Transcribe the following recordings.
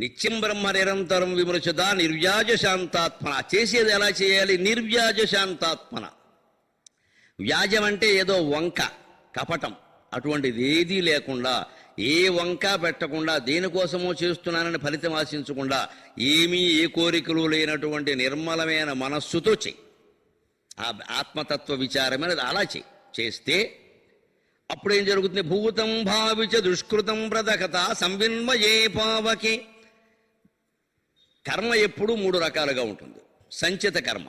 నిత్యం బ్రహ్మ నిరంతరం విమృశత నిర్వ్యాజ శాంతాత్మన. చేసేది ఎలా చేయాలి? నిర్వ్యాజ శాంతాత్మన. వ్యాజం అంటే ఏదో వంక, కపటం, అటువంటిది ఏదీ లేకుండా, ఏ వంక పెట్టకుండా, దేనికోసమో చేస్తున్నానని ఫలితం ఆశించకుండా, ఏమీ ఏ కోరికలు లేనటువంటి నిర్మలమైన మనస్సుతో చెయ్యి. ఆ ఆత్మతత్వ విచారమైనది అలా చేస్తే అప్పుడేం జరుగుతుంది? భూతం భావిచ దుష్కృతం ప్రదకత సంవిన్మయే పావకే. కర్మ ఎప్పుడూ 3 రకాలుగా ఉంటుంది. సంచిత కర్మ,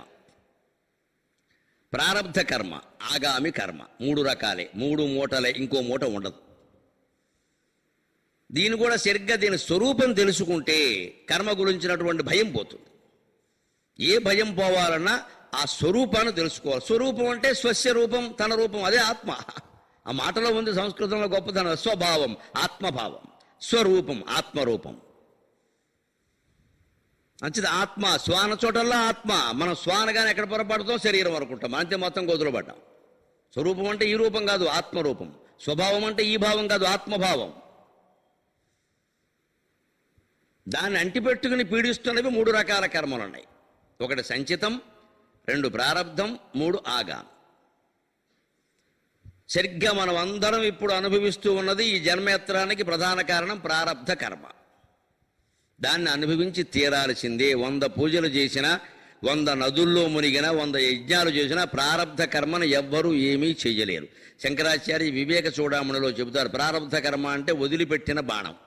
ప్రారబ్ధ కర్మ, ఆగామి కర్మ. 3 రకాలే, 3 మూటలే, ఇంకో మూట ఉండదు. దీని కూడా సరిగ్గా దీని స్వరూపం తెలుసుకుంటే కర్మ గురించినటువంటి భయం పోతుంది. ఏ భయం పోవాలన్నా ఆ స్వరూపాన్ని తెలుసుకోవాలి. స్వరూపం అంటే స్వస్య రూపం, తన రూపం, అదే ఆత్మ. ఆ మాటలో ఉంది సంస్కృతంలో గొప్పతనం. స్వభావం ఆత్మభావం, స్వరూపం ఆత్మరూపం. మంచిది. ఆత్మ శ్వాన చోటల్లా ఆత్మ. మనం శ్వానగానే ఎక్కడ పొరపడతాం? శరీరం అనుకుంటాం, అంతే, మొత్తం గోతులు పడ్డాం. స్వరూపం అంటే ఈ రూపం కాదు, ఆత్మరూపం. స్వభావం అంటే ఈ భావం కాదు, ఆత్మభావం. దాన్ని అంటిపెట్టుకుని పీడిస్తున్నవి 3 రకాల కర్మలు ఉన్నాయి. 1 సంచితం, 2 ప్రారబ్ధం, 3 ఆగామి. సరిగ్గా మనం అందరం ఇప్పుడు అనుభవిస్తూ ఉన్నది ఈ జన్మయాత్రానికి ప్రధాన కారణం ప్రారబ్ధ కర్మ. దాన్ని అనుభవించి తీరాల్సిందే. 100 పూజలు చేసినా, 100 నదుల్లో మునిగినా, 100 యజ్ఞాలు చేసినా ప్రారబ్ధ కర్మను ఎవ్వరూ ఏమీ చెయ్యలేరు. శంకరాచార్య వివేక చూడామణిలో చెబుతారు, ప్రారబ్ధ కర్మ అంటే వదిలిపెట్టిన బాణం.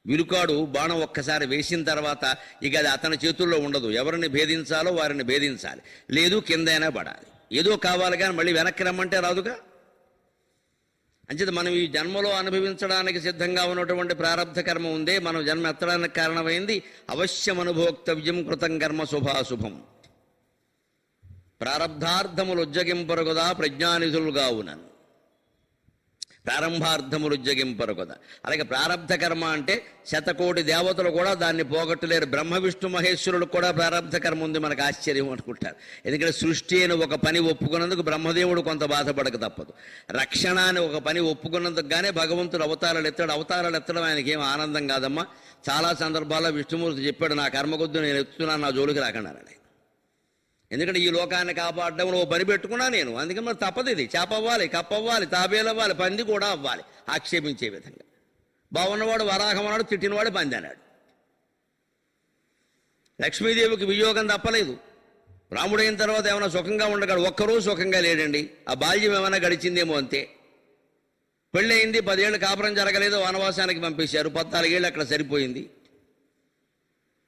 విలుకాడు బాణం ఒక్కసారి వేసిన తర్వాత ఇక అది అతని చేతుల్లో ఉండదు. ఎవరిని భేదించాలో వారిని భేదించాలి, లేదు కిందైనా పడాలి. ఏదో కావాలి కానీ మళ్ళీ వెనక్కి రమ్మంటే రాదుగా. అంచేత మనం ఈ జన్మలో అనుభవించడానికి సిద్ధంగా ఉన్నటువంటి ప్రారబ్ధ కర్మ ఉందే, మనం జన్మ ఎత్తడానికి కారణమైంది. అవశ్యం అనుభోక్తవ్యం కృతం కర్మ శుభాశుభం. ప్రారబ్ధార్థములు ఉజ్జగింపరగదా ప్రజ్ఞానిధులుగావునను. ప్రారంభార్థములు ఉజ్జగింపరగదా. అలాగే ప్రారబ్ధ కర్మ అంటే 100,000,000 దేవతలు కూడా దాన్ని పోగొట్టలేరు. బ్రహ్మ విష్ణు మహేశ్వరులకు కూడా ప్రారబ్ధ కర్మ ఉంది. మనకు ఆశ్చర్యం అనుకుంటారు. ఎందుకంటే సృష్టి అని ఒక పని ఒప్పుకున్నందుకు బ్రహ్మదేవుడు కొంత బాధపడక తప్పదు. రక్షణ అని ఒక పని ఒప్పుకున్నందుకు గానే భగవంతుడు అవతారాలు ఎత్తాడు. అవతారాలు ఎత్తడం ఆయనకి ఏం ఆనందం కాదమ్మా. చాలా సందర్భాల్లో విష్ణుమూర్తి చెప్పాడు, నా కర్మకొద్దు, నేను ఎత్తుతున్నాను, నా జోలికి రాకన్నారని. ఎందుకంటే ఈ లోకాన్ని కాపాడడంలో ఓ పని పెట్టుకున్నా నేను, అందుకని మరి తప్పదు. ఇది చేపవ్వాలి, కప్పవ్వాలి, తాబేలవ్వాలి, పంది కూడా అవ్వాలి ఆక్షేపించే విధంగా. బాగున్నవాడు వరాహం అన్నాడు, తిట్టినవాడు పంది అన్నాడు. లక్ష్మీదేవికి వియోగం తప్పలేదు. రాముడైన తర్వాత ఏమైనా సుఖంగా ఉండగలడు? ఒక్కరోజు సుఖంగా లేడండి. ఆ బాల్యం ఏమైనా గడిచిందేమో అంతే. పెళ్ళయింది, 10 ఏళ్ళు కాపురం జరగలేదు, వనవాసానికి పంపించారు. 14 ఏళ్ళు అక్కడ సరిపోయింది.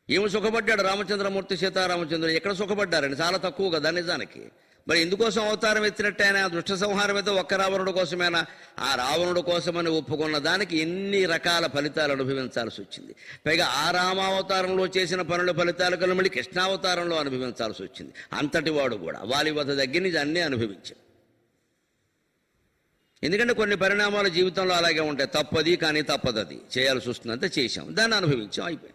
ఏమి సుఖపడ్డాడు రామచంద్రమూర్తి, సీతారామచంద్రుడు? ఎక్కడ సుఖపడ్డారండి? చాలా తక్కువ కదా నిజానికి. మరి ఎందుకోసం అవతారం ఎత్తినట్టు ఆయన? దుష్ట సంహారం అయితే ఒక్క రావణుడు కోసమేనా? ఆ రావణుడు కోసమని ఒప్పుకున్న దానికి ఎన్ని రకాల ఫలితాలు అనుభవించాల్సి వచ్చింది. పైగా ఆ రామావతారంలో చేసిన పనుల ఫలితాలు కన్నా మళ్ళీ కృష్ణావతారంలో అనుభవించాల్సి వచ్చింది. అంతటి వాడు కూడా వాలి వద్ద దగ్గర నుంచి అన్నీ అనుభవించాడు. ఎందుకంటే కొన్ని పరిణామాలు జీవితంలో అలాగే ఉంటాయి. తప్పది కానీ తప్పదది, చేయాల్సి వస్తుంది, అంతే చేశాం, దాన్ని అనుభవించాం, అయిపోయింది.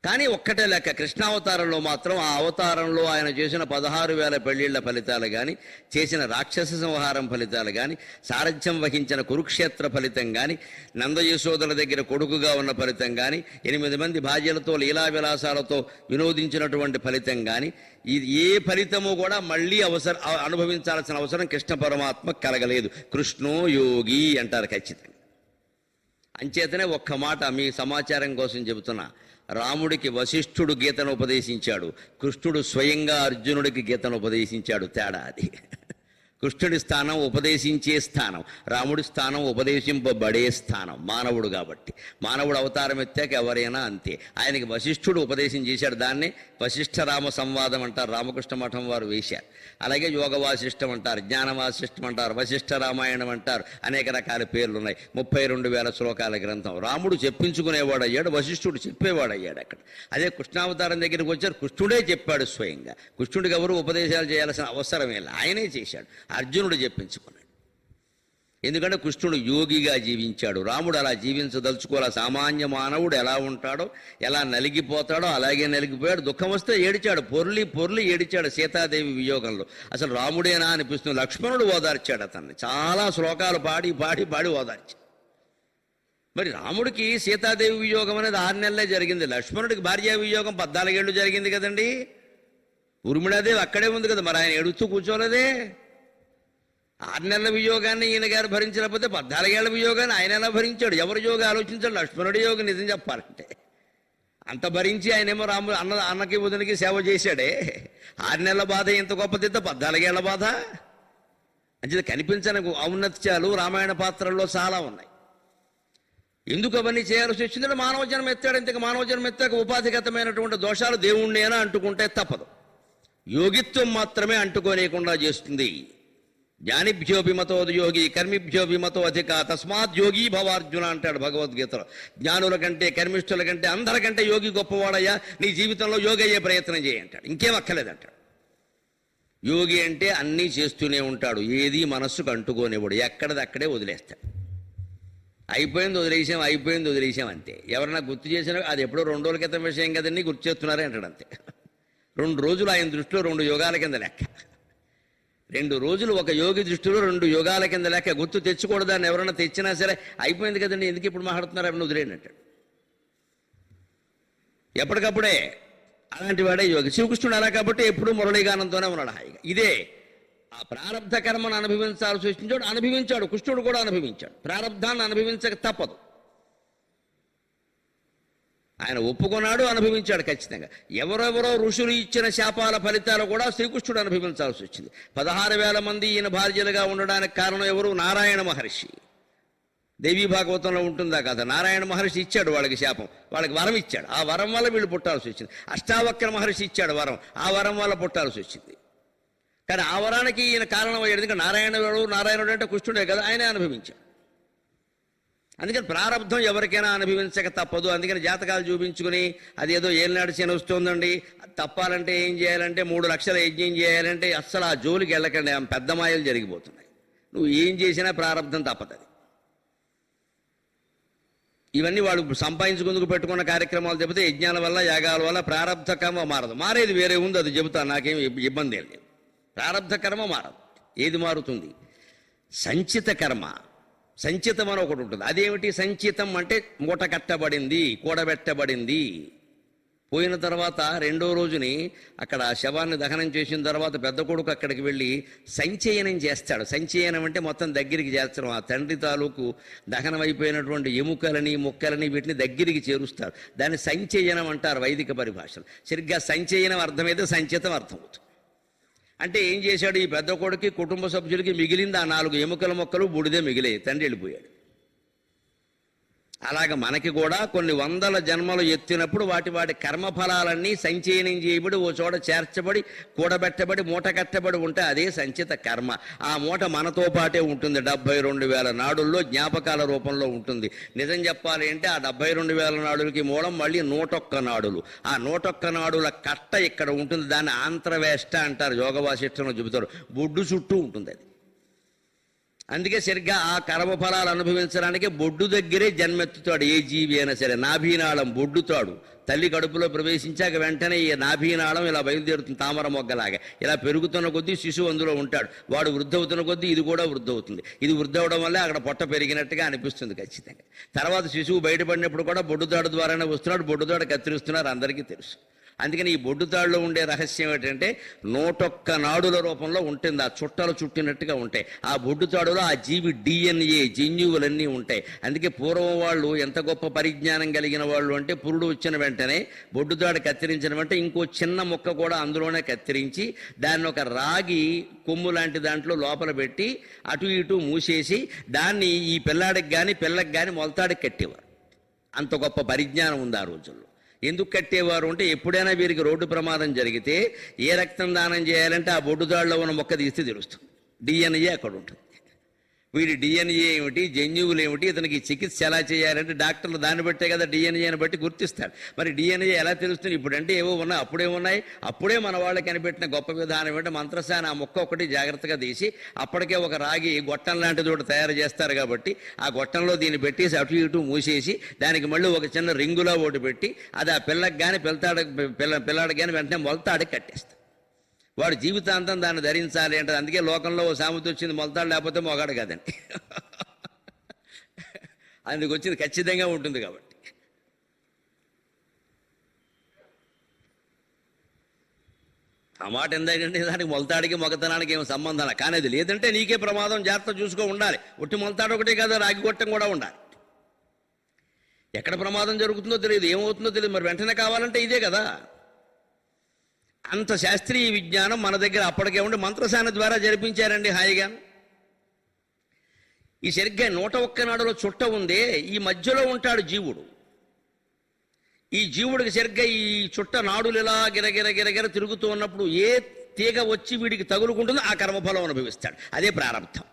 కానీ ఒక్కటే లెక్క, కృష్ణావతారంలో మాత్రం ఆ అవతారంలో ఆయన చేసిన 16,000 పెళ్లిళ్ల ఫలితాలు కానీ, చేసిన రాక్షస సంహారం ఫలితాలు కానీ, సారథ్యం వహించిన కురుక్షేత్ర ఫలితం కానీ, నందయశోదల దగ్గర కొడుకుగా ఉన్న ఫలితం కానీ, 8 మంది భార్యలతో లీలా విలాసాలతో వినోదించినటువంటి ఫలితం కానీ, ఇది ఏ ఫలితము కూడా మళ్ళీ అనుభవించాల్సిన అవసరం కృష్ణ పరమాత్మ కలగలేదు. కృష్ణో యోగి అంటారు ఖచ్చితంగా. అంచేతనే ఒక్క మాట మీ సమాచారం కోసం చెబుతున్నా. రాముడికి వశిష్ఠుడు గీతను ఉపదేశించాడు, కృష్ణుడు స్వయంగా అర్జునుడికి గీతను ఉపదేశించాడు. తేడా అది. కృష్ణుడి స్థానం ఉపదేశించే స్థానం, రాముడి స్థానం ఉపదేశింపబడే స్థానం. మానవుడు కాబట్టి, మానవుడు అవతారం ఎత్తాక ఎవరైనా అంతే. ఆయనకి వశిష్ఠుడు ఉపదేశం చేశాడు. దాన్నే వశిష్ఠ రామ సంవాదం అంటారు, రామకృష్ణ మఠం వారు వేశారు. అలాగే యోగ వాసిష్టం అంటారు, జ్ఞాన వాసిష్టం అంటారు, వశిష్ఠ రామాయణం అంటారు, అనేక రకాల పేర్లు ఉన్నాయి. 32,000 శ్లోకాల గ్రంథం. రాముడు చెప్పించుకునేవాడు అయ్యాడు, వశిష్ఠుడు చెప్పేవాడు అయ్యాడు అక్కడ. అదే కృష్ణావతారం దగ్గరికి వచ్చారు, కృష్ణుడే చెప్పాడు స్వయంగా. కృష్ణుడికి ఎవరు ఉపదేశాలు చేయాల్సిన అవసరమే లేదు, ఆయనే చేశాడు. అర్జునుడు చెప్పించుకున్నాడు. ఎందుకంటే కృష్ణుడు యోగిగా జీవించాడు, రాముడు అలా జీవించదలుచుకోవాలి. సామాన్య మానవుడు ఎలా ఉంటాడో, ఎలా నలిగిపోతాడో అలాగే నలిగిపోయాడు. దుఃఖం వస్తే ఏడిచాడు, పొర్లి పొర్లి ఏడిచాడు సీతాదేవి వియోగంలో. అసలు రాముడేనా అనిపిస్తుంది. లక్ష్మణుడు ఓదార్చాడు అతన్ని, చాలా శ్లోకాలు పాడి పాడి పాడి ఓదార్చాడు. మరి రాముడికి సీతాదేవి వియోగం అనేది 6 నెలలే జరిగింది, లక్ష్మణుడికి భార్యా వియోగం 14 ఏళ్ళు జరిగింది కదండి. ఊర్మిళాదేవి అక్కడే ఉంది కదా, మరి ఆయన ఎడుతూ కూర్చోలేదే. 6 నెలల వియోగాన్ని ఈయన గారు భరించలేకపోతే 14 ఏళ్ల వియోగాన్ని ఆయన ఎలా భరించాడు? ఎవరి యోగం ఆలోచించాడు? లక్ష్మణుడి యోగం నిజం చెప్పాలంటే అంత భరించి ఆయనేమో అన్నకి వదినకి సేవ చేశాడే. 6 నెలల బాధ ఎంత గొప్పది, 14 ఏళ్ల బాధ అంటే కనిపించని ఔన్నత్యాలు రామాయణ పాత్రల్లో చాలా ఉన్నాయి. ఎందుకు అవన్నీ చేయాల్సి వచ్చిందంటే మానవ జన్మ ఎత్తాడు. ఇంతకు మానవ జన్మ ఎత్తాక ఉపాధిగతమైనటువంటి దోషాలు దేవుణ్ణేనా అంటుకుంటే తప్పదు. యోగిత్వం మాత్రమే అంటుకోలేకుండా చేస్తుంది. జ్ఞానిభ్యోభిమతో యోగి కర్మిభ్యోభిమతో అధిక తస్మాత్ యోగి భవార్జున అంటాడు భగవద్గీతలో. జ్ఞానుల కంటే కర్మిష్ఠుల కంటే అందరికంటే యోగి గొప్పవాడయ్యా, నీ జీవితంలో యోగి అయ్యే ప్రయత్నం చేయంటాడు, ఇంకేం అక్కర్లేదంటాడు. యోగి అంటే అన్నీ చేస్తూనే ఉంటాడు, ఏది మనస్సుకు అంటుకోనివాడు, ఎక్కడది అక్కడే వదిలేస్తాడు. అయిపోయింది వదిలేసాం అంతే. ఎవరన్నా గుర్తు చేసినా అది ఎప్పుడో 2 రోజుల క్రితం విషయం కదండి, గుర్తు చేస్తున్నారే అంటాడు అంతే. 2 రోజులు ఆయన దృష్టిలో 2 యుగాల కింద లెక్క. 2 రోజులు ఒక యోగి దృష్టిలో 2 యుగాల కింద లెక్క. గుర్తు తెచ్చుకూడదాన్ని ఎవరైనా తెచ్చినా సరే అయిపోయింది కదండి, ఎందుకు ఇప్పుడు మాట్లాడుతున్నారు అని వదిలేయండి అంటాడు. ఎప్పటికప్పుడే అలాంటి వాడే యోగి. శ్రీకృష్ణుడు అలా కాబట్టి ఎప్పుడూ మురళీగానంతోనే ఉన్నాడు హాయిగా. ఇదే ఆ ప్రారంధ కర్మను అనుభవించాల్సి వచ్చించాడు, అనుభవించాడు. కృష్ణుడు కూడా అనుభవించాడు. ప్రారంధాన్ని అనుభవించక తప్పదు. ఆయన ఒప్పుకున్నాడు, అనుభవించాడు ఖచ్చితంగా. ఎవరెవరో ఋషులు ఇచ్చిన శాపాల ఫలితాలు కూడా శ్రీకృష్ణుడు అనుభవించాల్సి వచ్చింది. 16,000 మంది ఈయన భార్యలుగా ఉండడానికి కారణం ఎవరు? నారాయణ మహర్షి. దేవీ భాగవతంలో ఉంటుందా కదా, నారాయణ మహర్షి ఇచ్చాడు వాళ్ళకి శాపం, వాళ్ళకి వరం ఇచ్చాడు. ఆ వరం వల్ల వీళ్ళు పుట్టాల్సి వచ్చింది. అష్టావక్ర మహర్షి ఇచ్చాడు వరం, ఆ వరం వల్ల పుట్టాల్సి వచ్చింది. కానీ ఆ వరానికి ఈయన కారణం అయ్యాడు. ఎందుకంటే నారాయణుడు అంటే కృష్ణుడే కదా, ఆయనే అనుభవించాడు. అందుకని ప్రారంధం ఎవరికైనా అనుభవించక తప్పదు. అందుకని జాతకాలు చూపించుకుని అదేదో ఏలినాడు శని వస్తుందండి, తప్పాలంటే ఏం చేయాలంటే 3 లక్షల యజ్ఞం చేయాలంటే అస్సలు ఆ జోలికి వెళ్ళకండి, పెద్ద మాయలు జరిగిపోతున్నాయి. నువ్వు ఏం చేసినా ప్రారంధం తప్పదు. ఇవన్నీ వాడు సంపాదించుకుందుకు పెట్టుకున్న కార్యక్రమాలు చెబితే యజ్ఞాల వల్ల యాగాల వల్ల ప్రారంధ కర్మ మారదు. మారేది వేరే ఉంది, అది చెబుతాను, నాకేం ఇబ్బంది ఏం లేదు. ప్రారంధ కర్మ మారదు. ఏది మారుతుంది? సంచిత కర్మ. సంచితం అని ఒకటి ఉంటుంది. అదేమిటి? సంచితం అంటే మూట కట్టబడింది, కూడబెట్టబడింది. పోయిన తర్వాత 2వ రోజుని అక్కడ శవాన్ని దహనం చేసిన తర్వాత పెద్ద కొడుకు అక్కడికి వెళ్ళి సంచయనం చేస్తాడు. సంచయనం అంటే మొత్తం దగ్గరికి చేర్చడం. ఆ తండ్రి తాలూకు దహనం అయిపోయినటువంటి ఎముకలని ముక్కలని వీటిని దగ్గరికి చేరుస్తాడు. దాన్ని సంచయనం అంటారు వైదిక పరిభాషలో. సరిగ్గా సంచయనం అర్థమైతే సంచితం అర్థమవుతుంది. అంటే ఏం చేశాడు? ఈ పెద్ద కొడుకు కుటుంబ సభ్యులకి మిగిలింది ఆ 4 ఎముకల మొక్కలు, బూడిదే మిగిలాయి. తండ్రి వెళ్ళిపోయాడు. అలాగ మనకి కూడా కొన్ని 100 జన్మలు ఎత్తినప్పుడు వాటి కర్మఫలాలన్నీ సంచయనం చేయబడి ఓ చోట చేర్చబడి కూడబెట్టబడి మూట కట్టబడి ఉంటే అదే సంచిత కర్మ. ఆ మూట మనతో పాటే ఉంటుంది. 72,000 నాడుల్లో జ్ఞాపకాల రూపంలో ఉంటుంది. నిజం చెప్పాలి అంటే ఆ 72,000 నాడులకి మూలం మళ్ళీ 101 నాడులు. ఆ 101 నాడుల కట్ట ఇక్కడ ఉంటుంది. దాన్ని ఆంత్రవేష్ట అంటారు, యోగ వాసిష్టంలో చెబుతారు. బొడ్డు చుట్టూ ఉంటుంది అది. అందుకే సరిగ్గా ఆ కర్మఫలాలు అనుభవించడానికి బొడ్డు దగ్గరే జన్మెత్తుతాడు ఏ జీవి అయినా సరే. నాభీనాళం బొడ్డుతాడు. తల్లి కడుపులో ప్రవేశించాక వెంటనే ఈ నాభీనాళం ఇలా బయలుదేరుతుంది, తామర మొగ్గలాగా. ఇలా పెరుగుతున్న కొద్దీ శిశువు అందులో ఉంటాడు. వాడు వృద్ధవుతున్న కొద్దీ ఇది కూడా వృద్ధవుతుంది. ఇది వృద్ధవడం వల్లే అక్కడ పొట్ట పెరిగినట్టుగా అనిపిస్తుంది ఖచ్చితంగా. తర్వాత శిశువు బయటపడినప్పుడు కూడా బొడ్డుతాడు ద్వారానే వస్తున్నాడు. బొడ్డుతాడు కత్తిరిస్తున్నారు, అందరికీ తెలుసు. అందుకని ఈ బొడ్డుతాడులో ఉండే రహస్యం ఏంటంటే 101 నాడుల రూపంలో ఉంటుంది. ఆ చుట్టలు చుట్టినట్టుగా ఉంటాయి. ఆ బొడ్డుతాడులో ఆ జీవి DNA జన్యువులన్నీ ఉంటాయి. అందుకే పూర్వం వాళ్ళు ఎంత గొప్ప పరిజ్ఞానం కలిగిన వాళ్ళు అంటే పురుడు వచ్చిన వెంటనే బొడ్డుతాడు కత్తిరించిన వెంటనే ఇంకో చిన్న ముక్క కూడా అందులోనే కత్తిరించి దాన్ని ఒక రాగి కొమ్ము లాంటి దాంట్లో లోపల పెట్టి అటు ఇటు మూసేసి దాన్ని ఈ పిల్లాడికి కానీ పిల్లకి కానీ మొలతాడికి కట్టేవారు. అంత గొప్ప పరిజ్ఞానం ఉంది ఆ రోజుల్లో. ఎందుకు కట్టేవారు అంటే ఎప్పుడైనా వీరికి రోడ్డు ప్రమాదం జరిగితే ఏ రక్తం దానం చేయాలంటే ఆ బొడ్డుదాడిలో ఉన్న మొక్క తీస్తే తెలుస్తుంది. DNA అక్కడ ఉంటుంది. వీడి DNA ఏమిటి, జన్యువులు ఏమిటి, ఇతనికి చికిత్స ఎలా చేయాలంటే డాక్టర్లు దాన్ని బట్టే కదా DNAని బట్టి గుర్తిస్తాడు. మరి DNA ఎలా తెలుస్తుంది? ఇప్పుడంటే ఏవో ఉన్నాయి, అప్పుడే ఉన్నాయి. అప్పుడే మన వాళ్ళకి కనిపెట్టిన గొప్ప విధానం ఏంటంటే మంత్రసాని ఆ మొక్క ఒకటి జాగ్రత్తగా తీసి అప్పటికే ఒక రాగి గొట్టం లాంటిది ఒకటి తయారు చేస్తారు. కాబట్టి ఆ గొట్టంలో దీన్ని పెట్టేసి అటు ఇటు మూసేసి దానికి మళ్ళీ ఒక చిన్న రింగులో ఒకటి పెట్టి అది ఆ పిల్లకి కానీ పిల్లాడికి కానీ వెంటనే మొలతాడికి కట్టేస్తారు. వాడు జీవితాంతం దాన్ని ధరించాలి అంటే. అందుకే లోకంలో ఓ సామెత వచ్చింది, మొలతాడు లేకపోతే మొగాడు కాదండి. అందుకు వచ్చింది ఖచ్చితంగా ఉంటుంది కాబట్టి. ఆ మాట ఎందుకంటే దానికి మొలతాడికి మొగతనానికి ఏమో సంబంధం, కానీ అది లేదంటే నీకే ప్రమాదం, జాగ్రత్త చూసుకో ఉండాలి. ఒట్టి మొలతాడు ఒకటే కాదు, రాగి గొట్టం కూడా ఉండాలి. ఎక్కడ ప్రమాదం జరుగుతుందో తెలియదు, ఏమవుతుందో తెలియదు, మరి వెంటనే కావాలంటే ఇదే కదా. అంత శాస్త్రీయ విజ్ఞానం మన దగ్గర అప్పటికే ఉండి మంత్రసాన ద్వారా జరిపించారండి హాయిగా. ఈ సరిగ్గా 101 నాడులో చుట్ట ఉందే, ఈ మధ్యలో ఉంటాడు జీవుడు. ఈ జీవుడికి సరిగ్గా ఈ చుట్ట నాడులు ఇలా గిరగిర గిరగిర తిరుగుతూ ఉన్నప్పుడు ఏ తీగ వచ్చి వీడికి తగులుకుంటుందో ఆ కర్మఫలం అనుభవిస్తాడు. అదే ప్రారంభం.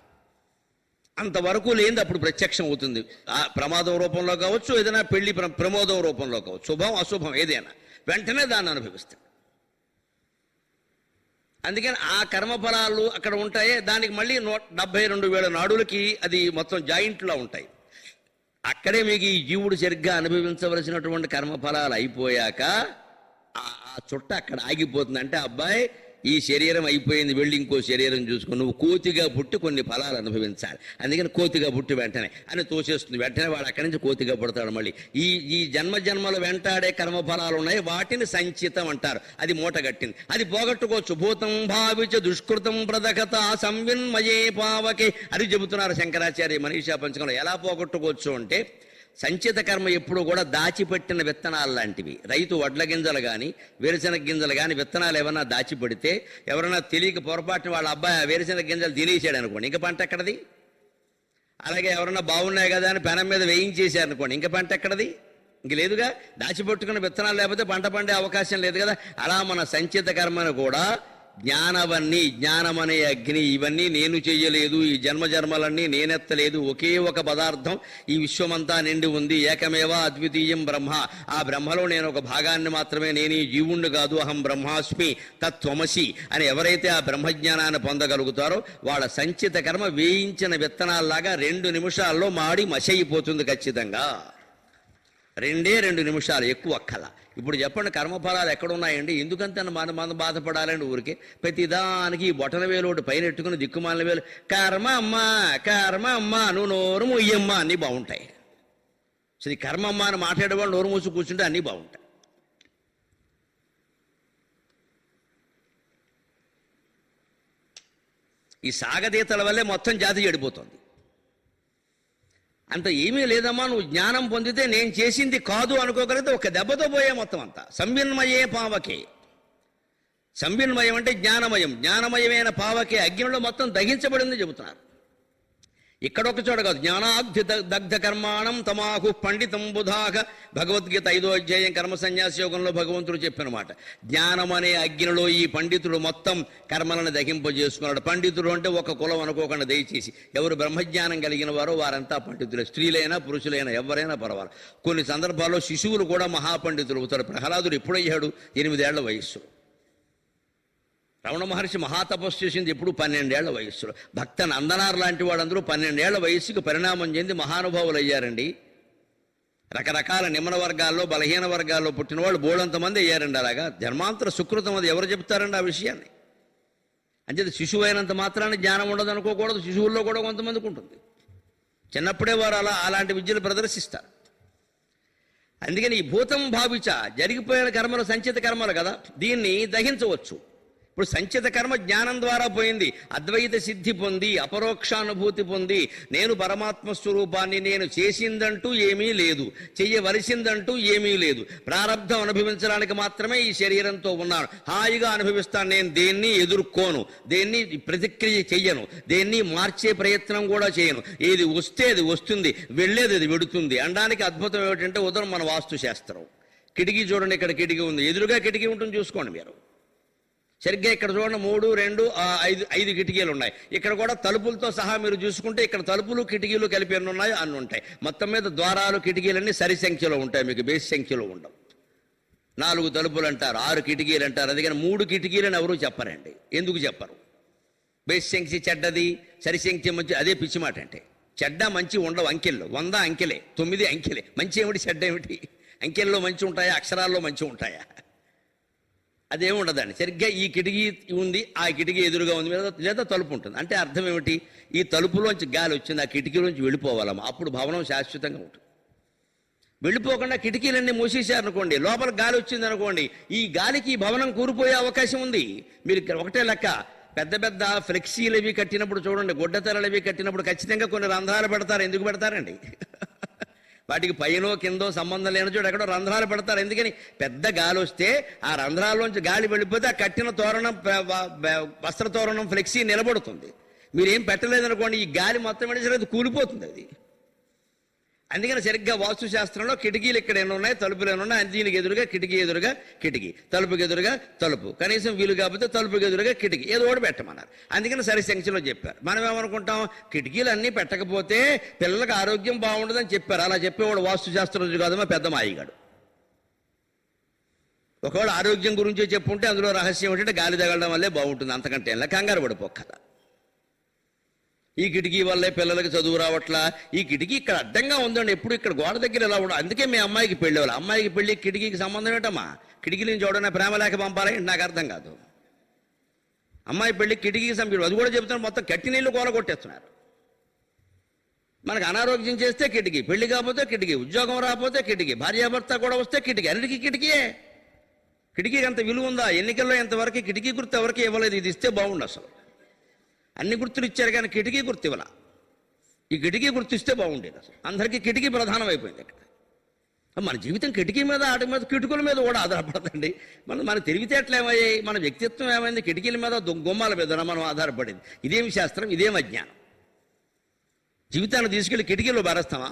అంతవరకు లేనిది అప్పుడు ప్రత్యక్షం అవుతుంది. ఆ ప్రమాదం రూపంలో కావచ్చు, ఏదైనా పెళ్లి ప్రమోదం రూపంలో కావచ్చు, శుభం అశుభం ఏదైనా వెంటనే దాన్ని అనుభవిస్తాడు. అందుకని ఆ కర్మఫలాలు అక్కడ ఉంటాయే, దానికి మళ్ళీ 172,000 నాడులకి అది మొత్తం జాయింట్లో ఉంటాయి. అక్కడే మీకు ఈ జీవుడు సరిగ్గా అనుభవించవలసినటువంటి కర్మఫలాలు అయిపోయాక ఆ చుట్ట అక్కడ ఆగిపోతుంది. అంటే అబ్బాయి ఈ శరీరం అయిపోయింది, వెళ్ళి ఇంకో శరీరం చూసుకుని నువ్వు కోతిగా పుట్టి కొన్ని ఫలాలు అనుభవించాలి, అందుకని కోతిగా పుట్టి వెంటనే అని తోసేస్తుంది. వెంటనే వాడు అక్కడి నుంచి కోతిగా పుడతాడు. మళ్ళీ ఈ జన్మలు వెంటాడే కర్మఫలాలు ఉన్నాయి, వాటిని సంచితం అంటారు. అది మూటగట్టింది, అది పోగొట్టుకోవచ్చు. భూతం భావించ దుష్కృతం ప్రదకత సంవిన్మయే పావకే అని చెబుతున్నారు శంకరాచార్య మనీషా పంచకంలో. ఎలా పోగొట్టుకోవచ్చు అంటే, సంచిత కర్మ ఎప్పుడు కూడా దాచిపెట్టిన విత్తనాలు లాంటివి. రైతు వడ్ల గింజలు కానీ వేరుశనగ గింజలు కానీ విత్తనాలు ఏమన్నా దాచిపెడితే, ఎవరైనా తెలియక పొరపాటున వాళ్ళ అబ్బాయి ఆ వేరుశనగ గింజలు తినేసాడు అనుకోండి, ఇంక పంట ఎక్కడది? అలాగే ఎవరన్నా బాగున్నాయి కదా అని పెనం మీద వేయించేశారనుకోండి, ఇంక పంట ఎక్కడది? ఇంక లేదుగా. దాచిపెట్టుకున్న విత్తనాలు లేకపోతే పంట పండే అవకాశం లేదు కదా. అలా మన సంచిత కర్మను కూడా జ్ఞానమనే అగ్ని, ఇవన్నీ నేను చెయ్యలేదు, ఈ జన్మలన్నీ నేనెత్తలేదు, ఒకే ఒక పదార్థం ఈ విశ్వమంతా నిండి ఉంది, ఏకమేవా అద్వితీయం బ్రహ్మ. ఆ బ్రహ్మలో నేను ఒక భాగాన్ని మాత్రమే, నేను ఈ జీవుణ్ణి కాదు, అహం బ్రహ్మాస్మి తత్వమసి అని ఎవరైతే ఆ బ్రహ్మజ్ఞానాన్ని పొందగలుగుతారో వాళ్ళ సంచిత కర్మ వేయించిన విత్తనాల్లాగా 2 నిమిషాల్లో మాడి మసైపోతుంది ఖచ్చితంగా. 2 నిమిషాలు, ఎక్కువ అక్కల. ఇప్పుడు చెప్పండి, కర్మఫలాలు ఎక్కడున్నాయండి? ఎందుకంత మనం బాధపడాలండి ఊరికే? ప్రతిదానికి బొటన వేలోటి పైన ఎట్టుకుని దిక్కుమాలిన వేలు కర్మ అమ్మ నువ్వు నోరు ముయ్యమ్మ అన్నీ బాగుంటాయి. సరే, కర్మ అమ్మ అని మాట్లాడేవాళ్ళు నోరు మూసి కూర్చుంటే అన్నీ బాగుంటాయి. ఈ సాగతీతల వల్లే మొత్తం జాతి చెడిపోతుంది. అంత ఏమీ లేదమ్మా, నువ్వు జ్ఞానం పొందితే నేను చేసింది కాదు అనుకోగలిగితే ఒక దెబ్బతో పోయే మొత్తం అంతా. సంవిన్మయే పావకే. సంవిన్మయం అంటే జ్ఞానమయం. జ్ఞానమయమైన పావకే అగ్నిలో మొత్తం దహించబడింది చెబుతున్నారు. ఇక్కడొక చోట కాదు. జ్ఞానాగ్ధి దగ్ధ కర్మాణం తమాహు పండితం బుధాక. భగవద్గీత 5వ అధ్యాయం కర్మ సన్యాస యోగంలో భగవంతుడు చెప్పినమాట. జ్ఞానం అనే అగ్నిలో ఈ పండితుడు మొత్తం కర్మలను దహింపజేసుకున్నాడు. పండితుడు అంటే ఒక కులం అనుకోకుండా, దయచేసి ఎవరు బ్రహ్మజ్ఞానం కలిగిన వారో వారంతా పండితులే. స్త్రీలైనా పురుషులైనా ఎవరైనా పర్వాలేదు. కొన్ని సందర్భాల్లో శిశువులు కూడా మహాపండితులు అవుతారు. ప్రహ్లాదుడు ఎప్పుడయ్యాడు? 8 ఏళ్ల వయస్సు. రమణ మహర్షి మహాతపస్సు చేసింది ఎప్పుడు? 12 ఏళ్ల వయస్సులో. భక్త నందనార్ లాంటి వాళ్ళందరూ 12 ఏళ్ల వయస్సుకు పరిణామం చెంది మహానుభావులు అయ్యారండి. రకరకాల నిమ్న వర్గాల్లో బలహీన వర్గాల్లో పుట్టిన వాళ్ళు బోడంతమంది అయ్యారండి. అలాగా జన్మాంతర సుకృతం. అది ఎవరు చెప్తారండి ఆ విషయాన్ని? అంచేది శిశువు అయినంత మాత్రాన్ని జ్ఞానం ఉండదు అనుకోకూడదు. శిశువుల్లో కూడా కొంతమందికి ఉంటుంది. చిన్నప్పుడే వారు అలాంటి విద్యలు ప్రదర్శిస్తారు. అందుకని ఈ భూతం భావించ జరిగిపోయిన కర్మలు సంచిత కర్మలు కదా, దీన్ని దహించవచ్చు. ఇప్పుడు సంచిత కర్మ జ్ఞానం ద్వారా పోయింది. అద్వైత సిద్ధి పొంది అపరోక్షానుభూతి పొంది నేను పరమాత్మ స్వరూపాన్ని, నేను చేసిందంటూ ఏమీ లేదు, చెయ్యవలసిందంటూ ఏమీ లేదు, ప్రారంధం అనుభవించడానికి మాత్రమే ఈ శరీరంతో ఉన్నాను, హాయిగా అనుభవిస్తాను, నేను దేన్ని ఎదుర్కోను, దేన్ని ప్రతిక్రియ చెయ్యను, దేన్ని మార్చే ప్రయత్నం కూడా చేయను, ఏది వస్తే అది వస్తుంది, వెళ్ళేది అది వెడుతుంది అనడానికి అద్భుతం ఏమిటంటే ఉదయం మన వాస్తు శాస్త్రం. కిటికీ చూడండి, ఇక్కడ కిటికీ ఉంది, ఎదురుగా కిటికీ ఉంటుంది చూసుకోండి మీరు. సరిగ్గా ఇక్కడ చూడండి 3, 2, 5 కిటికీలు ఉన్నాయి. ఇక్కడ కూడా తలుపులతో సహా మీరు చూసుకుంటే ఇక్కడ తలుపులు కిటికీలు కలిపి ఎన్ని ఉన్నాయో అన్ని ఉంటాయి. మొత్తం మీద ద్వారాలు కిటికీలన్నీ సరి సంఖ్యలో ఉంటాయి, మీకు బేస్ సంఖ్యలో ఉండవు. 4 తలుపులు అంటారు, 6 కిటికీలు అంటారు. అందుకని 3 కిటికీలని ఎవరూ చెప్పరండి. ఎందుకు చెప్పరు? బేస్ సంఖ్య చెడ్డది, సరి సంఖ్య మంచి, అదే పిచ్చి మాట. అంటే చెడ్డ మంచి ఉండవు అంకెల్లో. 100 అంకెలే, 9 అంకెలే. మంచి ఏమిటి చెడ్డ ఏమిటి? అంకెల్లో మంచి ఉంటాయా? అక్షరాల్లో మంచి ఉంటాయా? అదేమి ఉండదండి. సరిగ్గా ఈ కిటికీ ఉంది, ఆ కిటికీ ఎదురుగా ఉంది, లేదా తలుపు ఉంటుంది. అంటే అర్థం ఏమిటి? ఈ తలుపులోంచి గాలి వచ్చింది, ఆ కిటికీలోంచి వెళ్ళిపోవాలమ్మా, అప్పుడు భవనం శాశ్వతంగా ఉంటుంది. వెళ్ళిపోకుండా కిటికీలన్నీ మూసేశారనుకోండి, లోపల గాలి వచ్చింది అనుకోండి, ఈ గాలికి ఈ భవనం కూలిపోయే అవకాశం ఉంది. మీరు ఇక్కడ ఒకటే లెక్క, పెద్ద పెద్ద ఫ్లెక్సీలు అవి కట్టినప్పుడు చూడండి, గుడ్డతెరలు అవి కట్టినప్పుడు ఖచ్చితంగా కొన్ని రంధ్రాలు పెడతారు. ఎందుకు పెడతారండి? వాటికి పైనో కిందో సంబంధం లేని చోటు ఎక్కడో రంధ్రాలు పెడతారు. ఎందుకని? పెద్ద గాలి వస్తే ఆ రంధ్రాల్లోంచి గాలి వెళ్ళిపోతే ఆ కట్టిన తోరణం, వస్త్ర తోరణం, ఫ్లెక్సీ నిలబడుతుంది. మీరేం పెట్టలేదనుకోండి, ఈ గాలి మొత్తం వెళ్ళేసరికి కూలిపోతుంది అది. అందుకని సరిగ్గా వాస్తుశాస్త్రంలో కిటికీలు ఇక్కడ ఎన్ని ఉన్నాయి, తలుపులు ఎన్ని ఉన్నాయి, దీనికి ఎదురుగా కిటికీ, ఎదురుగా కిటికీ, తలుపుకి ఎదురుగా తలుపు, కనీసం వీలు కాకపోతే తలుపుకి ఎదురుగా కిటికీ, ఏదో ఒకటి పెట్టమన్నారు. అందుకని సరి సంఖ్యలో చెప్పారు. మనం ఏమనుకుంటాం, కిటికీలు అన్నీ పెట్టకపోతే పిల్లలకు ఆరోగ్యం బాగుండదని చెప్పారు. అలా చెప్పేవాడు వాస్తుశాస్త్రం కాదమ్మా, పెద్ద మాయిగాడు. ఒకవేళ ఆరోగ్యం గురించే చెప్పుంటే అందులో రహస్యం ఏంటంటే గాలి తగలడం వల్లే బాగుంటుంది, అంతకంటే ఎలా కంగారు పడిపోక్కల. ఈ కిటికీ వల్లే పిల్లలకి చదువు రావట్లా, ఈ కిటికీ ఇక్కడ అడ్డంగా ఉందండి, ఎప్పుడు ఇక్కడ గోడ దగ్గర ఎలా ఉండదు. అందుకే మీ అమ్మాయికి పెళ్ళి వాళ్ళు. అమ్మాయికి పెళ్ళి కిటికీకి సంబంధం ఏంటమ్మా? కిటికీ నుంచి చూడనే ప్రేమ లేక పంపాలని నాకు అర్థం కాదు. అమ్మాయి పెళ్ళి కిటికీకి సంపి అది కూడా చెబుతున్నారు, మొత్తం కట్టి నీళ్ళు కూల కొట్టేస్తున్నారు. మనకు అనారోగ్యం చేస్తే కిటికీ, పెళ్లి కాకపోతే కిటికీ, ఉద్యోగం రాకపోతే కిటికీ, భార్యాభర్త కూడా వస్తే కిటికీ, అన్నిటికీ కిటికీయే. కిటికీకి అంత విలువ ఉందా? ఎన్నికల్లో ఎంతవరకు కిటికీ గుర్తు ఎవరికి ఇవ్వలేదు. ఇది ఇస్తే బాగుండు. అసలు అన్ని గుర్తులు ఇచ్చారు కానీ కిటికీ గుర్తు ఇవ్వాల. ఈ కిటికీ గుర్తిస్తే బాగుండేది. అసలు అందరికీ కిటికీ ప్రధానం అయిపోయింది ఇక్కడ. మన జీవితం కిటికీ మీద, ఆట మీద, కిటుకుల మీద కూడా ఆధారపడదండి. మన తెలివితేటలు ఏమయ్యాయి, మన వ్యక్తిత్వం ఏమైంది, కిటికీల మీద, గుమ్మాల మీద మనం ఆధారపడింది. ఇదేమి శాస్త్రం, ఇదేం అజ్ఞానం. జీవితాన్ని తీసుకెళ్లి కిటికీలో బారేస్తామా?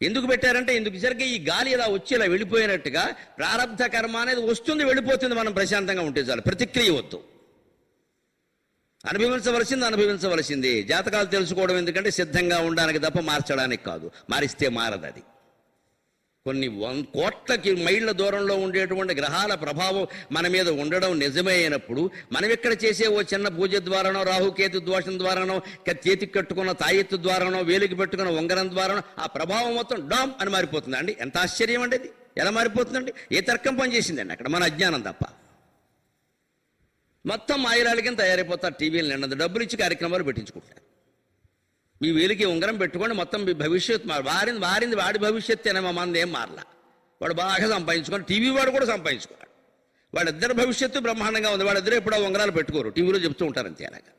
ఎందుకు పెట్టారంటే, ఎందుకు సరిగ్గా ఈ గాలి ఇలా వచ్చి ఇలా వెళ్ళిపోయినట్టుగా ప్రారంధ కర్మ అనేది వస్తుంది, వెళ్ళిపోతుంది. మనం ప్రశాంతంగా ఉంటే చాలు, ప్రతిక్రియ వద్దు. అనుభవించవలసింది. జాతకాలు తెలుసుకోవడం ఎందుకంటే సిద్ధంగా ఉండడానికి తప్ప మార్చడానికి కాదు. మారిస్తే మారదు. అది కొన్ని కోట్ల మైళ్ళ దూరంలో ఉండేటువంటి గ్రహాల ప్రభావం మన మీద ఉండడం నిజమే అయినప్పుడు, మనం ఇక్కడ చేసే ఓ చిన్న పూజ ద్వారానో, రాహుకేతు దోషం ద్వారానో, చేతికి కట్టుకున్న తాయెత్తు ద్వారానో, వేలికి పెట్టుకున్న ఉంగరం ద్వారానో ఆ ప్రభావం మొత్తం డామ్ అని మారిపోతుంది అండి. ఎంత ఆశ్చర్యం అండి! అది ఎలా మారిపోతుందండి? ఏ తర్కం పనిచేసిందండి అక్కడ? మన అజ్ఞానం తప్ప. మొత్తం మాయలాలకి తయారైపోతారు. టీవీలు నిన్నది డబ్బులు ఇచ్చి కార్యక్రమాలు పెట్టించుకుంటారు. మీ వేలికి ఉంగరం పెట్టుకోండి, మొత్తం మీ భవిష్యత్తు వారింది వాడి భవిష్యత్తు అనే మా మంది ఏం మారలా. వాడు బాగా సంపాదించుకొని, టీవీ వాడు కూడా సంపాదించుకున్నాడు. వాళ్ళిద్దరు భవిష్యత్తు బ్రహ్మాండంగా ఉంది. వాళ్ళిద్దరూ ఎప్పుడో ఉంగరాలు పెట్టుకోరు, టీవీలో చెప్తూ ఉంటారు అంతే. అలాగా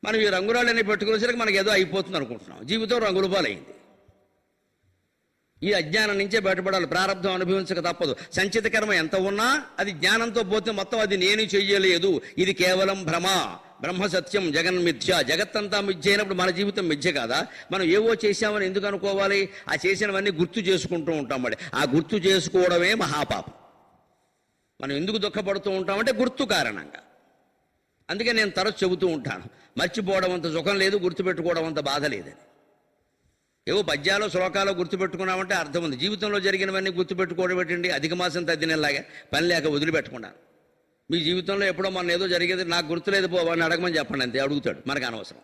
మనం ఈ రంగురాళ్ళని పెట్టుకునేసరికి మనకి ఏదో అయిపోతుంది అనుకుంటున్నాం. జీవితం రంగుల పాలైంది. ఈ అజ్ఞానం నుంచే బయటపడాలి. ప్రారంధం అనుభవించక తప్పదు. సంచిత కర్మ ఎంత ఉన్నా అది జ్ఞానంతో పోతే మొత్తం అది నేను చెయ్యలేదు, ఇది కేవలం భ్రమ, బ్రహ్మ సత్యం, జగన్మిథ్య. జగత్తంతా మిథ్య అయినప్పుడు మన జీవితం మిథ్య కాదా? మనం ఏవో చేశామని ఎందుకు అనుకోవాలి? ఆ చేసినవన్నీ గుర్తు చేసుకుంటూ ఉంటాం. మరి ఆ గుర్తు చేసుకోవడమే మహాపాపం. మనం ఎందుకు దుఃఖపడుతూ ఉంటామంటే గుర్తు కారణంగా. అందుకే నేను తరచు చెబుతూ ఉంటాను, మర్చిపోవడం అంత సుఖం లేదు, గుర్తుపెట్టుకోవడం అంత బాధ లేదని. ఏవో పద్యాలు శ్లోకాలు గుర్తుపెట్టుకున్నామంటే అర్థం ఉంది. జీవితంలో జరిగినవన్నీ గుర్తుపెట్టుకోవడం పెట్టండి. అధిక మాసం తద్దినలాగా పని లేక వదిలిపెట్టుకున్నాను. మీ జీవితంలో ఎప్పుడో మన ఏదో జరిగేది నాకు గుర్తులేదు పోవని అడగమని చెప్పండి, అంతే. అడుగుతాడు, మనకు అనవసరం.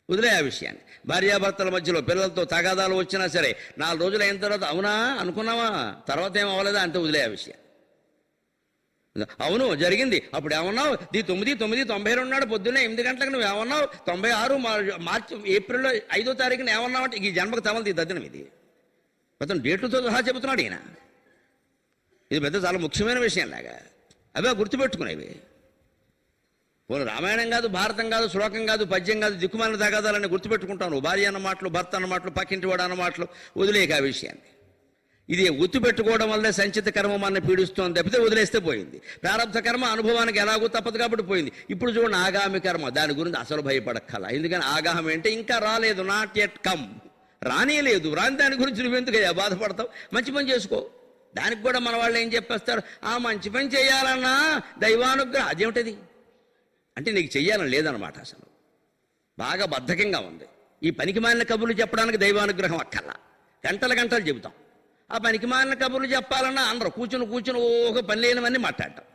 వదిలే ఆ విషయాన్ని. భార్యాభర్తల మధ్యలో పిల్లలతో తగాదాలు వచ్చినా సరే 4 రోజులు అయిన తర్వాత అవునా అనుకున్నావా, తర్వాత ఏం అవ్వలేదా అంటే వదిలే ఆ విషయం. అవును జరిగింది, అప్పుడు ఏమన్నావు, 9/9/92 నాడు పొద్దున్నే 8 గంటలకు నువ్వు ఏమన్నావు, 96 ఏప్రిల్లో 5వ తారీఖున ఏమన్నావు అంటే ఈ జన్మకు తమలది దద్దనం. ఇది మొత్తం డేట్లతో సహా చెబుతున్నాడు ఈయన. ఇది పెద్ద చాలా ముఖ్యమైన విషయం లాగా. అవే గుర్తుపెట్టుకునేవి. పోను రామాయణం కాదు, భారతం కాదు, శ్లోకం కాదు, పద్యం కాదు, దిక్కుమాలిన తగాదాలని గుర్తుపెట్టుకుంటాను. భార్య అన్న మాటలు, భర్త అన్న మాటలు, పక్కింటి వాడు అన్న మాటలు వదిలేక ఆ విషయాన్ని. ఇది గుర్తుపెట్టుకోవడం వల్లే సంచిత కర్మ మన పీడిస్తోంది తప్పితే వదిలేస్తే పోయింది. ప్రారంభ కర్మ అనుభవానికి ఎలాగో తప్పదు కాబట్టి పోయింది. ఇప్పుడు చూడండి ఆగామి కర్మ, దాని గురించి అసలు భయపడక్కల. ఎందుకని ఆగాహం అంటే ఇంకా రాలేదు, నాట్ ఎట్ కమ్, రానేలేదు. రాని దాని గురించి నువ్వెందుకయ్యా బాధపడతావు? మంచి పని చేసుకో. దానికి కూడా మన వాళ్ళు ఏం చెప్పేస్తారు, ఆ మంచి పని చేయాలన్నా దైవానుగ్రహం. అదేమిటది అంటే నీకు చెయ్యాలని లేదనమాట. అసలు బాగా బద్ధకంగా ఉంది. ఈ పనికి మాలిన కబుర్లు చెప్పడానికి దైవానుగ్రహం అక్కర్లా. గంటలు చెబుతాం. ఆ పనికి మాలిన కబుర్లు చెప్పాలన్నా అందరూ కూర్చుని ఓహో పని లేనివన్నీ మాట్లాడటం.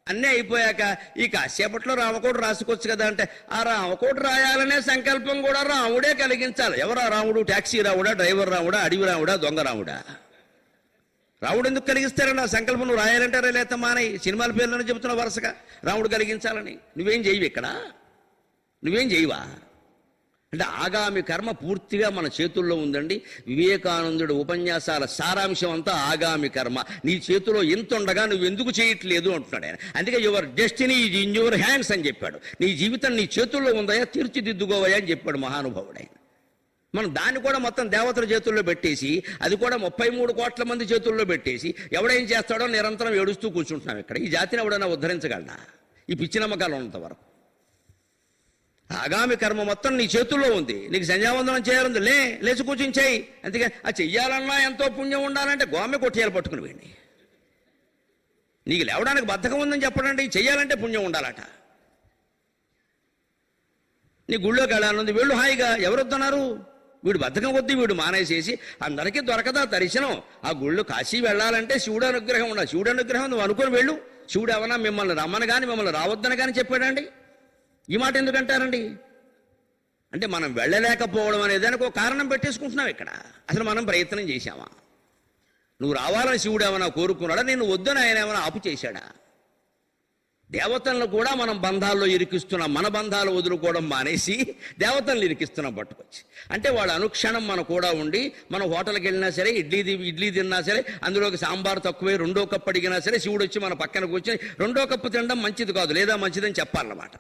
అన్నీ అయిపోయాక ఈ కాసేపట్లో రామకోటి రాసుకోవచ్చు కదా అంటే, ఆ రామకోటి రాయాలనే సంకల్పం కూడా రాముడే కలిగించాలి. ఎవరా రాముడు? ట్యాక్సీ రాముడా, డ్రైవర్ రాముడా, అడవి రాముడా, దొంగ రాముడా? రాముడు ఎందుకు కలిగిస్తారని ఆ సంకల్పం నువ్వు రాయాలంటారా లేకపోతే మానయ్య సినిమాల పేర్లను చెబుతున్న వరుసగా రాముడు కలిగించాలని నువ్వేం చేయవు ఇక్కడ, నువ్వేం చేయవా అంటే ఆగామి కర్మ పూర్తిగా మన చేతుల్లో ఉందండి. వివేకానందుడు ఉపన్యాసాల సారాంశం అంతా ఆగామి కర్మ. నీ చేతిలో ఎంత ఉండగా నువ్వు ఎందుకు చేయట్లేదు అంటున్నాడు ఆయన. అందుకే your destiny is in your hands అని చెప్పాడు. నీ జీవితం నీ చేతుల్లో ఉందయా, తీర్చిదిద్దుకోవయా అని చెప్పాడు మహానుభావుడు ఆయన. మనం దాన్ని కూడా మొత్తం దేవతల చేతుల్లో పెట్టేసి, అది కూడా 33 కోట్ల మంది చేతుల్లో పెట్టేసి ఎవడేం చేస్తాడో నిరంతరం ఏడుస్తూ కూర్చుంటున్నాం ఇక్కడ. ఈ జాతిని ఎవడైనా ఉద్ధరించగలడా ఈ పిచ్చి నమ్మకాలు ఉన్నంత వరకు? ఆగామి కర్మ మొత్తం నీ చేతుల్లో ఉంది. నీకు సంధ్యావందనం చేయాలంది, లేచి కూర్చుని చేయి. అందుకే ఆ చెయ్యాలన్నా ఎంతో పుణ్యం ఉండాలంటే గోమె కొట్టేయాలి పట్టుకుని వెళ్ళి. నీకు లేవడానికి బద్ధకం ఉందని చెప్పడండి, చెయ్యాలంటే పుణ్యం ఉండాలట. నీ గుళ్ళోకి వెళ్ళాలనుంది, వెళ్ళు హాయిగా, ఎవరొద్దన్నారు? వీడు బద్ధకం కొద్దీ వీడు మానేసేసి అందరికీ దొరకదా దర్శనం. ఆ గుళ్ళు కాశీ వెళ్ళాలంటే శివుడు అనుగ్రహం ఉండాలి. శివుడు అనుగ్రహం నువ్వు అనుకుని వెళ్ళు. శివుడు ఏమన్నా మిమ్మల్ని రమ్మని కానీ మిమ్మల్ని రావద్దని కానీ చెప్పాడండి? ఈ మాట ఎందుకంటారండి? అంటే మనం వెళ్ళలేకపోవడం అనే దానికి ఒక కారణం పెట్టేసుకుంటున్నావు ఇక్కడ. అసలు మనం ప్రయత్నం చేశామా? నువ్వు రావాలని శివుడు ఏమైనా కోరుకున్నాడా? నేను వద్దని ఆయన ఏమైనా ఆపు చేశాడా? దేవతలను కూడా మనం బంధాల్లో ఇరికిస్తున్నాం. మన బంధాలు వదులుకోవడం మానేసి దేవతలను ఇరికిస్తున్నాం పట్టుకొచ్చి. అంటే వాడు అనుక్షణం మన కూడా ఉండి, మనం హోటల్కి వెళ్ళినా సరే, ఇడ్లీ తిన్నా సరే, అందులోకి సాంబార్ తక్కువే 2వ కప్పు అడిగినా సరే శివుడు వచ్చి మన పక్కన కూర్చొని 2వ కప్పు తినడం మంచిది కాదు, లేదా మంచిదని చెప్పాలన్నమాట.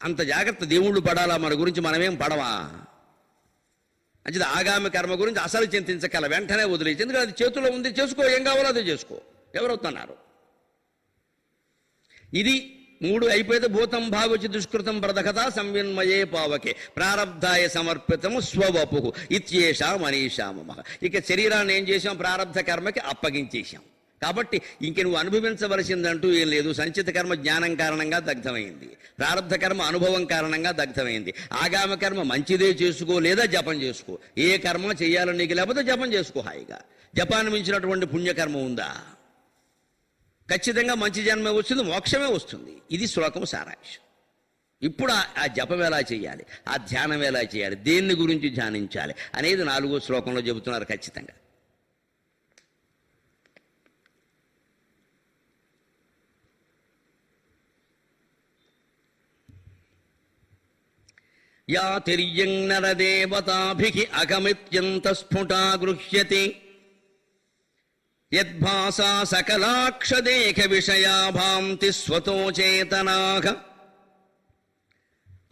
అంత జాగ్రత్త దేవుళ్ళు పడాలా మన గురించి, మనమేం పడవా? అంచేది ఆగామి కర్మ గురించి అసలు చింతించగల, వెంటనే వదిలేసి. ఎందుకంటే అది చేతిలో ఉంది, చేసుకో, ఏం కావాలో అదే చేసుకో. ఎవరవుతున్నారు? ఇది 3 అయిపోతే భూతం భావచి దుష్కృతం ప్రదకత సంవిన్మయే పావకే ప్రారబ్ధాయ సమర్పితము స్వవపు ఇత్యేషా మనీషా మమ. ఇక శరీరాన్ని ఏం చేసాం? ప్రారబ్ధ కర్మకి అప్పగించేశాం. కాబట్టి ఇంక నువ్వు అనుభవించవలసిందంటూ ఏం లేదు. సంచిత కర్మ జ్ఞానం కారణంగా దగ్ధమైంది, ప్రారబ్ధ కర్మ అనుభవం కారణంగా దగ్ధమైంది. ఆగామ కర్మ మంచిదే చేసుకో, లేదా జపం చేసుకో. ఏ కర్మ చేయాలని నీకు లేకపోతే జపం చేసుకో హాయిగా. జపాన్ని మించినటువంటి పుణ్యకర్మ ఉందా? ఖచ్చితంగా మంచి జన్మే వస్తుంది, మోక్షమే వస్తుంది. ఇది శ్లోకం సారాంశం. ఇప్పుడు ఆ జపం ఎలా చేయాలి, ఆ ధ్యానం ఎలా చేయాలి, దేన్ని గురించి ధ్యానించాలి అనేది 4వ శ్లోకంలో చెబుతున్నారు ఖచ్చితంగా. యా తిర్యం నరదేవతాభిః అగమిత్యంత స్ఫుటా గృహ్యతే యద్భాసా సకలాక్షదేక విషయా భాంతి స్వతో చేతనాః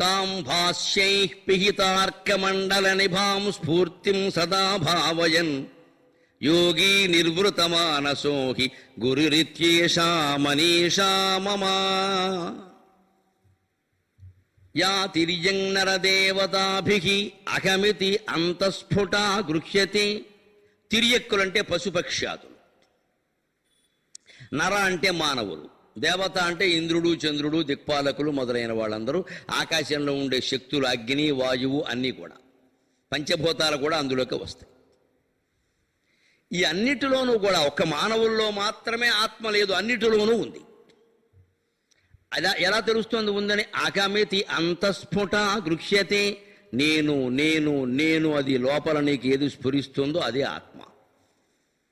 తాం భాష్యైః పిహితార్కమండల నిభాం స్ఫూర్తిం సదా భావయన్ యోగీ నిర్వృతమానసో హి గురురిత్యేషా మనీషా మమ. యా తిర్యం నరదేవతాభిః అహమితి అంతఃస్ఫుటా గృహ్యతే. తిర్యక్కులంటే పశుపక్ష్యాదులు, నర అంటే మానవులు, దేవత అంటే ఇంద్రుడు, చంద్రుడు, దిక్పాలకులు మొదలైన వాళ్ళందరూ, ఆకాశంలో ఉండే శక్తులు, అగ్ని, వాయువు అన్నీ కూడా, పంచభూతాలు కూడా అందులోకి వస్తాయి. ఈ అన్నిటిలోనూ కూడా ఒక్క మానవుల్లో మాత్రమే ఆత్మ లేదు, అన్నిటిలోనూ ఉంది. అలా ఎలా తెలుస్తోంది ఉందని? ఆకామేతి అంతఃస్ఫుట గృహ్యతే. నేను నేను నేను అది లోపల నీకు ఏది స్ఫురిస్తుందో అదే ఆత్మ.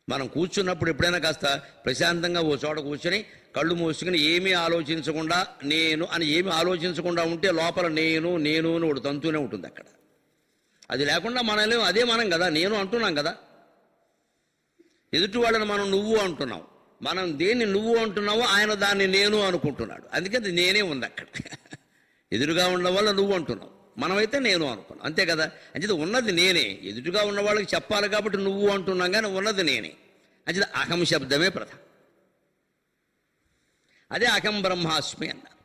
మనం కూర్చున్నప్పుడు ఎప్పుడైనా కాస్త ప్రశాంతంగా ఓ చోట కూర్చొని కళ్ళు మూసుకుని ఏమీ ఆలోచించకుండా నేను అని ఏమీ ఆలోచించకుండా ఉంటే లోపల నేను నేను అని ఒకటి తంతూనే ఉంటుంది అక్కడ. అది లేకుండా మనలేం, అదే మనం కదా, నేను అంటున్నాం కదా. ఎదుటి వాళ్ళని మనం నువ్వు అంటున్నాం, మనం దేన్ని నువ్వు అంటున్నావో ఆయన దాన్ని నేను అనుకుంటున్నాడు. అందుకని నేనే ఉంది అక్కడ. ఎదురుగా ఉండడం వల్ల నువ్వు అంటున్నావు, మనమైతే నేను అనుకున్నాం, అంతే కదా. అంచేది ఉన్నది నేనే. ఎదుటిగా ఉన్న వాళ్ళకి చెప్పాలి కాబట్టి నువ్వు అంటున్నాం, కానీ ఉన్నది నేనే. అంచేది అహం శబ్దమే ప్రధానం. అదే అహం బ్రహ్మాస్మి అన్నారు.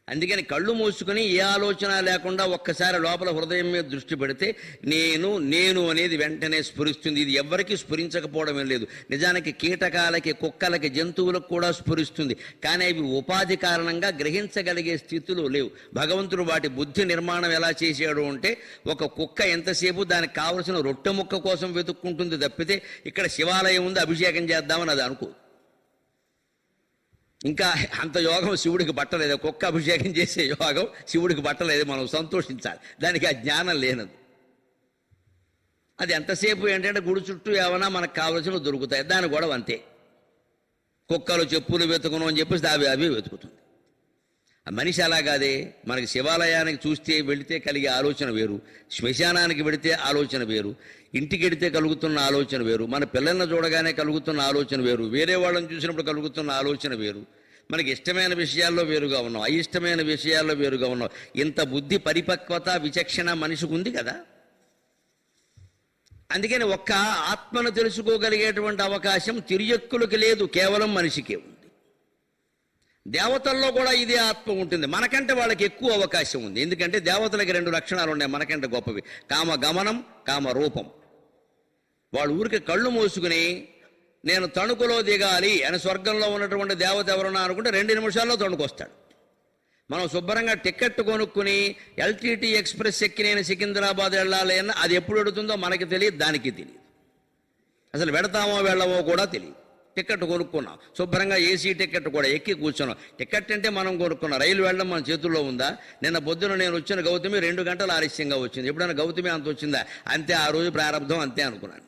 అందుకని కళ్ళు మూసుకొని ఏ ఆలోచన లేకుండా ఒక్కసారి లోపల హృదయం మీద దృష్టి పెడితే నేను నేను అనేది వెంటనే స్ఫురిస్తుంది. ఇది ఎవరికి స్ఫురించకపోవడమే లేదు. నిజానికి కీటకాలకి, కుక్కలకి, జంతువులకు కూడా స్ఫురిస్తుంది. కానీ అవి ఉపాధి కారణంగా గ్రహించగలిగే స్థితిలో లేవు. భగవంతుడు వాటి బుద్ధి నిర్మాణం ఎలా చేశాడు అంటే, ఒక కుక్క ఎంతసేపు దానికి కావలసిన రొట్టె ముక్క కోసం వెతుక్కుంటుంది తప్పితే ఇక్కడ శివాలయం ఉంది అభిషేకం చేద్దామని అది అనుకో. ఇంకా అంత యోగం శివుడికి పట్టలేదు. కుక్క అభిషేకం చేసే యోగం శివుడికి పట్టలేదు. మనం సంతోషించాలి, దానికి ఆ జ్ఞానం లేనది. అది ఎంతసేపు ఏంటంటే గుడి చుట్టూ ఏమైనా మనకు కావలసినవి దొరుకుతాయి, దాని గొడవ అంతే. కుక్కలు చెప్పులు వెతుకును అని చెప్పేసి అవి వెతుకుతుంది. మనిషి అలా కాదే. మనకి శివాలయానికి చూస్తే వెళితే కలిగే ఆలోచన వేరు, శ్మశానానికి వెళితే ఆలోచన వేరు, ఇంటికి వెళితే కలుగుతున్న ఆలోచన వేరు, మన పిల్లలను చూడగానే కలుగుతున్న ఆలోచన వేరు, వేరే వాళ్ళని చూసినప్పుడు కలుగుతున్న ఆలోచన వేరు. మనకి ఇష్టమైన విషయాల్లో వేరుగా ఉన్నాం, అయిష్టమైన విషయాల్లో వేరుగా ఉన్నాం. ఇంత బుద్ధి పరిపక్వత విచక్షణ మనిషికి ఉంది కదా. అందుకని ఒక్క ఆత్మను తెలుసుకోగలిగేటువంటి అవకాశం తిరియక్కులకి లేదు, కేవలం మనిషికే ఉంది. దేవతల్లో కూడా ఇదే ఆత్మ ఉంటుంది, మనకంటే వాళ్ళకి ఎక్కువ అవకాశం ఉంది. ఎందుకంటే దేవతలకి 2 లక్షణాలు ఉన్నాయి మనకంటే గొప్పవి: కామ గమనం, కామ రూపం. వాళ్ళు ఊరికి కళ్ళు మూసుకుని నేను తణుకులో దిగాలి అని స్వర్గంలో ఉన్నటువంటి దేవత ఎవరన్నా అనుకుంటే 2 నిమిషాల్లో తణుకొస్తాడు. మనం శుభ్రంగా టికెట్ కొనుక్కుని ఎల్టీటీ ఎక్స్ప్రెస్ ఎక్కి నేను సికింద్రాబాద్ వెళ్ళాలి అన్న అది ఎప్పుడు వెడుతుందో మనకి తెలియదు, దానికి తెలియదు. అసలు వెడతామో వెళ్ళమో కూడా తెలియదు. టికెట్ కొనుక్కున్నాం శుభ్రంగా, ఏసీ టికెట్ కూడా ఎక్కి కూర్చున్నాం. టికెట్ అంటే మనం కొనుక్కున్నాం, రైలు వెళ్ళడం మన చేతుల్లో ఉందా? నిన్న పొద్దున నేను వచ్చిన గౌతమి 2 గంటలు ఆలస్యంగా వచ్చింది. ఎప్పుడైనా గౌతమి అంత వచ్చిందా? అంతే, ఆ రోజు ప్రారంభం అంతే అనుకున్నాను.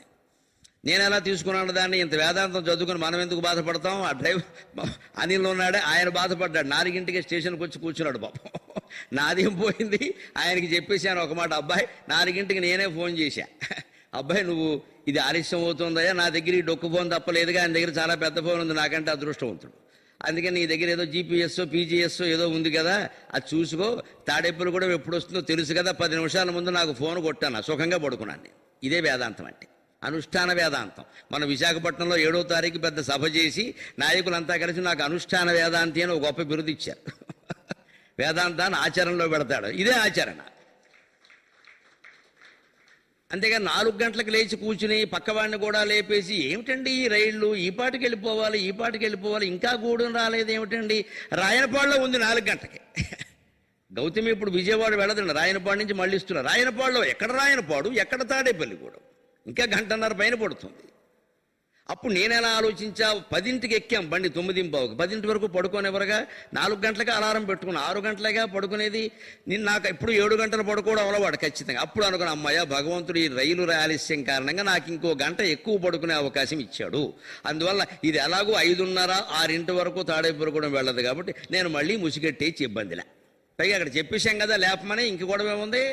నేను ఎలా తీసుకున్నాను దాన్ని? ఇంత వేదాంతం చదువుకుని మనం ఎందుకు బాధపడతాం? ఆ డ్రైవర్ అనిల్ ఉన్నాడే, ఆయన బాధపడ్డాడు. 4 స్టేషన్కి వచ్చి కూర్చున్నాడు పాపం. నాదేం పోయింది, ఆయనకి చెప్పేశాను ఒక మాట: అబ్బాయి 4 నేనే ఫోన్ చేశా, అబ్బాయి నువ్వు ఇది ఆలస్యం అవుతుందయ్యా, నా దగ్గర ఈ డొక్కు ఫోన్ తప్పలేదుగా, ఆయన దగ్గర చాలా పెద్ద ఫోన్ ఉంది, నాకంటే అదృష్టవంతుడు. అందుకని నీ దగ్గర ఏదో జీపీఎస్ పీజీఎస్ ఏదో ఉంది కదా, అది చూసుకో. తాడేపులు కూడా ఎప్పుడు వస్తుందో తెలుసు కదా. 10 నిమిషాల ముందు నాకు ఫోన్ కొట్టాను, సుఖంగా పడుకున్నాను నేను. ఇదే వేదాంతం అంటే, అనుష్ఠాన వేదాంతం. మన విశాఖపట్నంలో 7వ తారీఖు పెద్ద సభ చేసి నాయకులంతా కలిసి నాకు అనుష్ఠాన వేదాంతి అని ఒక గొప్ప బిరుదు ఇచ్చారు. వేదాంతాన్ని ఆచరణలో పెడతాడు, ఇదే ఆచరణ. అంతేగాని 4 గంటలకు లేచి కూర్చుని పక్కవాడిని కూడా లేపేసి ఏమిటండి ఈ రైళ్ళు, ఈ పాటికి వెళ్ళిపోవాలి, ఈ పాటికి వెళ్ళిపోవాలి, ఇంకా గూడెం రాలేదు ఏమిటండి? రాయనపాడులో ఉంది 4 గంటలకి. గౌతమి ఇప్పుడు విజయవాడ వెళ్ళదండి, రాయనపాడు నుంచి మళ్ళీ ఇస్తున్నారు. రాయనపాడులో ఎక్కడ రాయనపాడు, ఎక్కడ తాడేపల్లి కూడా ఇంకా 1.5 గంట పైన పడుతుంది. అప్పుడు నేనెలా ఆలోచించా? 10ంటికి ఎక్కాం బండి, 9:15. 10ంటి వరకు పడుకోనివ్వరుగా. 4 గంటలకే అలారం పెట్టుకున్నా, 6 గంటలగా పడుకునేది. నేను నాకు ఎప్పుడు 7 గంటలు పడుకోవడం అలవాటు ఖచ్చితంగా. అప్పుడు అనుకున్నా, అమ్మయ్య భగవంతుడు ఈ రైలు ఆలస్యం కారణంగా నాకు ఇంకో గంట ఎక్కువ పడుకునే అవకాశం ఇచ్చాడు. అందువల్ల ఇది ఎలాగో 5:30, 6 వరకు తాడేపురగూడెం వెళ్ళదు కాబట్టి నేను మళ్ళీ ముసిగెట్టేసి ఇబ్బందిలే. పైగా అక్కడ చెప్పేశాం కదా లేపమని, ఇంక కూడా ఏముంది.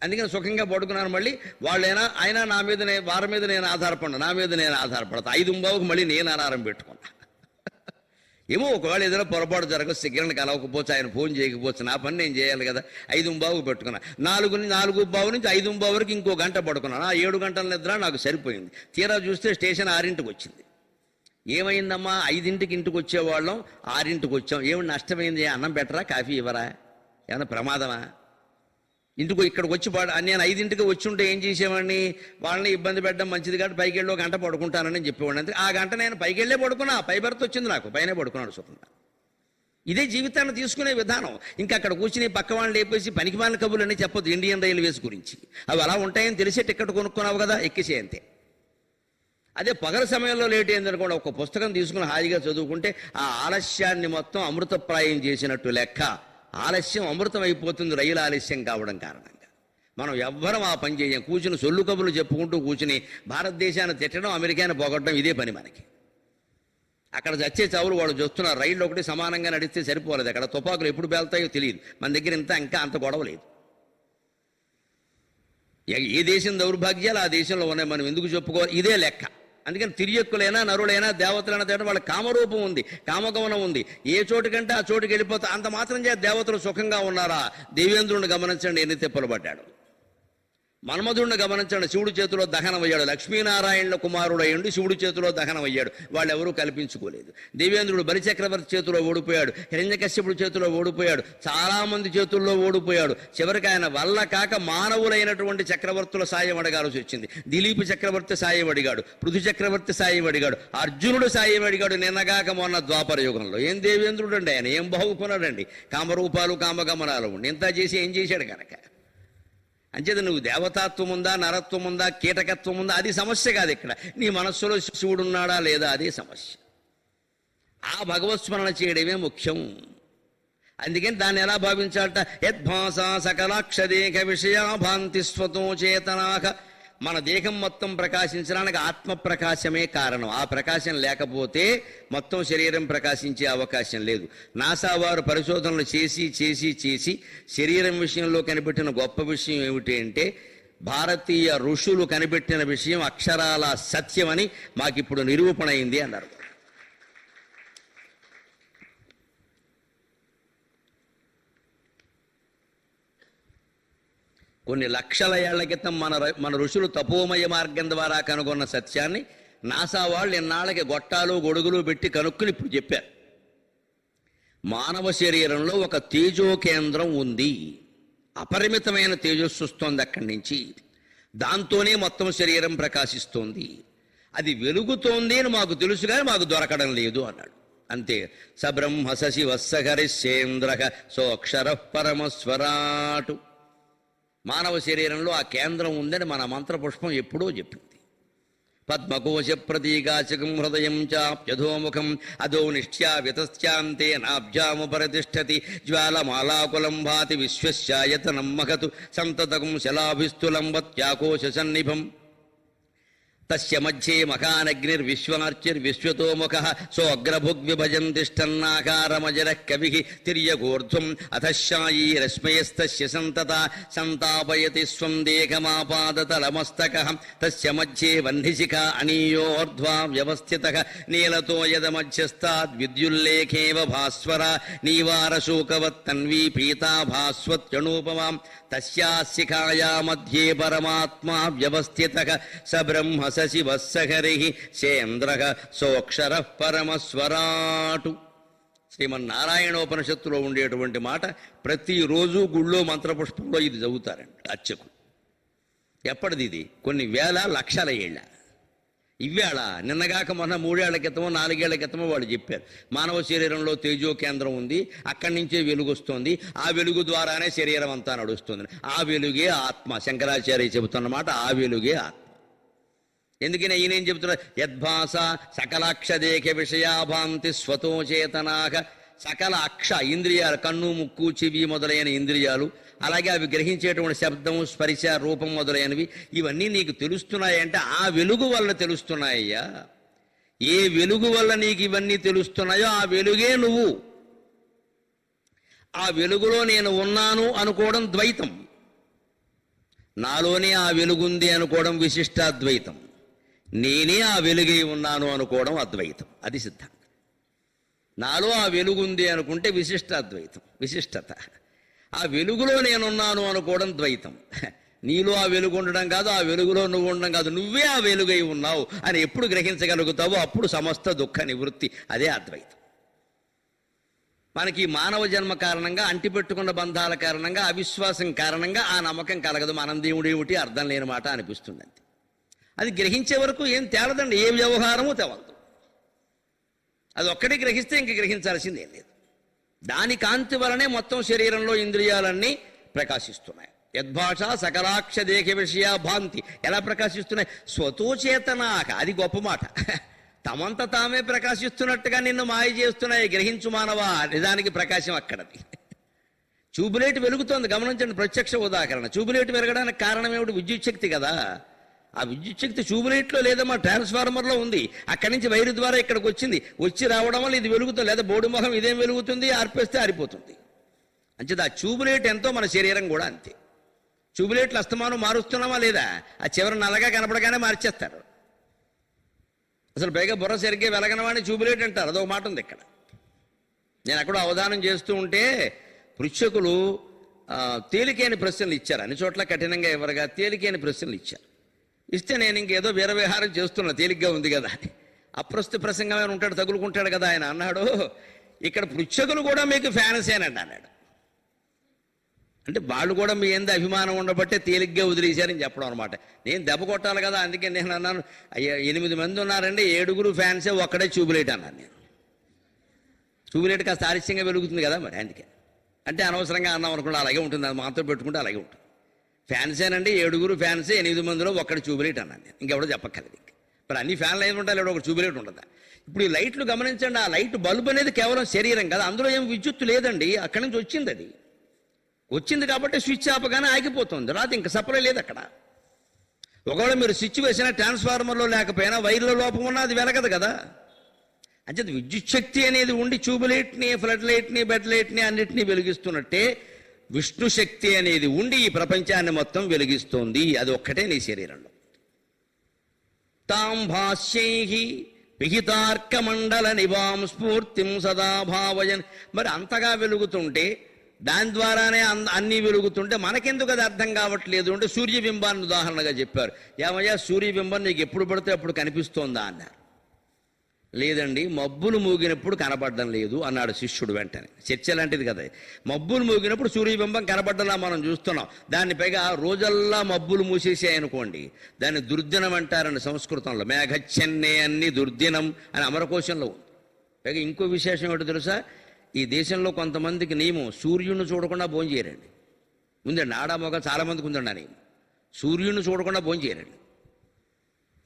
అందుకని సుఖంగా పడుకున్నాను. మళ్ళీ వాళ్ళైనా అయినా నా మీద వారి మీద నేను ఆధారపడ్డా, నా మీద నేను ఆధారపడతా. 5:15కు మళ్ళీ నేను అలారం పెట్టుకున్నా. ఏమో ఒకవేళ ఏదైనా పొరపాటు జరగచ్చు, సిగ్నల్ కలవకపోవచ్చు, ఆయన ఫోన్ చేయకపోవచ్చు, నా పని నేను చేయాలి కదా. 5:15కు పెట్టుకున్నా. 4:15 నుంచి 5:15 వరకు ఇంకో గంట పడుకున్నాను. ఆ 7 గంటల నిద్ర నాకు సరిపోయింది. తీరా చూస్తే స్టేషన్ 6ంటికి వచ్చింది. ఏమైందమ్మా? 5ంటికి ఇంటికి వచ్చేవాళ్ళం, 6ంటికి వచ్చాం. ఏమి నష్టమైంది? అన్నం పెట్టరా, కాఫీ ఇవ్వరా, ఏమన్నా ప్రమాదమా? ఇక్కడికి వచ్చి నేను 5ంటికి వచ్చి ఉంటే ఏం చేసేవాడిని? వాళ్ళని ఇబ్బంది పెట్టడం మంచిది కాబట్టి పైకి వెళ్ళి 1 గంట పడుకుంటానని చెప్పేవాడిని. అంతే, ఆ గంట నేను పైకి వెళ్ళే పడుకున్నా. పై బెర్త్ వచ్చింది నాకు, పైనే పడుకున్నాడు సుఖంగా. ఇదే జీవితాన్ని తీసుకునే విధానం. ఇంకా అక్కడ కూర్చుని పక్క వాళ్ళని లేపేసి పనికిమాలిన కబుర్లు అని చెప్పొద్దు ఇండియన్ రైల్వేస్ గురించి. అవి అలా ఉంటాయని తెలిసే టికెట్ కొనుక్కున్నావు కదా, ఎక్కేసే అంతే. అదే పగల సమయంలో లేట్ అయిందనుకోండి, ఒక పుస్తకం తీసుకుని హాయిగా చదువుకుంటే ఆ ఆలస్యాన్ని మొత్తం అమృతప్రాయం చేసినట్టు లెక్క. ఆలస్యం అమృతం అయిపోతుంది రైలు ఆలస్యం కావడం కారణంగా. మనం ఎవ్వరం ఆ పని చేయం. కూర్చుని సొల్లు కబుర్లు చెప్పుకుంటూ కూర్చుని భారతదేశాన్ని తిట్టడం, అమెరికాని పొగట్టడం, ఇదే పని మనకి. అక్కడ చచ్చే చావులు వాళ్ళు చూస్తున్నారు. రైళ్ళు ఒకటి సమానంగా నడిస్తే సరిపోలేదు. అక్కడ తుపాకులు ఎప్పుడు పేలుతాయో తెలియదు. మన దగ్గర ఇంకా అంత గొడవ లేదు. ఏ దేశం దౌర్భాగ్యాలు ఆ దేశంలో ఉన్నాయి, మనం ఎందుకు చెప్పుకోవాలి? ఇదే లెక్క. అందుకని తిరియక్కులైనా నరులైనా దేవతలైనా తేడా వాళ్ళ కామరూపం ఉంది, కామగమనం ఉంది. ఏ చోటుకంటే ఆ చోటుకి వెళ్ళిపోతా. అంత మాత్రం చేత దేవతలు సుఖంగా ఉన్నారా? దేవేంద్రుడిని గమనించండి, ఎన్ని తిప్పలు పడ్డాడు. మన్మధుడిని గమనించండి, శివుడి చేతిలో దహనం అయ్యాడు. లక్ష్మీనారాయణుల కుమారుడు అయ్యండి, శివుడి చేతిలో దహనం అయ్యాడు. వాళ్ళెవరూ కల్పించుకోలేదు. దేవేంద్రుడు బలిచక్రవర్తి చేతిలో ఓడిపోయాడు, హిరణ్యకశ్యపుడి చేతిలో ఓడిపోయాడు, చాలామంది చేతుల్లో ఓడిపోయాడు. చివరికి ఆయన వల్ల కాక మానవులైనటువంటి చక్రవర్తుల సాయం అడగాల్సి వచ్చింది. దిలీప్ చక్రవర్తి సాయం అడిగాడు, పృథు చక్రవర్తి సాయం అడిగాడు, అర్జునుడు సాయం అడిగాడు నిన్నగాక మొన్న ద్వాపర యుగంలో. ఏం దేవేంద్రుడు అండి ఆయన, ఏం బాగుకున్నాడండి. కామరూపాలు కామగమనాలు ఉండి ఇంత చేసి ఏం చేశాడు కనుక. అంచేత నువ్వు దేవతాత్వం ఉందా, నరత్వం ఉందా, కీటకత్వం ఉందా, అది సమస్య కాదు. ఇక్కడ నీ మనస్సులో శివుడు ఉన్నాడా లేదా, అదే సమస్య. ఆ భగవత్స్మరణ చేయడమే ముఖ్యం. అందుకని దాన్ని ఎలా భావించాలట? యద్భాసా సకలాక్షదేక విషయా భాంతి స్వతో చేతనాక మన దేహం మొత్తం ప్రకాశించడానికి ఆత్మ ప్రకాశమే కారణం. ఆ ప్రకాశం లేకపోతే మొత్తం శరీరం ప్రకాశించే అవకాశం లేదు. నాసా వారు పరిశోధనలు చేసి చేసి చేసి శరీరం విషయంలో కనిపెట్టిన గొప్ప విషయం ఏమిటి అంటే, భారతీయ ఋషులు కనిపెట్టిన విషయం అక్షరాల సత్యమని మాకిప్పుడు నిరూపణ అయింది అన్నారు. కొన్ని లక్షల ఏళ్ల క్రితం మన ఋషులు తపోమయ మార్గం ద్వారా కనుగొన్న సత్యాన్ని నాసా వాళ్ళు ఇన్నాళ్ళకి గొట్టాలు గొడుగులు పెట్టి కనుక్కుని ఇప్పుడు చెప్పారు. మానవ శరీరంలో ఒక తేజో కేంద్రం ఉంది. అపరిమితమైన తేజస్సు వస్తోంది అక్కడి నుంచి. దాంతోనే మొత్తం శరీరం ప్రకాశిస్తోంది. అది వెలుగుతోంది అని మాకు తెలుసు కానీ మాకు దొరకడం లేదు అన్నాడు. అంతే. సబ్రహ్మ శశివత్సహరిశ్చేంద్ర సోక్షర పరమస్వరాటు. మానవ శరీరంలో ఆ కేంద్రం ఉందని మన మంత్రపుష్పం ఎప్పుడో చెప్పింది. పద్మకోశ ప్రతీకాచకం హృదయం చాప్యధోముఖం అధో నిష్ఠ్యా వితశ్చాంతే నాబ్జాముపరితిష్టతి జ్వాలమాలాకులం భాతి విశ్వస్యాయతనం మహతు సంతతకం శలాభిస్తులంబత్యాకోశ సన్నిభం తస్య మధ్యే మకానగ్నిర్విశ్వార్చిర్విశ్వతోముఖః సోగ్రభుగ్విభజన్ తిష్టన్నాకారమజరః కవిః తిర్యగోర్ధ్వం అధశాయీ రశ్మయస్తస్య సంతతా సంతాపయతి స్వం దేహమాపాదతలమస్తకః తస్య మధ్యే వహ్నిశిఖా అనీయోర్ధ్వా వ్యవస్థితః నీలతో యదమధ్యస్థాద్విద్యుల్లేఖేవ భాస్వర నీవారశోకవత్తన్వీ పీతా భాస్వత్యనూపమాం తస్యాశిఖాయా మధ్యే పరమాత్మా వ్యవస్థితః స బ్రహ్మ శశివత్సహరిః సేంద్రః సోక్షర పరమస్వరాటు. శ్రీమన్నారాయణోపనిషత్తులో ఉండేటువంటి మాట ప్రతిరోజు గుళ్ళో మంత్రపుష్పంలో ఇది చదువుతారండి అర్చకులు. ఎప్పటిది ఇది? కొన్ని వేల లక్షల ఏళ్ళ. ఇవేళ నిన్నగాక మొన్న 3 ఏళ్ల క్రితమో 4 ఏళ్ల క్రితమో వాళ్ళు చెప్పారు మానవ శరీరంలో తేజో కేంద్రం ఉంది, అక్కడి నుంచే వెలుగు వస్తుంది, ఆ వెలుగు ద్వారానే శరీరం అంతా నడుస్తుంది. ఆ వెలుగే ఆత్మ. శంకరాచార్య చెబుతున్నమాట ఆ వెలుగే ఆత్మ. ఎందుకని ఈయనేం చెబుతున్నారు? యద్భాస సకలాక్షదేక విషయాభాంతి స్వతోచేతనాక. సకల అక్ష ఇంద్రియాలు, కన్ను ముక్కు చెవి మొదలైన ఇంద్రియాలు, అలాగే అవి గ్రహించేటువంటి శబ్దం స్పర్శ రూపం మొదలైనవి, ఇవన్నీ నీకు తెలుస్తున్నాయంటే ఆ వెలుగు వల్ల తెలుస్తున్నాయ్యా. ఏ వెలుగు వల్ల నీకు ఇవన్నీ తెలుస్తున్నాయో ఆ వెలుగే నువ్వు. ఆ వెలుగులో నేను ఉన్నాను అనుకోవడం ద్వైతం, నాలోనే ఆ వెలుగుంది అనుకోవడం విశిష్టాద్వైతం, నేనే ఆ వెలుగై ఉన్నాను అనుకోవడం అద్వైతం. అది సిద్ధాంతం. నాలో ఆ వెలుగుంది అనుకుంటే విశిష్టాద్వైతం, విశిష్టత. ఆ వెలుగులో నేనున్నాను అనుకోవడం ద్వైతం. నీలో ఆ వెలుగు ఉండడం కాదు, ఆ వెలుగులో నువ్వు ఉండడం కాదు, నువ్వే ఆ వెలుగై ఉన్నావు అని ఎప్పుడు గ్రహించగలుగుతావో అప్పుడు సమస్త దుఃఖ నివృత్తి. అదే అద్వైతం. మనకి మానవ జన్మ కారణంగా, అంటిపెట్టుకున్న బంధాల కారణంగా, అవిశ్వాసం కారణంగా ఆ నమ్మకం కలగదు. మనం దేవుడు ఏమిటి అర్థం లేని మాట అనిపిస్తుంది. అంతే. అది గ్రహించే వరకు ఏం తేలదండి, ఏ వ్యవహారము తెవలదు. అది ఒక్కటి గ్రహిస్తే ఇంక గ్రహించాల్సింది ఏం లేదు. దాని కాంతి వలనే మొత్తం శరీరంలో ఇంద్రియాలన్నీ ప్రకాశిస్తున్నాయి. యద్భాష సకలాక్షదేక విషయ భాంతి. ఎలా ప్రకాశిస్తున్నాయి? స్వతోచేతనాక. అది గొప్ప మాట. తమంత తామే ప్రకాశిస్తున్నట్టుగా నిన్ను మాయ చేస్తున్నాయి. గ్రహించు మానవా, నిజానికి ప్రకాశం అక్కడది. ట్యూబులైట్ వెలుగుతోంది, గమనించండి. ప్రత్యక్ష ఉదాహరణ. ట్యూబులైట్ వెలగడానికి కారణం ఏమిటి? విద్యుత్ శక్తి కదా. ఆ విద్యుత్ శక్తి ట్యూబులైట్లో లేదమ్మా, ట్రాన్స్ఫార్మర్లో ఉంది. అక్కడి నుంచి వైరు ద్వారా ఇక్కడికి వచ్చింది. వచ్చి రావడం వల్ల ఇది వెలుగుతుంది. లేదా బోర్డు మొహం ఇదేం వెలుగుతుంది, ఆర్పేస్తే ఆరిపోతుంది. అంచేది ఆ ట్యూబులైట్ ఎంతో మన శరీరం కూడా అంతే. ట్యూబులైట్లు అస్తమానం మారుస్తున్నామా లేదా? ఆ చివరి నల్లగా కనపడగానే మార్చేస్తారు. అసలు పైగా బుర్ర సరిగ్గా వెలగనవాడిని ట్యూబులైట్ అంటారు. అదొక మాట ఉంది ఇక్కడ. నేను అక్కడ అవధానం చేస్తూ ఉంటే పృచ్ఛకులు తేలికైన ప్రశ్నలు ఇచ్చారు. అన్ని చోట్ల కఠినంగా ఎవరుగా తేలికైన ప్రశ్నలు ఇచ్చారు. ఇస్తే నేను ఇంకేదో వీరవిహారం చేస్తున్నా, తేలిగ్గా ఉంది కదా అని. అప్రస్తుత ప్రసంగమైన ఉంటాడు, తగులుకుంటాడు కదా. ఆయన అన్నాడు, ఇక్కడ పృచ్ఛకులు కూడా మీకు ఫ్యాన్సేనండి అన్నాడు. అంటే వాళ్ళు కూడా మీ ఎంత అభిమానం ఉండబట్టే తేలిగ్గా వదిలేశారని చెప్పడం అనమాట. నేను దెబ్బ కొట్టాలి కదా, అందుకే నేను అన్నాను, అయ్యా 8 మంది ఉన్నారండి, 7 ఫ్యాన్సే, ఒక్కడే ట్యూబులైట్ అన్నాను నేను. ట్యూబులైట్ కాస్త ఆలస్యంగా వెలుగుతుంది కదా మరి, అందుకే. అంటే అనవసరంగా అన్నాం అనుకుంటే అలాగే ఉంటుంది, అది మాతో పెట్టుకుంటే అలాగే ఉంటుంది. ఫ్యాన్సేనండి, 7 ఫ్యాన్సే, 8 మందిలో ఒక్కడి ట్యూబులైట్ అన్నాను నేను. ఇంకెవడో చెప్పక్కర్లేదు. ఇంక మరి అన్ని ఫ్యాన్లు ఏమి ఉంటాయి, ఒక ట్యూబులైట్ ఉంటుందా? ఇప్పుడు ఈ లైట్లు గమనించండి. ఆ లైట్ బల్బు అనేది కేవలం శరీరం కదా, అందులో ఏం విద్యుత్తు లేదండి. అక్కడి నుంచి వచ్చింది, అది వచ్చింది కాబట్టి స్విచ్ ఆపగానే ఆగిపోతుంది, రాదు, ఇంకా సప్లై లేదు అక్కడ. ఒకవేళ మీరు స్విచ్ వేసినా ట్రాన్స్ఫార్మర్లో లేకపోయినా వైర్ల లోపం ఉన్నా అది వెలగదు కదా. అంటే విద్యుత్ శక్తి అనేది ఉండి ట్యూబ్ లైట్ని, ఫ్లడ్ లైట్ని, బెడ్ లైట్ని అన్నిటినీ వెలిగిస్తున్నట్టే విష్ణు శక్తి అనేది ఉండి ఈ ప్రపంచాన్ని మొత్తం వెలిగిస్తోంది. అది ఒక్కటే నీ శరీరంలో. తాం భాష్యై విహితార్క మండల నివాం స్ఫూర్తిం సదా భావయన్. మరి అంతగా వెలుగుతుంటే, దాని ద్వారానే అన్నీ వెలుగుతుంటే మనకెందుకు అది అర్థం కావట్లేదు అంటే సూర్యబింబాన్ని ఉదాహరణగా చెప్పారు. ఏమయ్యా సూర్యబింబం నీకు ఎప్పుడు పడితే అప్పుడు కనిపిస్తోందా అన్నారు. లేదండి, మబ్బులు మూగినప్పుడు కనపడడం లేదు అన్నాడు శిష్యుడు. వెంటనే చర్చ లాంటిది కదా. మబ్బులు మూగినప్పుడు సూర్యబింబం కనపడ్డలా మనం చూస్తున్నాం. దాన్ని పైగా రోజల్లా మబ్బులు మూసేసాయనుకోండి, దాన్ని దుర్దినం అంటారని సంస్కృతంలో. మేఘచ్చన్నే అన్ని దుర్దినం అని అమరకోశంలో ఉంది. పైగా ఇంకో విశేషం ఏంటో తెలుసా, ఈ దేశంలో కొంతమందికి నియమం సూర్యుడిని చూడకుండా భోజనం చేయరండి. ఉందండి, ఆడమొగ చాలామందికి ఉందండి ఆ నియమం. సూర్యుడిని చూడకుండా భోజనం చేయరండి.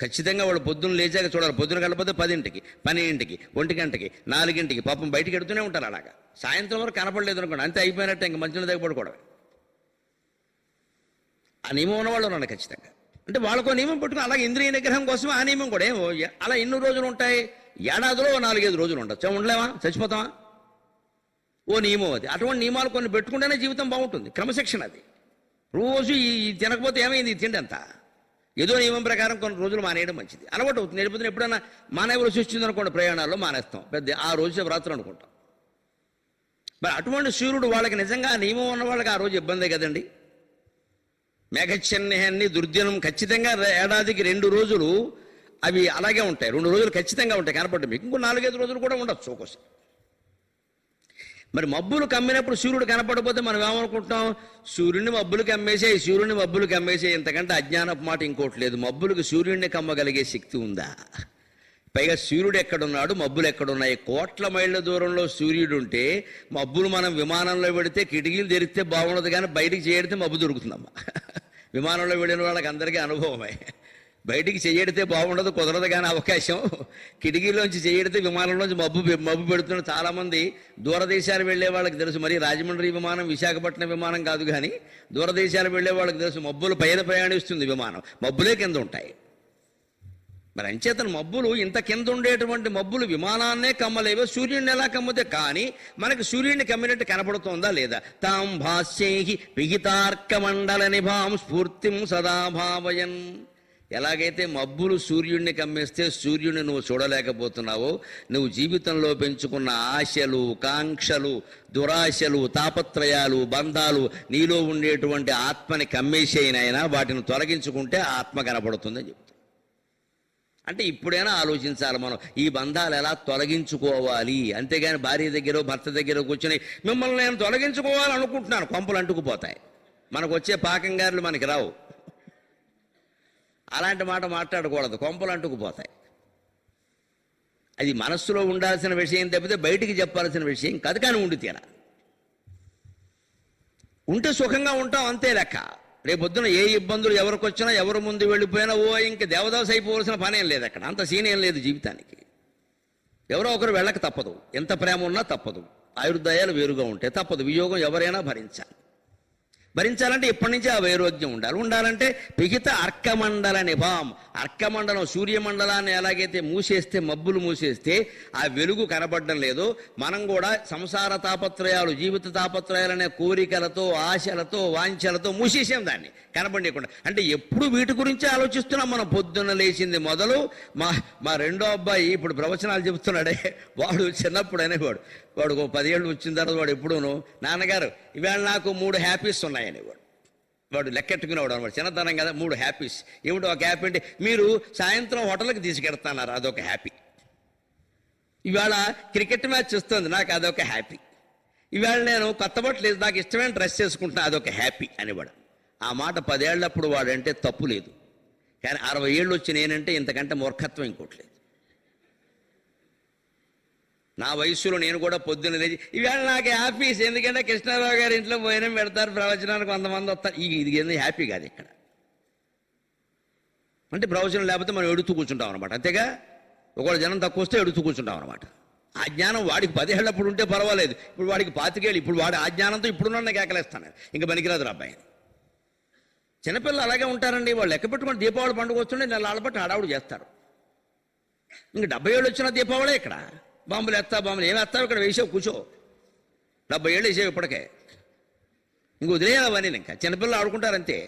ఖచ్చితంగా వాడు పొద్దున్న లేచాక చూడాలి. పొద్దున కలపతే 10ంటికి, 12ంటికి, 1 గంటకి, 4ంటికి పాపం బయటికి ఎడుతూనే ఉంటారు. అలాగా సాయంత్రం వరకు కనపడలేదు అనుకోండి, అంతే అయిపోయినట్టే. ఇంక మంచిగా దగ్గర పడుకోవడం. ఆ నియమం ఉన్నవాళ్ళు ఉన్నాడు ఖచ్చితంగా. అంటే వాళ్ళకో నియమం పెట్టుకుని అలాగే ఇంద్రియ నిగ్రహం కోసం ఆ నియమం కూడా అలా ఎన్ని రోజులు ఉంటాయి? ఏడాదిలో 4-5 రోజులు ఉండొచ్చు. ఉండలేమా? చచ్చిపోతామా? ఓ నియమం అది. అటువంటి నియమాలు కొన్ని పెట్టుకుంటేనే జీవితం బాగుంటుంది. క్రమశిక్షణ అది. రోజు ఈ తినకపోతే ఏమైంది తిండి అంతా? ఏదో నియమం ప్రకారం కొన్ని రోజులు మానేయడం మంచిది. అలవాటు అవుతుంది. లేకపోతే ఎప్పుడైనా మానేవలసి వచ్చింది అనుకోండి, ప్రయాణాల్లో మానేస్తాం. పెద్ద ఆ రోజు శివరాత్రులు అనుకుంటాం. మరి అటువంటి సూర్యుడు వాళ్ళకి నిజంగా నియమం ఉన్న వాళ్ళకి ఆ రోజు ఇబ్బందే కదండి. మేఘచ్చన్యాన్ని దుర్దినం ఖచ్చితంగా ఏడాదికి 2 రోజులు అవి అలాగే ఉంటాయి. 2 రోజులు ఖచ్చితంగా ఉంటాయి కనపడ్డ మీకు. ఇంకో 4-5 రోజులు కూడా ఉండొచ్చు ఒక్కోసారి. మరి మబ్బులు కమ్మినప్పుడు సూర్యుడు కనపడకపోతే మనం ఏమనుకుంటాం? సూర్యుడిని మబ్బులు కమ్మేసాయి, సూర్యుడిని మబ్బులు కమ్మేసాయి. ఇంతకంటే అజ్ఞానపు మాట ఇంకోటి లేదు. మబ్బులకు సూర్యుడిని కమ్మగలిగే శక్తి ఉందా? పైగా సూర్యుడు ఎక్కడున్నాడు, మబ్బులు ఎక్కడున్నాయి? కోట్ల మైళ్ళ దూరంలో సూర్యుడు ఉంటే మబ్బులు మనం విమానంలో పెడితే కిటికీలు తెరిస్తే బాగుండదు, కానీ బయటికి చేయడితే మబ్బు దొరుకుతుందమ్మా. విమానంలో వెళ్ళిన వాళ్ళకి అందరికీ అనుభవమే. బయటికి చెయ్యడితే బాగుండదు, కుదరదు, కానీ అవకాశం కిటికీలోంచి చెయ్యడితే విమానంలోంచి మబ్బు పెడుతున్న చాలామంది దూరదేశాలు వెళ్ళే వాళ్ళకి తెలుసు. మరి రాజమండ్రి విమానం, విశాఖపట్నం విమానం కాదు, కానీ దూరదేశాలు వెళ్ళే వాళ్ళకి తెలుసు. మబ్బులు పైన ప్రయాణిస్తుంది విమానం, మబ్బులే కింద ఉంటాయి. మరి అంచేతన మబ్బులు ఇంత కింద ఉండేటువంటి మబ్బులు విమానాన్నే కమ్మలేవో సూర్యుడిని ఎలా కమ్ముతే? కానీ మనకి సూర్యుడిని కమ్మినట్టు కనపడుతోందా లేదా? తాం భాష్యై విహితార్క మండల నిభాం స్ఫూర్తిం సదా భావయన్. ఎలాగైతే మబ్బులు సూర్యుడిని కమ్మేస్తే సూర్యుడిని నువ్వు చూడలేకపోతున్నావో, నువ్వు జీవితంలో పెంచుకున్న ఆశలు, కాంక్షలు, దురాశలు, తాపత్రయాలు, బంధాలు, నీలో ఉండేటువంటి ఆత్మని కమ్మేసేనైనా వాటిని తొలగించుకుంటే ఆత్మ కనపడుతుందని చెప్తాను. అంటే ఇప్పుడైనా ఆలోచించాలి మనం, ఈ బంధాలు ఎలా తొలగించుకోవాలి. అంతేగాని భార్య దగ్గర, భర్త దగ్గర కూర్చొని మిమ్మల్ని నేను తొలగించుకోవాలనుకుంటున్నాను, కొంపలు అంటుకుపోతాయి. మనకు వచ్చే పాకంగారులు మనకి రావు. అలాంటి మాట మాట్లాడకూడదు, కొంపలు అంటుకుపోతాయి. అది మనస్సులో ఉండాల్సిన విషయం తప్పితే బయటికి చెప్పాల్సిన విషయం కాదు. కానీ ఉండి తీరా ఉంటే సుఖంగా ఉంటాం, అంతే లెక్క. రేపొద్దున ఏ ఇబ్బందులు ఎవరికి వచ్చినా, ఎవరు ముందు వెళ్ళిపోయినా ఇంక దేవదాసు అయిపోవలసిన పనేం లేదు. అక్కడ అంత సీన్ ఏం లేదు జీవితానికి. ఎవరో ఒకరు వెళ్ళక తప్పదు, ఎంత ప్రేమ ఉన్నా తప్పదు. ఆయుర్దాయాలు వేరుగా ఉంటే తప్పదు. వియోగం ఎవరైనా భరించాలి. భరించాలంటే ఇప్పటి నుంచే ఆ వైరోగ్యం ఉండాలంటే పిహిత అర్కమండల నిభాం. అర్కమండలం సూర్యమండలాన్ని ఎలాగైతే మూసేస్తే, మబ్బులు మూసేస్తే ఆ వెలుగు కనబడడం లేదో, మనం కూడా సంసార తాపత్రయాలు, జీవిత తాపత్రయాలనే కోరికలతో, ఆశలతో, వాంఛలతో మూసేసాం దాన్ని కనబడకుండా. అంటే ఎప్పుడు వీటి గురించి ఆలోచిస్తున్నాం మనం. పొద్దున్న లేచింది మొదలు మా రెండో అబ్బాయి ఇప్పుడు ప్రవచనాలు చెబుతున్నాడే, వాడు చిన్నప్పుడు అనేవాడు, వాడు 10 ఏళ్ళు వచ్చిన తర్వాత వాడు ఎప్పుడూను, నాన్నగారు ఇవాళ నాకు 3 హ్యాపీస్ ఉన్నాయని వాడు లెక్కెట్టుకునేవాడు అనమాట. చిన్నతనం కదా, 3 హ్యాపీస్. ఏమిటి ఒక హ్యాపీ అంటే, మీరు సాయంత్రం హోటల్కి తీసుకెళ్తున్నారు, అదొక హ్యాపీ. ఇవాళ క్రికెట్ మ్యాచ్ వస్తుంది, నాకు అదొక హ్యాపీ. ఇవాళ నేను కొత్త బట్టలు లేదు, నాకు ఇష్టమైన డ్రెస్ చేసుకుంటున్నా, అదొక హ్యాపీ అనేవాడు. ఆ మాట 10 ఏళ్ళప్పుడు వాడంటే తప్పు లేదు. కానీ 60 ఏళ్ళు వచ్చి నేనంటే ఇంతకంటే మూర్ఖత్వం ఇంకోటి లేదు. నా వయస్సులో నేను కూడా పొద్దున్న లేచి ఇవాళ నాకు హ్యాపీస్, ఎందుకంటే కృష్ణారావు గారి ఇంట్లో భోజనం పెడతారు, ప్రవచనానికి 100 మంది వస్తారు. ఇది ఏంది హ్యాపీ కాదు ఇక్కడ. అంటే ప్రవచనం లేకపోతే మనం ఎడుతూ కూర్చుంటాం అనమాట. అంతేగా, ఒకవేళ జనం తక్కువ వస్తే ఎడుతూ కూర్చుంటాం అనమాట. ఆ జ్ఞానం వాడికి 10 ఏళ్ళప్పుడు ఉంటే పర్వాలేదు, ఇప్పుడు వాడికి 25 ఏళ్ళు. ఇప్పుడు వాడు ఆ జ్ఞానంతో ఇప్పుడున్న కేకలేస్తాను, ఇంకా పనికిరాదు అబ్బాయి. చిన్నపిల్లలు అలాగే ఉంటారండి. వాళ్ళు లెక్క పెట్టుకుని దీపావళి పండుగ వస్తుండే నెల బట్టి హడావుడు చేస్తారు. ఇంక 70 ఏళ్ళు వచ్చిన దీపావళి ఇక్కడ బాంబులు బాంబులు ఏమి వేస్తావు, ఇక్కడ వేసావు కూర్చో. 70 ఏళ్ళు వేసావు ఇప్పటికే. ఇంక వదిలేయాలి అవన్నీ. ఇంకా చిన్నపిల్లలు ఆడుకుంటారంతే.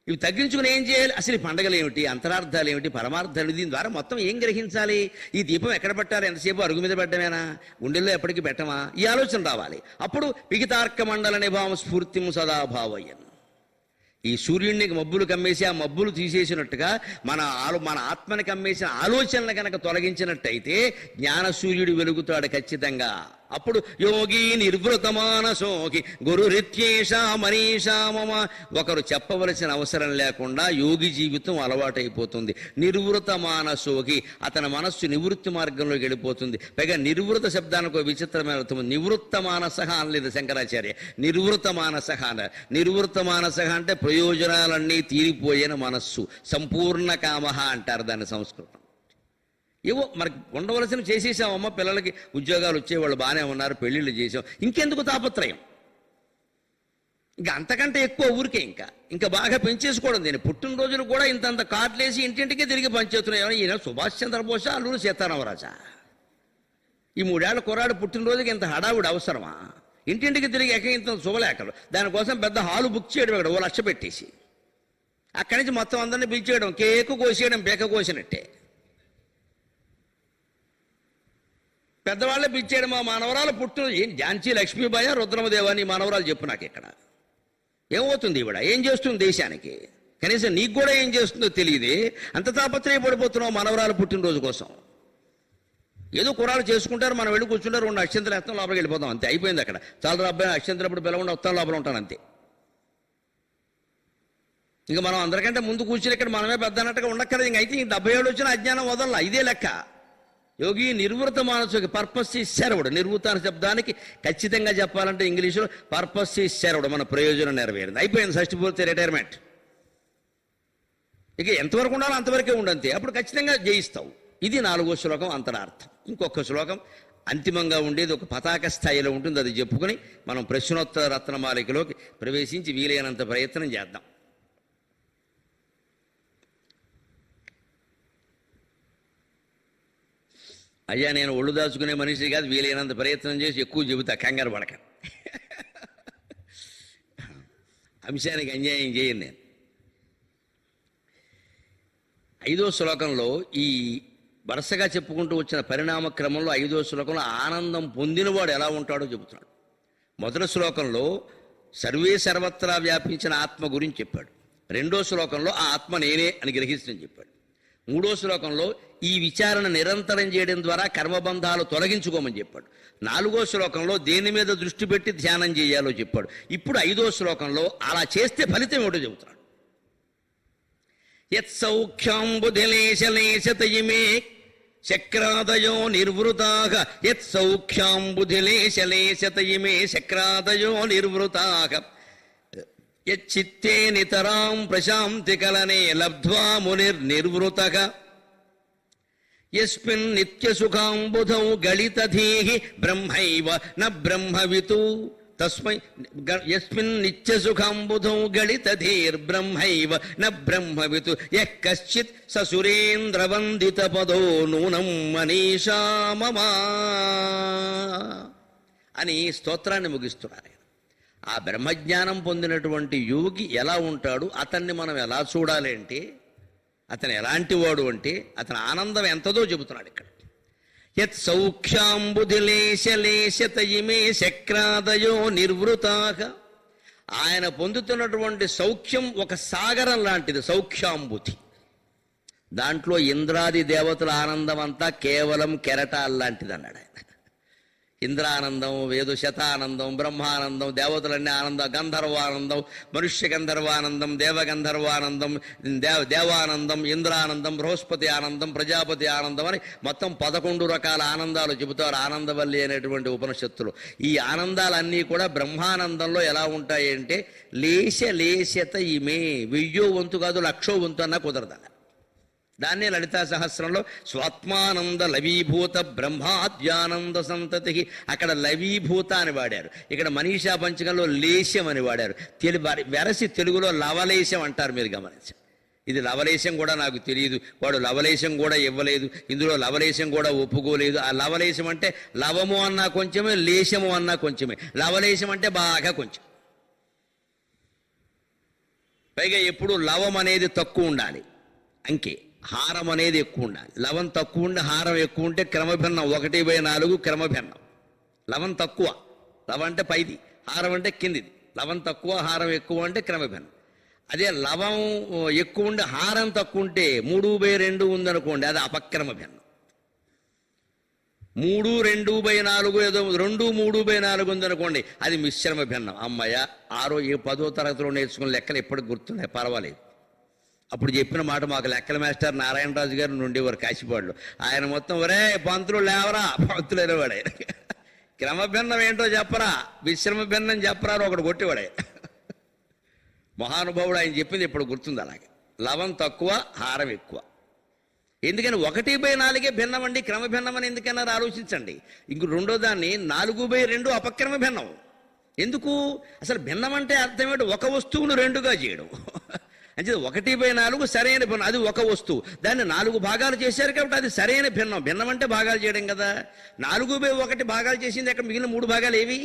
ఇవి తగ్గించుకుని ఏం చేయాలి? అసలు ఈ పండగలు ఏమిటి, అంతరార్థాలు ఏమిటి, పరమార్థాలు, దీని ద్వారా మొత్తం ఏం గ్రహించాలి? ఈ దీపం ఎక్కడ పెట్టాలి? ఎంతసేపు అరుగు మీద పెట్టమేనా, గుండెల్లో ఎప్పటికీ పెట్టమా? ఈ ఆలోచన రావాలి. అప్పుడు పిగితార్క మండల నిభావం స్ఫూర్తిం సదాభావయ్యన్. ఈ సూర్యుడిని మబ్బులు కమ్మేసి ఆ మబ్బులు తీసేసినట్టుగా మన ఆత్మని కమ్మేసిన ఆలోచనలు కనుక తొలగించినట్టయితే జ్ఞాన సూర్యుడు వెలుగుతాడు ఖచ్చితంగా. అప్పుడు యోగి నిర్వృత మానసోకి గురు రిత్యేష మనీషా మమ. ఒకరు చెప్పవలసిన అవసరం లేకుండా యోగి జీవితం అలవాటైపోతుంది. నిర్వృత మానసోకి, అతని మనస్సు నివృత్తి మార్గంలోకి వెళ్ళిపోతుంది. పైగా నిర్వృత శబ్దానికి విచిత్రమైన అర్థం. నివృత్త మానస అనలేదు శంకరాచార్య, నిర్వృత మానస అన్నారు. నిర్వృత మానస అంటే ప్రయోజనాలన్నీ తీరిపోయిన మనస్సు, సంపూర్ణ కామహ అంటారు దాన్ని సంస్కృతం. ఏవో మనకి ఉండవలసిన చేసేసామమ్మ, పిల్లలకి ఉద్యోగాలు వచ్చేవాళ్ళు బాగానే ఉన్నారు, పెళ్ళిళ్ళు చేసాం, ఇంకెందుకు తాపత్రయం? ఇంకా అంతకంటే ఎక్కువ ఊరికే ఇంకా బాగా పెంచేసుకోవడం. దీన్ని పుట్టినరోజులు కూడా ఇంతంత కార్డులేసి ఇంటింటికి తిరిగి పనిచేస్తున్నాయి. ఈయన సుభాష్ చంద్రబోస, అల్లూరు సీతారామరాజా? ఈ 3 ఏళ్ల కుర్రాడు పుట్టినరోజుకి ఇంత హడావుడి అవసరమా? ఇంటింటికి తిరిగి ఇంత శుభలేఖలు, దానికోసం పెద్ద హాలు బుక్ చేయడం, ఇక్కడ 1 లక్ష పెట్టేసి అక్కడి నుంచి మొత్తం అందరినీ పిలిచేయడం, కేకు కోసేయడం, బేక కోసినట్టే. పెద్దవాళ్ళే పిలిచేయడం. మా మనవరాలు పుట్టిన ఝాన్సీ లక్ష్మీబాయి, రుద్రమదేవ అని మనవరాలు చెప్పు నాకు. ఇక్కడ ఏమవుతుంది? ఇవిడ ఏం చేస్తుంది దేశానికి? కనీసం నీకు కూడా ఏం చేస్తుందో తెలియదే. అంత తాపత్రయపడిపోతున్నావు మనవరాలు పుట్టినరోజు కోసం. ఏదో కురాలు చేసుకుంటారు, మనం వెళ్ళి కూర్చుంటారు, 2 అక్షంతలు వేస్తాం, లోపలికి వెళ్ళిపోతాం, అంతే. అయిపోయింది అక్కడ. చాలా అబ్బాయి అక్షంతలు అప్పుడు పిలవండి, వస్తాను, లోపల ఉంటాను, అంతే. ఇంకా మనం అందరికంటే ముందు కూర్చుని ఇక్కడ మనమే పెద్ద అన్నట్టుగా ఉండక్కర్లేదు. ఇంక అయితే 70 ఏళ్ళు వచ్చిన అజ్ఞానం వదల్లా, ఇదే లెక్క. యోగి నిర్వృత మానసుకి, పర్పస్ ఈజ్ సర్వ్డ్. నిర్వృత అనే శబ్దానికి ఖచ్చితంగా చెప్పాలంటే ఇంగ్లీషులో పర్పస్ ఈజ్ సర్వ్డ్, మన ప్రయోజనం నెరవేరింది, అయిపోయింది. షష్టి పూర్తి రిటైర్మెంట్. ఇక ఎంతవరకు ఉండాలో అంతవరకే ఉండంతే, అప్పుడు ఖచ్చితంగా జయిస్తావు. ఇది 4వ శ్లోకం అంతరార్థం. ఇంకొక శ్లోకం అంతిమంగా ఉండేది ఒక పతాక స్థాయిలో ఉంటుంది, అది చెప్పుకొని మనం ప్రశ్నోత్తర రత్నమాలికలోకి ప్రవేశించి వీలైనంత ప్రయత్నం చేద్దాం. అయ్యా, నేను ఒళ్ళు దాచుకునే మనిషి కాదు, వీలైనంత ప్రయత్నం చేసి ఎక్కువ చెబుతా, కంగారు పడక. అంశానికి అన్యాయం చేయను నేను. 5వ శ్లోకంలో ఈ వరుసగా చెప్పుకుంటూ వచ్చిన పరిణామ క్రమంలో 5వ శ్లోకంలో ఆనందం పొందినవాడు ఎలా ఉంటాడో చెబుతున్నాడు. మొదటి శ్లోకంలో సర్వే సర్వత్రా వ్యాపించిన ఆత్మ గురించి చెప్పాడు. 2వ శ్లోకంలో ఆ ఆత్మ నేనే అని గ్రహిస్తని చెప్పాడు. 3వ శ్లోకంలో ఈ విచారణ నిరంతరం చేయడం ద్వారా కర్మబంధాలు తొలగించుకోమని చెప్పాడు. 4వ శ్లోకంలో దేని మీద దృష్టి పెట్టి ధ్యానం చేయాలో చెప్పాడు. ఇప్పుడు 5వ శ్లోకంలో అలా చేస్తే ఫలితం ఏమిటో చెబుతున్నాడు. యత్సౌఖ్యాంబుధిలేశలేశతయిమే శక్రాదయో నిర్వృతాః. యత్సౌఖ్యాంబుధిలేశలేశతయిమే శక్రాదయో నిర్వృతాః. యచ్చిత్తే నితరాం ప్రశాంతి కలనే లబ్ధ్వా మునిర్నిర్వృతః. యస్మిన్ నిత్యసుఖాంబుధౌ గళితధీః బ్రహ్మైవ న బ్రహ్మవితు. తస్మై యస్మిన్ నిత్యసుఖాంబుధౌ గళితధీర్బ్రహ్మైవ న బ్రహ్మవితు. యః కశ్చిత్ స సురేంద్రవందిత పదో నూనం మనీషా మమ అని స్తోత్రాన్ని ముగిస్తున్నారు. ఆ బ్రహ్మజ్ఞానం పొందినటువంటి యోగి ఎలా ఉంటాడు, అతన్ని మనం ఎలా చూడాలి అంటే, అతను ఎలాంటి వాడు అంటే, అతని ఆనందం ఎంతదో చెబుతున్నాడు ఇక్కడ. యత్ సౌఖ్యాంబుధిలేశలేశతయిమే శక్రాదయో నిర్వృతాః. ఆయన పొందుతున్నటువంటి సౌఖ్యం ఒక సాగరం లాంటిది, సౌఖ్యాంబుధి. దాంట్లో ఇంద్రాది దేవతల ఆనందం అంతా కేవలం కెరటాల్ లాంటిది అన్నాడు ఆయన. ఇంద్రానందం, వేదుశతానందం, బ్రహ్మానందం, దేవతలన్నీ ఆనందం, గంధర్వానందం, మనుష్య గంధర్వానందం, దేవగంధర్వానందం, దేవానందం, ఇంద్రానందం, బృహస్పతి ఆనందం, ప్రజాపతి ఆనందం అని మొత్తం 11 రకాల ఆనందాలు చెబుతారు ఆనందవల్లి అనేటువంటి ఉపనిషత్తులు. ఈ ఆనందాలన్నీ కూడా బ్రహ్మానందంలో ఎలా ఉంటాయి అంటే, లేశ లేశత ఇమే, 1000వ వంతు కాదు 1,00,000వ వంతు అన్నా కుదరదన్న. దాన్నే లలితా సహస్రంలో స్వాత్మానంద లవీభూత బ్రహ్మాద్యానంద సంతతి, అక్కడ లవీభూత అని వాడారు, ఇక్కడ మనీషా పంచకంలో లేశం అని వాడారు. వెరసి తెలుగులో లవలేశం అంటారు, మీరు గమనించండి. ఇది లవలేశం కూడా నాకు తెలియదు, వాడు లవలేశం కూడా ఇవ్వలేదు, ఇందులో లవలేశం కూడా ఒప్పుకోలేదు. ఆ లవలేశం అంటే లవము అన్నా కొంచెమే, లేశము అన్నా కొంచెమే. లవలేశం అంటే బాగా కొంచెం. పైగా ఎప్పుడు లవం అనేది తక్కువ ఉండాలి, అంకే హారం అనేది ఎక్కువ ఉండాలి. లవం తక్కువ ఉండి హారం ఎక్కువ ఉంటే క్రమభిన్నం, 1/4 క్రమభిన్నం. లవం తక్కువ, లవం అంటే పైది, హారం అంటే కిందిది. లవం తక్కువ హారం ఎక్కువ అంటే క్రమభిన్నం. అదే లవం ఎక్కువ ఉండి హారం తక్కువ ఉంటే 3/2 ఉందనుకోండి, అది అపక్రమ భిన్నం. 3/2/4 ఏదో 2/3/4 ఉందనుకోండి, అది మిశ్రమ భిన్నం. అమ్మయ్య 10వ తరగతిలో నేర్చుకున్న లెక్కలు ఎప్పటికి గుర్తున్నాయి, పర్వాలేదు. అప్పుడు చెప్పిన మాట మాకు లెక్కల మాస్టర్ నారాయణరాజు గారు ఉండేవారు కాశీపాడులో. ఆయన మొత్తం ఒరే పంతులు లేవరా, పంతులు అనేవాడే. క్రమభిన్నం ఏంటో చెప్పరా, మిశ్రమ భిన్నం చెప్పరా ఒకడు కొట్టేవాడే. మహానుభావుడు ఆయన చెప్పింది ఇప్పుడు గుర్తుంది. అలాగే లవం తక్కువ హారం ఎక్కువ. ఎందుకని 1/4 భిన్నం అండి, క్రమ భిన్నం అని ఎందుకన్నారు ఆలోచించండి. ఇంక రెండో దాన్ని 4/2 అపక్రమ భిన్నం. ఎందుకు అసలు భిన్నం అంటే అర్థం ఏంటి? ఒక వస్తువును 2గా చేయడం. అంటే 1/4 సరైన భిన్నం, అది ఒక వస్తువు, దాన్ని 4 భాగాలు చేశారు కాబట్టి అది సరైన భిన్నం. భిన్నం అంటే భాగాలు చేయడం కదా. 4/1 భాగాలు చేసింది అక్కడ, మిగిలిన 3 భాగాలు ఏవి?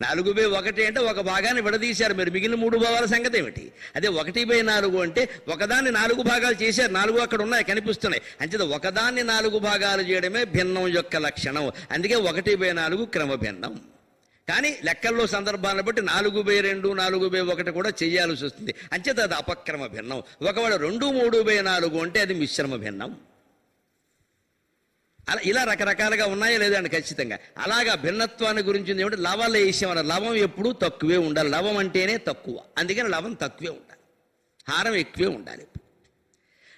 4/1 అంటే ఒక భాగాన్ని విడదీశారు మీరు, మిగిలిన 3 భాగాల సంగతి ఏమిటి? అదే 1/4 అంటే ఒకదాన్ని 4 భాగాలు చేశారు, 4 అక్కడ ఉన్నాయి కనిపిస్తున్నాయి. అంటే ఒకదాన్ని 4 భాగాలు చేయడమే భిన్నం యొక్క లక్షణం. అందుకే 1/4 క్రమ భిన్నం. కానీ లెక్కల్లో సందర్భాన్ని బట్టి 4/2 4/1 కూడా చేయాల్సి వస్తుంది. అంచేత అది అపక్రమ భిన్నం. ఒకవేళ 2/3/4 అంటే అది మిశ్రమ భిన్నం. అలా ఇలా రకరకాలుగా ఉన్నాయా లేదండి? ఖచ్చితంగా. అలాగా భిన్నత్వాన్ని గురించి ఏమిటి? లవలేశం అన్న లవం ఎప్పుడూ తక్కువే ఉండాలి. లవం అంటేనే తక్కువ, అందుకని లవం తక్కువే ఉండాలి, హారం ఎక్కువే ఉండాలి.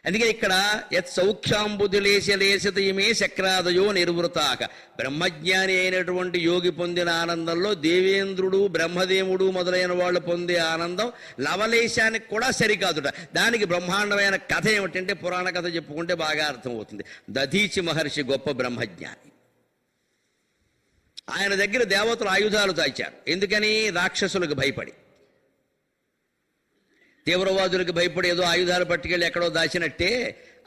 అందుకే ఇక్కడ యత్ సౌఖ్యాంబుధిలేశలేశతయమే శక్రాదయో నిర్వృతాక, బ్రహ్మజ్ఞాని అయినటువంటి యోగి పొందిన ఆనందంలో దేవేంద్రుడు బ్రహ్మదేవుడు మొదలైన వాళ్ళు పొందే ఆనందం లవలేశానికి కూడా సరికాదుట. దానికి బ్రహ్మాండమైన కథ ఏమిటంటే, పురాణ కథ చెప్పుకుంటే బాగా అర్థమవుతుంది. దధీచి మహర్షి గొప్ప బ్రహ్మజ్ఞాని. ఆయన దగ్గర దేవతలు ఆయుధాలు దాచారు. ఎందుకని? రాక్షసులకు భయపడి, తీవ్రవాదులకు భయపడి ఏదో ఆయుధాలు పట్టుకెళ్ళి ఎక్కడో దాచినట్టే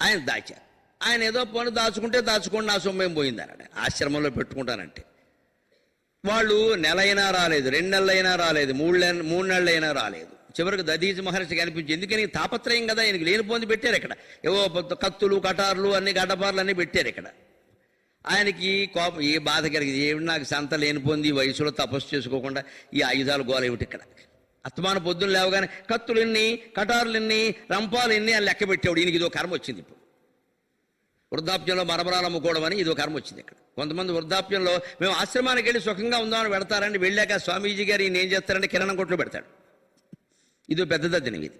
ఆయన దాచారు. ఆయన ఏదో పని దాచుకుంటే దాచుకోండి, నా సొమ్మేం పోయింది అన్నాడు. ఆశ్రమంలో పెట్టుకుంటానంటే వాళ్ళు నెలైనా రాలేదు, 2 నెలలైనా రాలేదు, 3 నెలలైనా రాలేదు. చివరికి దధీచి మహర్షి కనిపించింది. ఎందుకని? తాపత్రయం కదా, ఆయనకి లేనిపోంది పెట్టారు ఇక్కడ. ఏవో కత్తులు కటార్లు అన్ని గడ్డపార్లు అన్నీ పెట్టారు ఇక్కడ. ఆయనకి కోపం, ఏ బాధ కలిగింది, ఏమిటి నాకు సంత లేనిపోంది, ఈ వయసులో తపస్సు చేసుకోకుండా ఈ ఆయుధాలు గోల ఏమిటి ఇక్కడ? అస్తమాన పొద్దున్న లేవగానే కత్తులు ఎన్ని, కటారులు ఎన్ని, రంపాలు ఎన్ని అని లెక్క పెట్టేవాడు. ఈయనకి ఇదో కర్మ వచ్చింది. ఇప్పుడు వృద్ధాప్యంలో మరమరాలు అమ్ముకోవడం అని ఇదో కర్మ వచ్చింది ఇక్కడ. కొంతమంది వృద్ధాప్యంలో మేము ఆశ్రమానికి వెళ్ళి సుఖంగా ఉందామని పెడతారండి. వెళ్ళాక స్వామీజీ గారు ఈయన ఏం చేస్తారంటే కిరాణం కొట్లో పెడతాడు. ఇదో పెద్ద దద్దినం ఇది.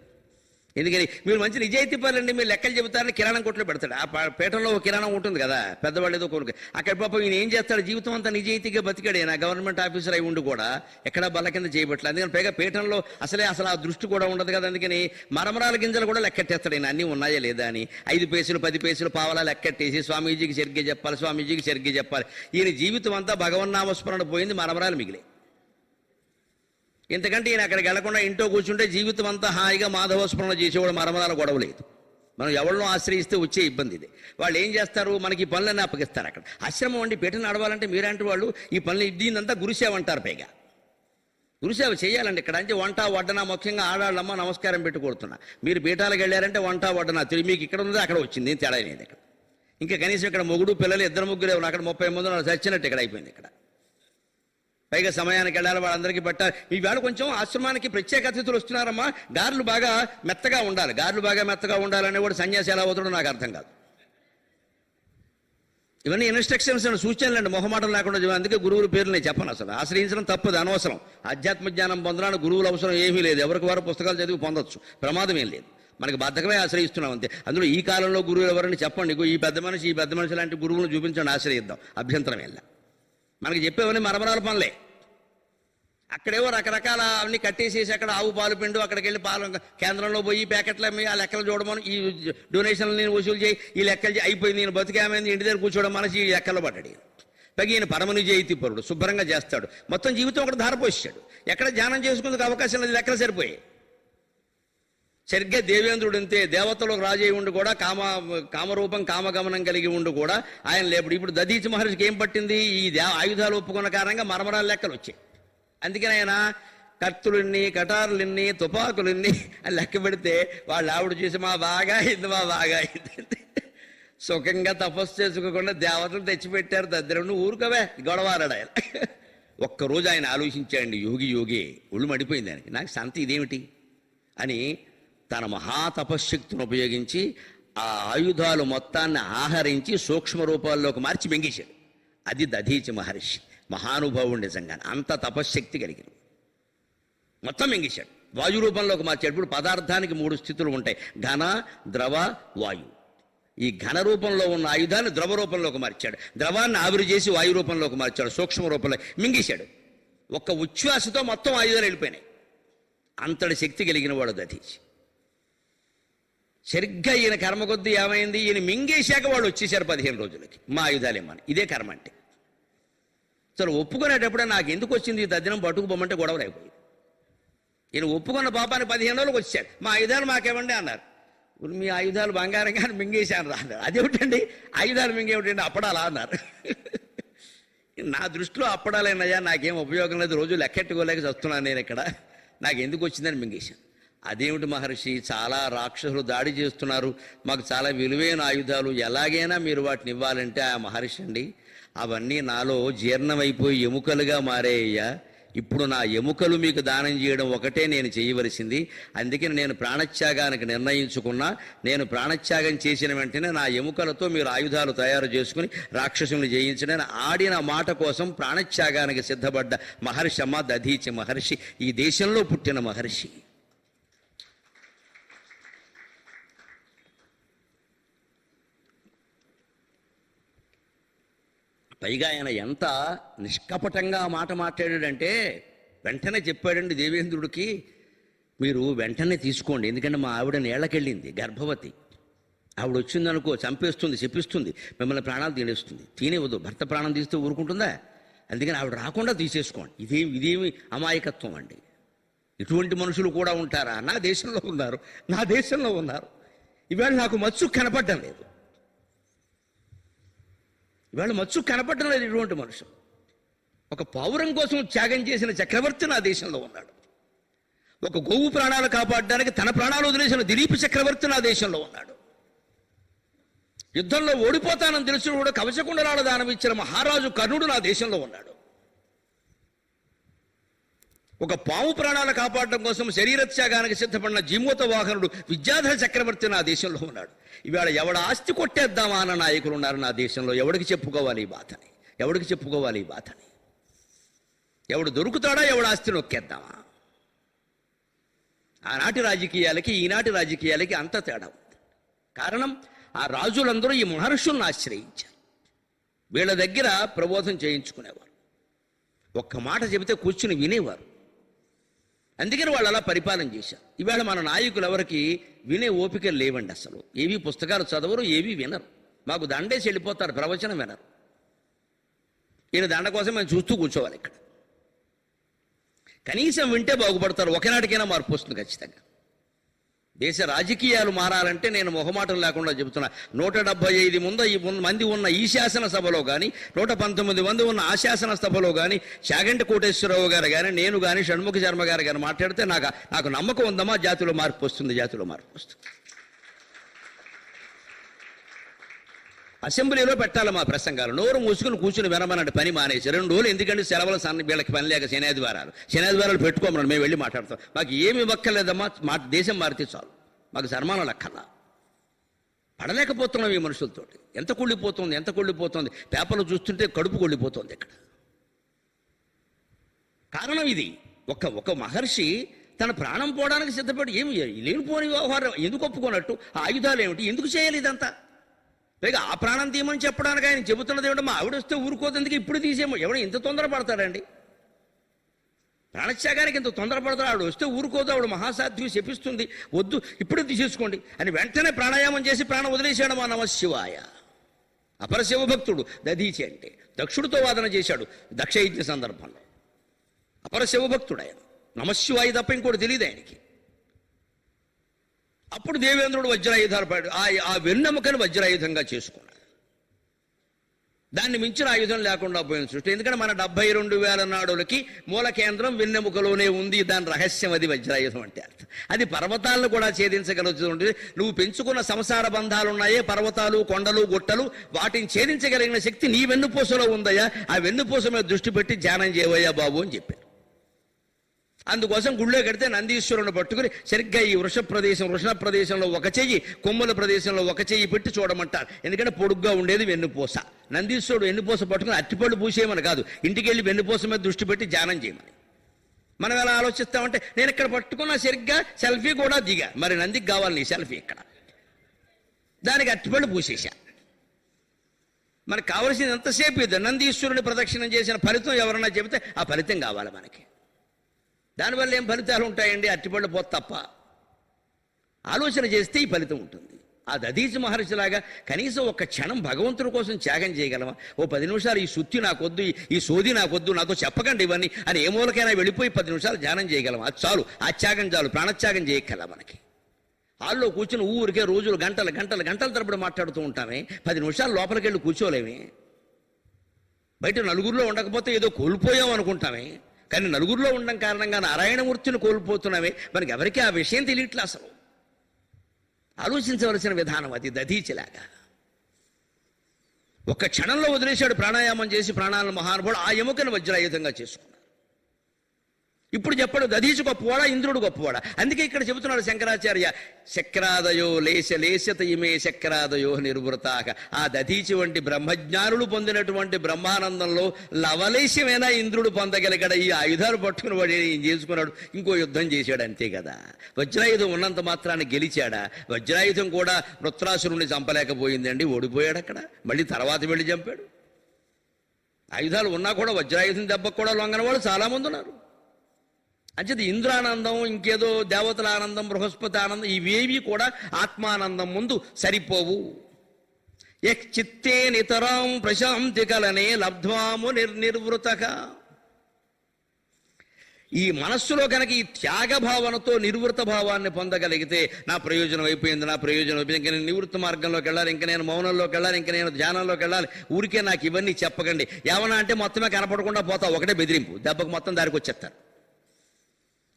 ఎందుకని? మీరు మంచి నిజాయితీ పనులండి, మీరు లెక్కలు చెబుతారని కిరాణం కొట్లో పెడతాడు. ఆ పేటలో ఒక కిరాణం ఉంటుంది కదా, పెద్దవాళ్ళు ఏదో కొనుక్కు. అక్కడ పాపం ఈయన ఏం చేస్తాడు? జీవితం అంతా నిజాయితీగా బతికాడు. ఆయన గవర్నమెంట్ ఆఫీసర్ అయి ఉండి కూడా ఎక్కడా బల్ల కింద చేయబట్టలేదు. అందుకని పైగా పీఠంలో అసలు ఆ దృష్టి కూడా ఉండదు కదా. అందుకని మరమరాల గింజలు కూడా లెక్కెట్టేస్తాడు ఆయన, అన్నీ ఉన్నాయా లేదా అని. 5 పైసలు 10 పైసలు పావలా లెక్కెట్టేసి స్వామీజీకి సరిగ్గా చెప్పాలి, స్వామీజీకి సరిగ్గా చెప్పాలి. ఈయన జీవితం అంతా భగవన్నామస్మరణ పోయింది, మరమరాలు మిగిలే. ఇంతకంటే ఈయన అక్కడికి వెళ్లకుండా ఇంట్లో కూర్చుంటే జీవితం అంతా హాయిగా మాధవస్మరణ చేసేవాడు, మరమరాల గొడవ లేదు. మనం ఎవరినో ఆశ్రయిస్తే వచ్చే ఇబ్బంది ఇది. వాళ్ళు ఏం చేస్తారు? మనకి ఈ పనులన్నీ అప్పగిస్తారు. అక్కడ ఆశ్రమం అండి, పీఠ నడవాలంటే మీరంటే వాళ్ళు ఈ పనులు దీన్నంతా గురుసేవ అంటారు. పైగా గురుసేవ చేయాలండి ఇక్కడ. అంటే వంట వడ్డన, ముఖ్యంగా ఆడాళ్ళమ్మ నమస్కారం పెట్టుకొడుతున్నా. మీరు పీఠాలకు వెళ్ళారంటే వంట వడ్డన తెలివి మీకు ఇక్కడ ఉంది, అక్కడ వచ్చింది, ఏం తేడా లేదు ఇక్కడ. ఇంకా కనీసం ఇక్కడ మొగుడు పిల్లలు 2 ముగ్గురే ఉన్నారు, అక్కడ 30 మంది చచ్చినట్టు ఇక్కడ అయిపోయింది ఇక్కడ. పైగా సమయానికి వెళ్ళాలి, వాళ్ళందరికీ పట్టాలి. ఈవేళ కొంచెం ఆశ్రమానికి ప్రత్యేక అతిథులు వస్తున్నారమ్మా, గారెలు బాగా మెత్తగా ఉండాలి. గారెలు బాగా మెత్తగా ఉండాలనే కూడా సన్యాసి ఎలా అవుతాడో నాకు అర్థం కాదు. ఇవన్నీ ఇన్స్ట్రక్షన్స్ అండ్ సూచనలు అండి, మొహమాటం లేకుండా. అందుకే గురువుల పేర్లు నేను చెప్పను. అసలు ఆశ్రయించడం తప్పదు, అనవసరం. ఆధ్యాత్మ జ్ఞానం పొందడానికి గురువుల అవసరం ఏమీ లేదు. ఎవరికి వారు పుస్తకాలు చదివి పొందొచ్చు, ప్రమాదం ఏం లేదు. మనకి బద్ధకమే ఆశ్రయిస్తున్నాం అంతే. అందులో ఈ కాలంలో గురువులు ఎవరని చెప్పండి. ఈ పెద్ద మనిషి లాంటి గురువులను చూపించండి, ఆశ్రయిద్దాం, అభ్యంతరం వెళ్ళా. మనకి చెప్పేవన్నీ మరమరాల పనులే. అక్కడేవో రకరకాల అన్ని కట్టేసేసి అక్కడ ఆవు పాలు పిండు అక్కడికి వెళ్ళి పాలు కేంద్రంలో పోయి ప్యాకెట్లు అమ్మి ఆ లెక్కలు చూడమని ఈ డొనేషన్లు నేను వసూలు చేయి ఈ లెక్కలు అయిపోయింది నేను బతికేమైంది ఇంటి దగ్గర కూర్చోవడం మనసి ఈ లెక్కల్లో పడ్డాడు. పైగా ఈయన పరమనిజయితీ పరుడు, శుభ్రంగా చేస్తాడు, మొత్తం జీవితం ఒకటి ధారపోసాడు. ఎక్కడ ధ్యానం చేసుకుందుకు అవకాశం లేదు, లెక్కలు సరిపోయాయి. సరిగ్గా దేవేంద్రుడు అంతే, దేవతలకు రాజై ఉండి కూడా కామరూపం కామగమనం కలిగి ఉండి కూడా ఆయన లేపుడు. ఇప్పుడు దధీచి మహర్షికి ఏం పట్టింది? ఈ ఆయుధాలు ఒప్పుకున్న కారణంగా మరమరాల లెక్కలు వచ్చాయి. అందుకని ఆయన కత్తులున్ని కటారులిన్ని తుపాకులున్ని అని లెక్క పెడితే వాళ్ళు ఆవిడ చూసి మా బాగా అయింది సుఖంగా తపస్సు చేసుకోకుండా దేవతలు తెచ్చిపెట్టారు దద్దరుడు ఊరుకవే గొడవారాడు ఆయన. ఒక్కరోజు ఆయన ఆలోచించాడండి, యోగి ఒళ్ళు మడిపోయింది ఆయనకి. నాకు సంత ఇదేమిటి అని తన మహాతపశ్శక్తిని ఉపయోగించి ఆ ఆయుధాలు మొత్తాన్ని ఆహరించి సూక్ష్మ రూపాల్లోకి మార్చి మింగేశాడు. అది దధీచి మహర్షి, మహానుభావుడు. నిజంగా అంత తపశ్శక్తి కలిగిన మొత్తం మింగేశాడు, వాయు రూపంలోకి మార్చాడు. ఇప్పుడు పదార్థానికి 3 స్థితులు ఉంటాయి, ఘన, ద్రవ, వాయు. ఈ ఘన రూపంలో ఉన్న ఆయుధాన్ని ద్రవ రూపంలోకి మార్చాడు, ద్రవాన్ని ఆవిరి చేసి వాయు రూపంలోకి మార్చాడు, సూక్ష్మ రూపంలో మింగేశాడు. ఒక్క ఉచ్ఛ్వాసతో మొత్తం ఆయుధాలు వెళ్ళిపోయినాయి. అంతటి శక్తి కలిగిన వాడు దధీచి. సరిగ్గా ఈయన కర్మ కొద్దీ ఏమైంది, ఈయన మింగేశాక వాళ్ళు వచ్చేసారు 15 రోజులకి మా ఆయుధాలు ఏమని. ఇదే కర్మ అంటే. సరే ఒప్పుకునేటప్పుడే నాకు ఎందుకు వచ్చింది ఈ తద్దినం పట్టుకుపోమంటే గొడవలు అయిపోయింది. ఈయన ఒప్పుకున్న పాపాన్ని 15 రోజులకు వచ్చాడు, మా ఆయుధాలు మాకేమండి అన్నారు. మీ ఆయుధాలు బంగారంగా మింగేశాను రా అన్నారు. అదేమిటండి ఆయుధాలు మింగేమిటండి, అప్పడాలా అన్నారు. నా దృష్టిలో అప్పడాలేనయ్యా, నాకేం ఉపయోగం లేదు, రోజు లెక్కెట్టుకోలేక వస్తున్నాను నేను ఇక్కడ, నాకు ఎందుకు వచ్చిందని మింగేశాను. అదేమిటి మహర్షి, చాలా రాక్షసులు దాడి చేస్తున్నారు, మాకు చాలా విలువైన ఆయుధాలు, ఎలాగైనా మీరు వాటిని ఇవ్వాలంటే ఆ మహర్షి అండి, అవన్నీ నాలో జీర్ణమైపోయి ఎముకలుగా మారాయ్యా, ఇప్పుడు నా ఎముకలు మీకు దానం చేయడం ఒకటే నేను చేయవలసింది. అందుకని నేను ప్రాణత్యాగానికి నిర్ణయించుకున్నా. నేను ప్రాణత్యాగం చేసిన వెంటనే నా ఎముకలతో మీరు ఆయుధాలు తయారు చేసుకుని రాక్షసుని జయించడని ఆడిన మాట కోసం ప్రాణత్యాగానికి సిద్ధపడ్డ మహర్షి అమ్మ దధీచి మహర్షి, ఈ దేశంలో పుట్టిన మహర్షి. పైగా ఆయన ఎంత నిష్కపటంగా మాట మాట్లాడాడంటే వెంటనే చెప్పాడండి దేవేంద్రుడికి, మీరు వెంటనే తీసుకోండి, ఎందుకంటే మా ఆవిడ నేళ్లకెళ్ళింది, గర్భవతి, ఆవిడ వచ్చిందనుకో చంపేస్తుంది, చెప్పిస్తుంది, మిమ్మల్ని ప్రాణాలు తీనేస్తుంది, తినేవద్దు, భర్త ప్రాణం తీస్తే ఊరుకుంటుందా, అందుకని ఆవిడ రాకుండా తీసేసుకోండి. ఇదేమి అమాయకత్వం అండి. ఇటువంటి మనుషులు కూడా ఉంటారా? నా దేశంలో ఉన్నారు. ఇవాళ నాకు మత్సు కనపడడం లేదు, ఇటువంటి మనుషులు. ఒక పౌరం కోసం త్యాగం చేసిన చక్రవర్తి నా దేశంలో ఉన్నాడు. ఒక గోవు ప్రాణాలు కాపాడడానికి తన ప్రాణాలు వదిలేసిన దిలీప్ చక్రవర్తి నా దేశంలో ఉన్నాడు. యుద్ధంలో ఓడిపోతానని తెలిసిన కూడా కవచకుండలాల దానం ఇచ్చిన మహారాజు కర్ణుడు నా దేశంలో ఉన్నాడు. ఒక పాము ప్రాణాలు కాపాడడం కోసం శరీరత్యాగానికి సిద్ధపడిన జీమూత వాహనుడు విద్యాధర చక్రవర్తి నా దేశంలో ఉన్నాడు. ఇవాళ ఎవడ ఆస్తి కొట్టేద్దామా అన్న నాయకులు ఉన్నారు నా దేశంలో. ఎవడికి చెప్పుకోవాలి ఈ బాధని? ఎవడు దొరుకుతాడా, ఎవడ ఆస్తి నొక్కేద్దామా? ఆనాటి రాజకీయాలకి ఈనాటి రాజకీయాలకి అంత తేడా ఉంది. కారణం, ఆ రాజులందరూ ఈ మహర్షులను ఆశ్రయించారు. వీళ్ళ దగ్గర ప్రబోధం చేయించుకునేవారు, ఒక్క మాట చెబితే కూర్చుని వినేవారు. అందుకని వాళ్ళు అలా పరిపాలన చేశారు. ఇవాళ మన నాయకులు ఎవరికి వినే ఓపిక లేవండి. అసలు ఏవి పుస్తకాలు చదవరు, ఏవి వినరు. మాకు దండేసి వెళ్ళిపోతారు, ప్రవచనం వినరు. ఈయన దండ కోసం మేము చూస్తూ కూర్చోవాలి ఇక్కడ. కనీసం వింటే బాగుపడతారు, ఒకనాటికైనా మార్పు వస్తుంది ఖచ్చితంగా. దేశ రాజకీయాలు మారాలంటే నేను మొహమాటం లేకుండా చెబుతున్నా, 175 మంది ఉన్న ఈ శాసనసభలో కానీ, 119 మంది ఉన్న ఆ శాసనసభలో కానీ, చాగంటి కోటేశ్వరరావు గారు కానీ, నేను కానీ, షణ్ముఖ శర్మ గారు కానీ మాట్లాడితే నాకు నమ్మకం ఉందమ్మా, జాతిలో మార్పు వస్తుంది. అసెంబ్లీలో పెట్టాలి మా ప్రసంగాలు. నోరు మూసుకుని కూర్చుని వినమనండి, పని మానేసి 2 రోజులు. ఎందుకంటే సెలవుల వీళ్ళకి పని లేక శనాదివారాలు పెట్టుకోమన్నాడు, మేము వెళ్ళి మాట్లాడతాం. మాకు ఏమి ఇవ్వక్కర్లేదమ్మా, దేశం మారితే చాలు, మాకు సన్మానాలు అక్కర్లా. పడలేకపోతున్నాం ఈ మనుషులతోటి. ఎంత కుళ్ళిపోతుంది. పేపర్లు చూస్తుంటే కడుపు కొళ్ళిపోతుంది ఇక్కడ. కారణం ఇది. ఒక మహర్షి తన ప్రాణం పోవడానికి సిద్ధపడి ఏమి లేనిపోని వ్యవహారం ఎందుకు ఒప్పుకోనట్టు? ఆ ఆయుధాలు ఏమిటి, ఎందుకు చేయాలి ఇదంతా? పైగా ఆ ప్రాణం తీయమని చెప్పడానికి ఆయన చెబుతున్నది ఏమిటో, మా ఆవిడ వస్తే ఊరుకోదందుకు ఇప్పుడు తీసేమో. ఎవడో ఇంత తొందర పడతాడండి? ప్రాణత్యాగానికి ఇంత తొందరపడతాడు. ఆవిడ వస్తే ఊరుకోదు, ఆవిడ మహాసాధ్వి శపిస్తుంది, వద్దు ఇప్పుడే తీసేసుకోండి అని వెంటనే ప్రాణాయామం చేసి ప్రాణం వదిలేశాడు మా నమశివాయ. అపర శివభక్తుడు దధీచి అంటే దక్షుడితో వాదన చేశాడు దక్షయజ్ఞ సందర్భంలో. అపర శివభక్తుడు ఆయన, నమశివాయ తప్ప ఇంకోటి తెలియదు ఆయనకి. అప్పుడు దేవేంద్రుడు వజ్రాయుధాలు పడి ఆ వెన్నెముకను వజ్రాయుధంగా చేసుకున్నాడు. దాన్ని మించిన ఆయుధం లేకుండా పోయిన సృష్టి. ఎందుకంటే మన 72,000 నాడులకి మూల కేంద్రం వెన్నెముకలోనే ఉంది. దాని రహస్యం అది వజ్రాయుధం అంటే అర్థం. అది పర్వతాలను కూడా ఛేదించగలుగుతుంది. నువ్వు పెంచుకున్న సంసార బంధాలు ఉన్నాయే, పర్వతాలు, కొండలు, గుట్టలు, వాటిని ఛేదించగలిగిన శక్తి నీ వెన్నుపూసలో ఉందయ్యా. ఆ వెన్నుపూస మీద దృష్టి పెట్టి ధ్యానం చేయవయ్యా బాబు అని చెప్పారు. అందుకోసం గుళ్ళో కడితే నందీశ్వరుని పట్టుకుని సరిగ్గా ఈ వృష ప్రదేశంలో ఒక చెయ్యి, కొమ్ముల ప్రదేశంలో ఒక చెయ్యి పెట్టి చూడమంటారు. ఎందుకంటే పొడుగ్గా ఉండేది వెన్నుపూస. నందీశ్వరుడు వెన్నుపూస పట్టుకుని అట్టిపళ్ళు పూసేయమని కాదు, ఇంటికి వెళ్ళి వెన్నుపూస మీద దృష్టి పెట్టి ధ్యానం చేయమని. మనం ఎలా ఆలోచిస్తామంటే నేను ఇక్కడ పట్టుకున్న సరిగ్గా సెల్ఫీ కూడా దిగా, మరి నందికి కావాలి నీ సెల్ఫీ ఇక్కడ, దానికి అట్టిపళ్ళు పూసేశా. మనకు కావలసింది ఎంతసేపు ఇది. నందీశ్వరుని ప్రదక్షిణం చేసిన ఫలితం ఎవరన్నా చెబితే ఆ ఫలితం కావాలి మనకి. దానివల్ల ఏం ఫలితాలు ఉంటాయండి? అట్టిపళ్ళు పోత తప్ప. ఆలోచన చేస్తే ఈ ఫలితం ఉంటుంది. ఆ దధీచి మహర్షిలాగా కనీసం ఒక క్షణం భగవంతుడి కోసం త్యాగం చేయగలమా? ఓ 10 నిమిషాలు ఈ సుత్తి నాకొద్దు, ఈ సోది నాకొద్దు, నాతో చెప్పకండి ఇవన్నీ అని ఏ మూలకైనా వెళ్ళిపోయి 10 నిమిషాలు ధ్యానం చేయగలమా? అది చాలు. ఆ త్యాగం చాలు. ప్రాణత్యాగం చేయగల మనకి. హాల్లో కూర్చుని ఊరికే రోజులు గంటల తరబడి మాట్లాడుతూ ఉంటామే. 10 నిమిషాలు లోపలికి వెళ్ళి కూర్చోలేమే. బయట నలుగురిలో ఉండకపోతే ఏదో కోల్పోయాం అనుకుంటామే. కానీ నలుగురిలో ఉండడం కారణంగా నారాయణమూర్తిని కోల్పోతున్నామే. మనకి ఎవరికి ఆ విషయం తెలియట్లే అసలు. ఆలోచించవలసిన విధానం అది దధీచిలాగా. ఒక్క క్షణంలో వదిలేశాడు ప్రాణాయామం చేసి ప్రాణాలను మహానుభావుడు. ఆ ఎముకను వజ్రాయుధంగా చేసుకున్నాడు. ఇప్పుడు చెప్పడు దధీచి గొప్పవాడా, ఇంద్రుడు గొప్పవాడా? అందుకే ఇక్కడ చెబుతున్నాడు శంకరాచార్య, శక్రాదయో లేశత ఇమే శక్రాదయో నిర్వృతాక. ఆ దధీచి వంటి బ్రహ్మజ్ఞానులు పొందినటువంటి బ్రహ్మానందంలో లవలేశమైనా ఇంద్రుడు పొందగలిగాడు. ఈ ఆయుధాలు పట్టుకుని వాడు ఏం చేసుకున్నాడు? ఇంకో యుద్ధం చేశాడు, అంతే కదా. వజ్రాయుధం ఉన్నంత మాత్రాన్ని గెలిచాడా? వజ్రాయుధం కూడా వృత్రాసురుణ్ణి చంపలేకపోయిందండి, ఓడిపోయాడు అక్కడ. మళ్ళీ తర్వాత వెళ్ళి చంపాడు. ఆయుధాలు ఉన్నా కూడా వజ్రాయుధం దెబ్బకు కూడా లొంగని వాళ్ళు చాలామంది ఉన్నారు. అంచేది ఇంద్రానందం, ఇంకేదో దేవతల ఆనందం, బృహస్పతి ఆనందం, ఇవేవి కూడా ఆత్మానందం ముందు సరిపోవు. చిత్తే నితరాం ప్రశాంతి కలనే లబ్ధ్వాము నిర్వృతక. ఈ మనస్సులో కనుక ఈ త్యాగ భావనతో నిర్వృత భావాన్ని పొందగలిగితే నా ప్రయోజనం అయిపోయింది, ఇంకా నేను నివృత్త మార్గంలోకి వెళ్ళాలి, ఇంకా నేను మౌనంలోకి వెళ్ళాలి, ఇంకా నేను ధ్యానంలోకి వెళ్ళాలి, ఊరికే నాకు ఇవన్నీ చెప్పకండి. ఏమన్నా అంటే మొత్తమే కనపడకుండా పోతావు. ఒకటే బెదిరింపు, దెబ్బకు మొత్తం దారికి వచ్చేస్తారు.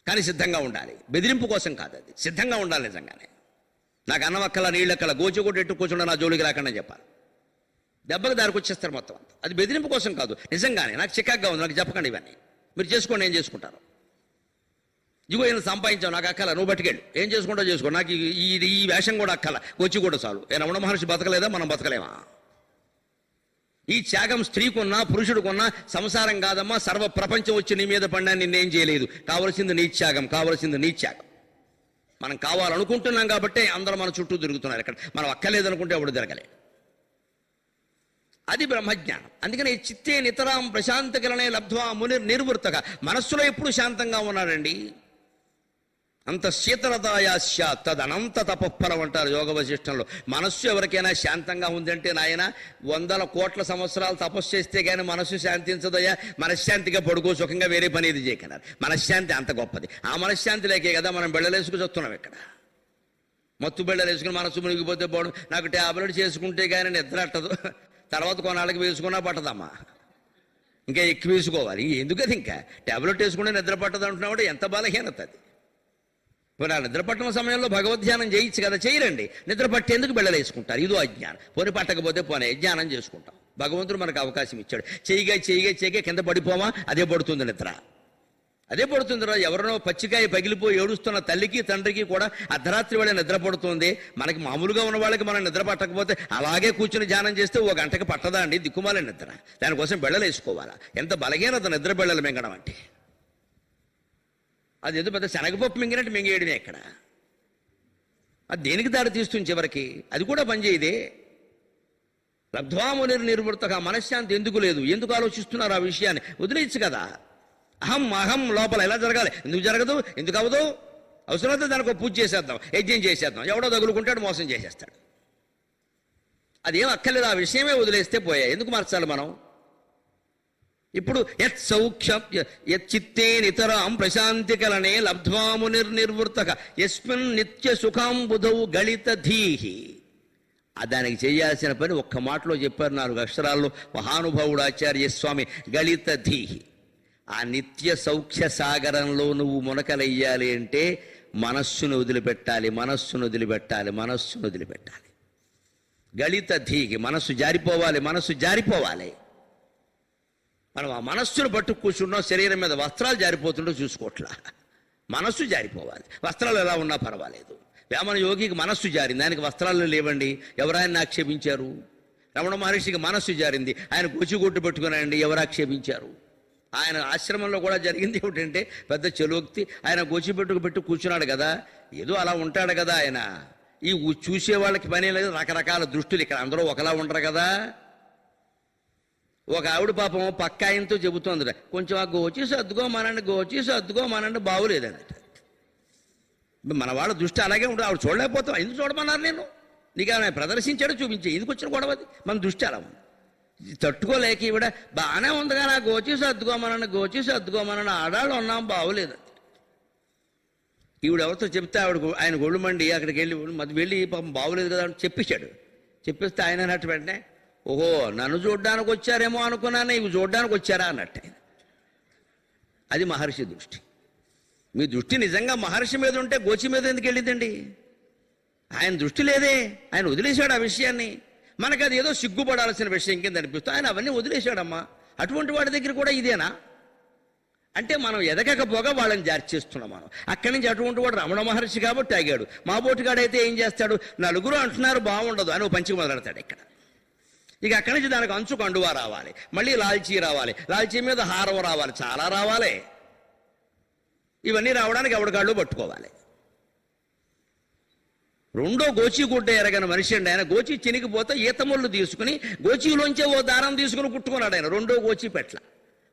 కానీ సిద్ధంగా ఉండాలి. బెదిరింపు కోసం కాదు, అది సిద్ధంగా ఉండాలి. నిజంగానే నాకు అన్నమక్కల నీళ్ళక్కల గోచుకోటి ఎట్టు కూర్చుండా నా జోలికి రాకుండా చెప్పాలి. దెబ్బకు దారికి వచ్చేస్తారు మొత్తం అంతా. అది బెదిరింపు కోసం కాదు. నిజంగానే నాకు చికాగ్గా ఉంది, నాకు చెప్పకండి ఇవన్నీ, మీరు చేసుకోండి, ఏం చేసుకుంటారు. ఇగో ఈయన సంపాదించావు, నాకు అక్కల, నువ్వు బతికెళ్ళు, ఏం చేసుకుంటావు చేసుకో, నాకు ఈ వేషం కూడా అక్కల, వచ్చి కూడా చాలు. ఏ రమణ మహర్షి బతకలేదా? మనం బతకలేమా? ఈ త్యాగం స్త్రీకున్నా పురుషుడికున్నా సంసారం కాదమ్మా. సర్వ ప్రపంచం వచ్చి నీ మీద పడినా నిన్నేం చేయలేదు. కావలసింది నీ త్యాగం, కావలసింది నీ త్యాగం. మనం కావాలనుకుంటున్నాం కాబట్టి అందరూ మన చుట్టూ తిరుగుతున్నారు. ఇక్కడ మనం అక్కర్లేదనుకుంటే ఎవడు తిరగలే. అది బ్రహ్మజ్ఞానం. అందుకని చిత్తే నితరాం ప్రశాంతకలనే లబ్ధ్వా నిర్వృతగా. మనస్సులో ఎప్పుడు శాంతంగా ఉన్నాడండి. అంత శీతలతాయాస్య తదనంత తపఫలం అంటారు యోగ వశిష్టంలో. మనస్సు ఎవరికైనా శాంతంగా ఉందంటే నాయన 100 కోట్ల సంవత్సరాలు తపస్సు చేస్తే కానీ మనస్సు శాంతించదయ్యా. మనశ్శాంతిగా పడుకో, సుఖంగా వేరే పని ఇది చేయకన్నారు. మనశ్శాంతి అంత గొప్పది. ఆ మనశ్శాంతి లేకే కదా మనం బెళ్ళలేసుకు చూస్తున్నాం ఇక్కడ. మత్తు బెళ్ళలు వేసుకుని మనస్సు మునిగిపోతే పోవడం. నాకు ట్యాబ్లెట్ చేసుకుంటే కానీ నిద్ర అట్టదు, తర్వాత కొన్నాళ్ళకి వేసుకున్నా పట్టదమ్మా, ఇంకా ఎక్కువ వేసుకోవాలి. ఎందుకది ఇంకా ట్యాబ్లెట్ వేసుకుంటే నిద్ర పట్టదు అంటున్నాడు. ఎంత బలహీనత అది. మరి ఆ నిద్రపట్టడం సమయంలో భగవద్ధ్యానం చేయొచ్చు కదా, చేయరండి. నిద్ర పట్టేందుకు బెళ్ళలేసుకుంటారు. ఇదో అజ్ఞానం. పోని పట్టకపోతే పోనీ జ్ఞానం చేసుకుంటాం. భగవంతుడు మనకు అవకాశం ఇచ్చాడు. చేయగా కింద పడిపోవా, అదే పడుతుంది నిద్ర, అదే పడుతుంది. ఎవరినో పచ్చికాయ పగిలిపోయి ఏడుస్తున్న తల్లికి తండ్రికి కూడా అర్ధరాత్రి వేళ నిద్ర పడుతుంది. మనకి మామూలుగా ఉన్న వాళ్ళకి మనం నిద్ర పట్టకపోతే అలాగే కూర్చుని ధ్యానం చేస్తే 1 గంటకి పట్టదా అండి దిక్కుమాల నిద్ర. దానికోసం బెళ్ళలేసుకోవాలా. ఎంత బలహీనత నిద్ర బెళ్ళలు మింగడం అంటే. అది ఏదో పెద్ద శనగపప్పు మింగినట్టు మింగేయడమే ఇక్కడ. అది దేనికి దారి తీస్తుంది చివరికి? అది కూడా పనిచేయదే. లబ్ధ్వాము నిర్వృతగా. మనశ్శాంతి ఎందుకు లేదు? ఎందుకు ఆలోచిస్తున్నారు ఆ విషయాన్ని? వదిలేయచ్చు కదా. అహం అహం లోపల ఎలా జరగాలి, ఎందుకు జరగదు, ఎందుకు అవ్వదు, అవసరమైతే దానికి పూజ చేసేద్దాం, యజ్ఞం చేసేద్దాం, ఎవడో తగులుకుంటాడు, మోసం చేసేస్తాడు. అదేం అక్కర్లేదు, ఆ విషయమే వదిలేస్తే పోయా, ఎందుకు మార్చాలి మనం? ఇప్పుడు యత్ సౌఖ్యం యచ్చిత్తే నితరాం ప్రశాంతి కలనే లబ్ధ్వామునిర్నిర్వృత్తక యస్మిన్ నిత్య సుఖాంబుధౌ గళిత ధీహి. దానికి చేయాల్సిన పని ఒక్క మాటలో చెప్పారు, 4 అక్షరాల్లో మహానుభావుడు ఆచార్య స్వామి. గళిత ధీహి. ఆ నిత్య సౌఖ్య సాగరంలో నువ్వు మునకలయ్యాలి అంటే మనస్సును వదిలిపెట్టాలి, మనస్సును వదిలిపెట్టాలి, మనస్సును వదిలిపెట్టాలి. గళిత ధీహి. మనస్సు జారిపోవాలి, మనస్సు జారిపోవాలి. మనం ఆ మనస్సును పట్టు కూర్చున్నాం, శరీరం మీద వస్త్రాలు జారిపోతుండో చూసుకోవట్లా. మనస్సు జారిపోవాలి. వస్త్రాలు ఎలా ఉన్నా పర్వాలేదు. వేమన యోగికి మనస్సు జారింది, ఆయనకి వస్త్రాలు లేవండి, ఎవరాయన్ని ఆక్షేపించారు? రమణ మహర్షికి మనస్సు జారింది, ఆయన గొచ్చిగొట్టు పెట్టుకున్నాయండి, ఎవరు ఆక్షేపించారు? ఆయన ఆశ్రమంలో కూడా జరిగింది ఏమిటంటే పెద్ద చెలోక్తి. ఆయన గొచ్చిపెట్టుకు కూర్చున్నాడు కదా, ఏదో అలా ఉంటాడు కదా ఆయన. ఈ చూసే వాళ్ళకి పని లేదు, రకరకాల దృష్టిలు. ఇక్కడ అందరూ ఒకలా ఉండరు కదా. ఒక ఆవిడ పాపం పక్క ఆయనతో చెబుతోందిట, కొంచెం ఆ గోచి సర్దుకోమనండి, గోచి సర్దుకోమనండి, బాగులేదన్నట. మన వాళ్ళ దృష్టి అలాగే ఉంటుంది. ఆవిడ చూడలేకపోతాం, ఎందుకు చూడమన్నారు? నేను నీకు ఆయన ప్రదర్శించాడు, చూపించే, ఎందుకు వచ్చిన గొడవది? మన దృష్టి అలా ఉంది. తట్టుకోలేక ఈవిడ బాగానే ఉంది కానీ ఆ గోచి సర్దుకోమనండి, గోచి సర్దుకోమనండి, ఆడాళ్ళు ఉన్నాం, బాగులేదు. ఈవిడ ఎవరితో చెప్తే ఆయన గొళ్ళు మండి అక్కడికి వెళ్ళి పాపం బాగులేదు కదా అని చెప్పేశాడు. చెప్పేస్తే ఆయన అన్నట్టు వెంటనే, ఓహో నన్ను చూడ్డానికి వచ్చారేమో అనుకున్నాను, ఇవి చూడ్డానికి వచ్చారా అన్నట్టు. అది మహర్షి దృష్టి. మీ దృష్టి నిజంగా మహర్షి మీద ఉంటే గోచి మీద ఎందుకు వెళ్ళిందండి? ఆయన దృష్టి లేదే, ఆయన వదిలేశాడు ఆ విషయాన్ని. మనకు అది ఏదో సిగ్గుపడాల్సిన విషయం కింద అనిపిస్తుంది. ఆయన అవన్నీ వదిలేశాడమ్మా. అటువంటి వాడి దగ్గర కూడా ఇదేనా అంటే మనం ఎదగకపోగా వాళ్ళని జార్చేస్తున్నాం మనం. అక్కడి నుంచి అటువంటి వాడు రమణ మహర్షి కాబట్టి ఆగాడు. మా బోటుగాడైతే ఏం చేస్తాడు, నలుగురు అంటున్నారు బాగుండదు అని పంచికి మొదలెడతాడు ఇక్కడ. ఇక అక్కడి నుంచి దానికి అంచు కండువా రావాలి, మళ్ళీ లాల్చీ రావాలి, లాల్చీ మీద హారం రావాలి, చాలా రావాలి. ఇవన్నీ రావడానికి ఎవడికాళ్ళు పట్టుకోవాలి. రెండో గోచి గుడ్డ ఎరగని మనిషి అండి ఆయన. గోచి చినిగిపోతే ఈతముళ్ళు తీసుకుని గోచీలోంచే ఓ దారం తీసుకుని కుట్టుకున్నాడు ఆయన. రెండో గోచి పెట్ల.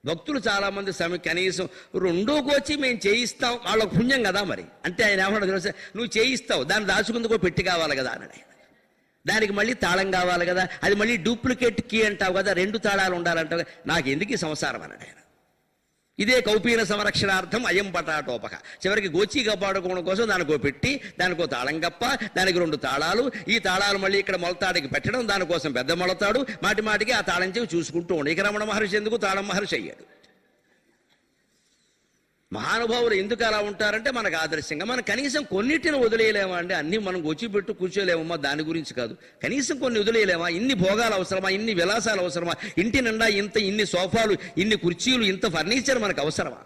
భక్తులు చాలామంది కనీసం రెండో గోచి మేము చేయిస్తాం, వాళ్ళకు పుణ్యం కదా మరి. అంటే ఆయన ఏమన్నా తెలుసా, నువ్వు చేయిస్తావు, దాన్ని దాచుకుందుకో పెట్టి కావాలి కదా అన్నాడు ఆయన. దానికి మళ్ళీ తాళం కావాలి కదా, అది మళ్ళీ డూప్లికేట్ కీ అంటావు కదా, 2 తాళాలు ఉండాలంటావు కదా, నాకు ఎందుకు ఈ సంసారం అన్నాడు ఆయన. ఇదే కౌపీన సంరక్షణార్థం అయం పటాటోపక. చివరికి గోచి కాపాడుకోవడం కోసం దానికో పెట్టి, దానికో తాళం గప్ప, దానికి 2 తాళాలు, ఈ తాళాలు మళ్ళీ ఇక్కడ మొలతాడికి పెట్టడం, దానికోసం పెద్ద మొలతాడు, మాటి మాటికి ఆ తాళం చెవి చూసుకుంటూ ఉండే. ఇక రమణ మహర్షి ఎందుకు తాళం మహర్షి అయ్యాడు. మహానుభావులు ఎందుకు అలా ఉంటారంటే మనకు ఆదర్శంగా. మనం కనీసం కొన్నిటిని వదిలేయలేమా అండి? అన్నీ మనం గొచ్చిపెట్టు కూర్చోలేమమ్మా, దాని గురించి కాదు. కనీసం కొన్ని వదిలేయలేమా? ఇన్ని భోగాలు అవసరమా? ఇన్ని విలాసాలు అవసరమా? ఇంటి నిండా ఇన్ని సోఫాలు, ఇన్ని కుర్చీలు, ఇంత ఫర్నిచర్ మనకు అవసరమా?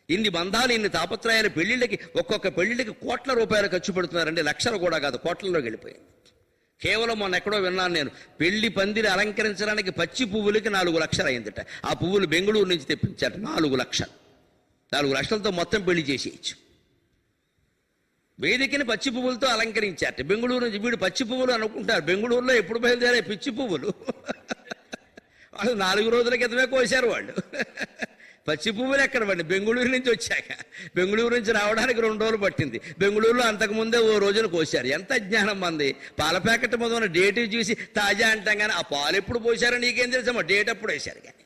ఇన్ని బంధాలు, ఇన్ని తాపత్రయాలు. పెళ్లిళ్ళకి ఒక్కొక్క పెళ్లిళ్ళకి కోట్ల రూపాయలు ఖర్చు పెడుతున్నారండి, లక్షలు కూడా కాదు, కోట్లలోకి వెళ్ళిపోయింది. కేవలం మొన్న ఎక్కడో విన్నాను నేను, పెళ్లి పందిరి అలంకరించడానికి పచ్చి పువ్వులకి 4 లక్షలు అయిందట. ఆ పువ్వులు బెంగళూరు నుంచి తెప్పించారు, 4 లక్షలు. 4 లక్షలతో మొత్తం పెళ్లి చేసేయచ్చు. వేదికని పచ్చి పువ్వులతో అలంకరించారట. బెంగళూరు నుంచి వీడు పచ్చి పువ్వులు అనుకుంటారు, బెంగళూరులో ఎప్పుడు బయలుదేరే పిచ్చి పువ్వులు. వాళ్ళు 4 రోజుల క్రితమే కోసారు వాళ్ళు. పచ్చి పువ్వులు ఎక్కడ పండి? బెంగళూరు నుంచి వచ్చాక. బెంగళూరు నుంచి రావడానికి 2 రోజులు పట్టింది. బెంగళూరులో అంతకుముందే ఓ రోజున కోసారు. ఎంత జ్ఞానం మంది! పాల ప్యాకెట్ మొదలు డేట్ చూసి తాజా అంటాం కానీ ఆ పాలు ఎప్పుడు పోసారో నీకేం తెలుసమ్మా, డేట్ అప్పుడు వేశారు కానీ.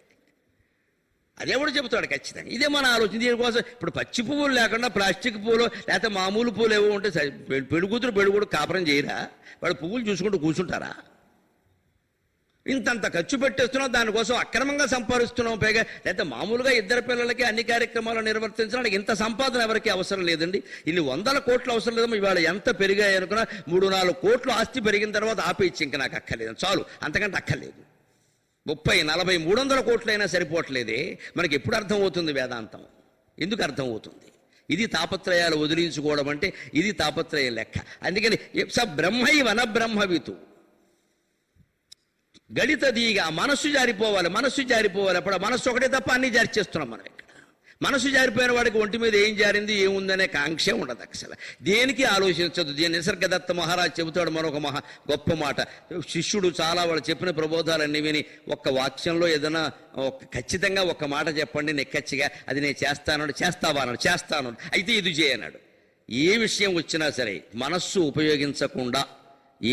అదేవాడు చెబుతాడు ఖచ్చితంగా. ఇదే మన ఆలోచన. దీనికోసం ఇప్పుడు పచ్చి పువ్వులు లేకుండా ప్లాస్టిక్ పువ్వులు లేకపోతే మామూలు పువ్వులు ఏవో ఉంటే పెళ్ళికూతురు పెళ్ళికూడు కాపురం చేయరా? వాడు పువ్వులు చూసుకుంటూ కూర్చుంటారా? ఇంతంత ఖర్చు పెట్టేస్తున్నాం, దానికోసం అక్రమంగా సంపాదిస్తున్నాం. పైగా లేకపోతే మామూలుగా 2 పిల్లలకి అన్ని కార్యక్రమాలు నిర్వర్తించడానికి ఇంత సంపాదన ఎవరికి అవసరం లేదండి. ఇన్ని 100 కోట్లు అవసరం లేదమ్మా. ఇవాళ ఎంత పెరిగాయి అనుకున్నా 3-4 కోట్లు ఆస్తి పెరిగిన తర్వాత ఆపేయచ్చు, ఇంకా నాకు అక్కర్లేదు, చాలు, అంతకంటే అక్కర్లేదు. 30, 40, 300 కోట్లైనా సరిపోవట్లేదే. మనకి ఎప్పుడు అర్థమవుతుంది వేదాంతం? ఎందుకు అర్థమవుతుంది? ఇది తాపత్రయాలు వదిలించుకోవడం అంటే ఇది తాపత్రయం లెక్క. అందుకని స బ్రహ్మైవన బ్రహ్మవితు గళిత దీగా మనస్సు జారిపోవాలి, మనస్సు జారిపోవాలి. అప్పుడు మనస్సు ఒకటే తప్ప అన్ని జారి చేస్తున్నాం మనం ఇక్కడ. మనసు జారిపోయిన వాడికి ఒంటి మీద ఏం జారింది ఏముందనే కాంక్షే ఉండదు అసలు. దేనికి ఆలోచించదు. దీని నిసర్గదత్త మహారాజ్ చెబుతాడు మరొక గొప్ప మాట. శిష్యుడు చాలా వాళ్ళు చెప్పిన ప్రబోధాలన్నీ విని ఒక్క వాక్యంలో ఏదైనా ఖచ్చితంగా ఒక్క మాట చెప్పండి నెక్కచ్చిగా, అది నేను చేస్తాను. చేస్తావా అన్నాడు. చేస్తాను. అయితే ఇది చేయన్నాడు. ఏ విషయం వచ్చినా సరే మనస్సు ఉపయోగించకుండా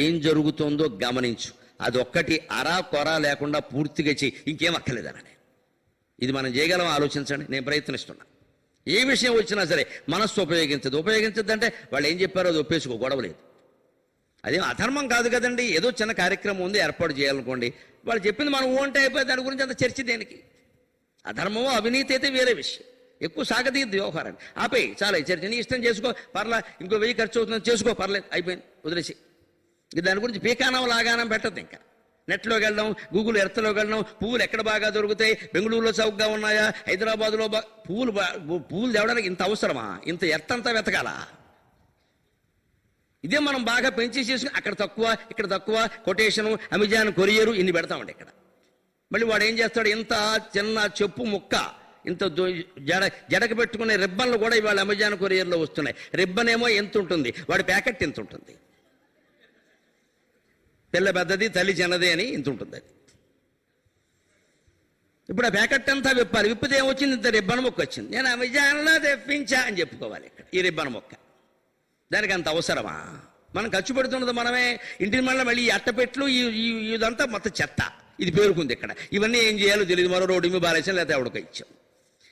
ఏం జరుగుతుందో గమనించు. అదొక్కటి అరా కొర లేకుండా పూర్తిగా చెయ్యి, ఇంకేం అక్కర్లేదనని. ఇది మనం చేయగలం. ఆలోచించండి. నేను ప్రయత్నిస్తున్నా. ఏ విషయం వచ్చినా సరే మనస్సు ఉపయోగించద్దంటే వాళ్ళు ఏం చెప్పారో అది ఒప్పేసుకో, గొడవలేదు. అదేం అధర్మం కాదు కదండి. ఏదో చిన్న కార్యక్రమం ఉంది, ఏర్పాటు చేయాలనుకోండి. వాళ్ళు చెప్పింది మనం అంటే అయిపోయి దాని గురించి అంత చర్చ దేనికి? అధర్మమో అవినీతి అయితే వేరే విషయం. ఎక్కువ సాగదీయద్దు వ్యవహారాన్ని. ఆపేయి, చాలా చర్చ. నీ ఇష్టం చేసుకో, పర్లా. ఇంకో 1000 ఖర్చు అవుతుందని చేసుకో, పర్లేదు, అయిపోయింది, వదిలేసి. దాని గురించి పీకానం లాగానం పెట్టద్దు. ఇంకా నెట్లోకి వెళ్ళడం, గూగుల్ ఎర్త్లోకి వెళ్ళడం, పువ్వులు ఎక్కడ బాగా దొరుకుతాయి, బెంగళూరులో చౌకగా ఉన్నాయా, హైదరాబాద్లో పువ్వులు తేవడానికి ఇంత అవసరమా? ఇంత ఎర్త్ అంతా వెతకాలా? ఇదే మనం బాగా పెంచి చేసుకుని అక్కడ తక్కువ ఇక్కడ తక్కువ, కొటేషను, అమెజాన్, కొరియరు ఇన్ని పెడతామండి ఇక్కడ. మళ్ళీ వాడు ఏం చేస్తాడు? ఇంత చిన్న చెప్పు ముక్క, ఇంత జడకు పెట్టుకునే రిబ్బన్లు కూడా ఇవాళ అమెజాన్, కొరియర్లో వస్తున్నాయి. రిబ్బన్ ఏమో ఎంత ఉంటుంది, వాడి ప్యాకెట్ ఎంత ఉంటుంది. పిల్ల పెద్దది, తల్లి చిన్నది అని ఇంత ఉంటుంది. అది ఇప్పుడు ఆ ప్యాకెట్ అంతా విప్పాలి. విప్పితే ఏమొచ్చింది? ఇంత రిబ్బన్ మొక్క వచ్చింది. నేను అమెజాన్లో తెప్పించా అని చెప్పుకోవాలి ఇక్కడ. ఈ రిబ్బన్ మొక్క దానికి అంత అవసరమా? మనం ఖర్చు పెడుతున్నది మనమే. ఇంటి మళ్ళీ ఈ అట్టపెట్లు, ఇదంతా మొత్తం చెత్త. ఇది పేరుకుంది ఇక్కడ. ఇవన్నీ ఏం చేయాలో తెలియదు. మరో రోడ్డు మీద బారేసాం, లేకపోతే ఎవడికి ఇచ్చాం.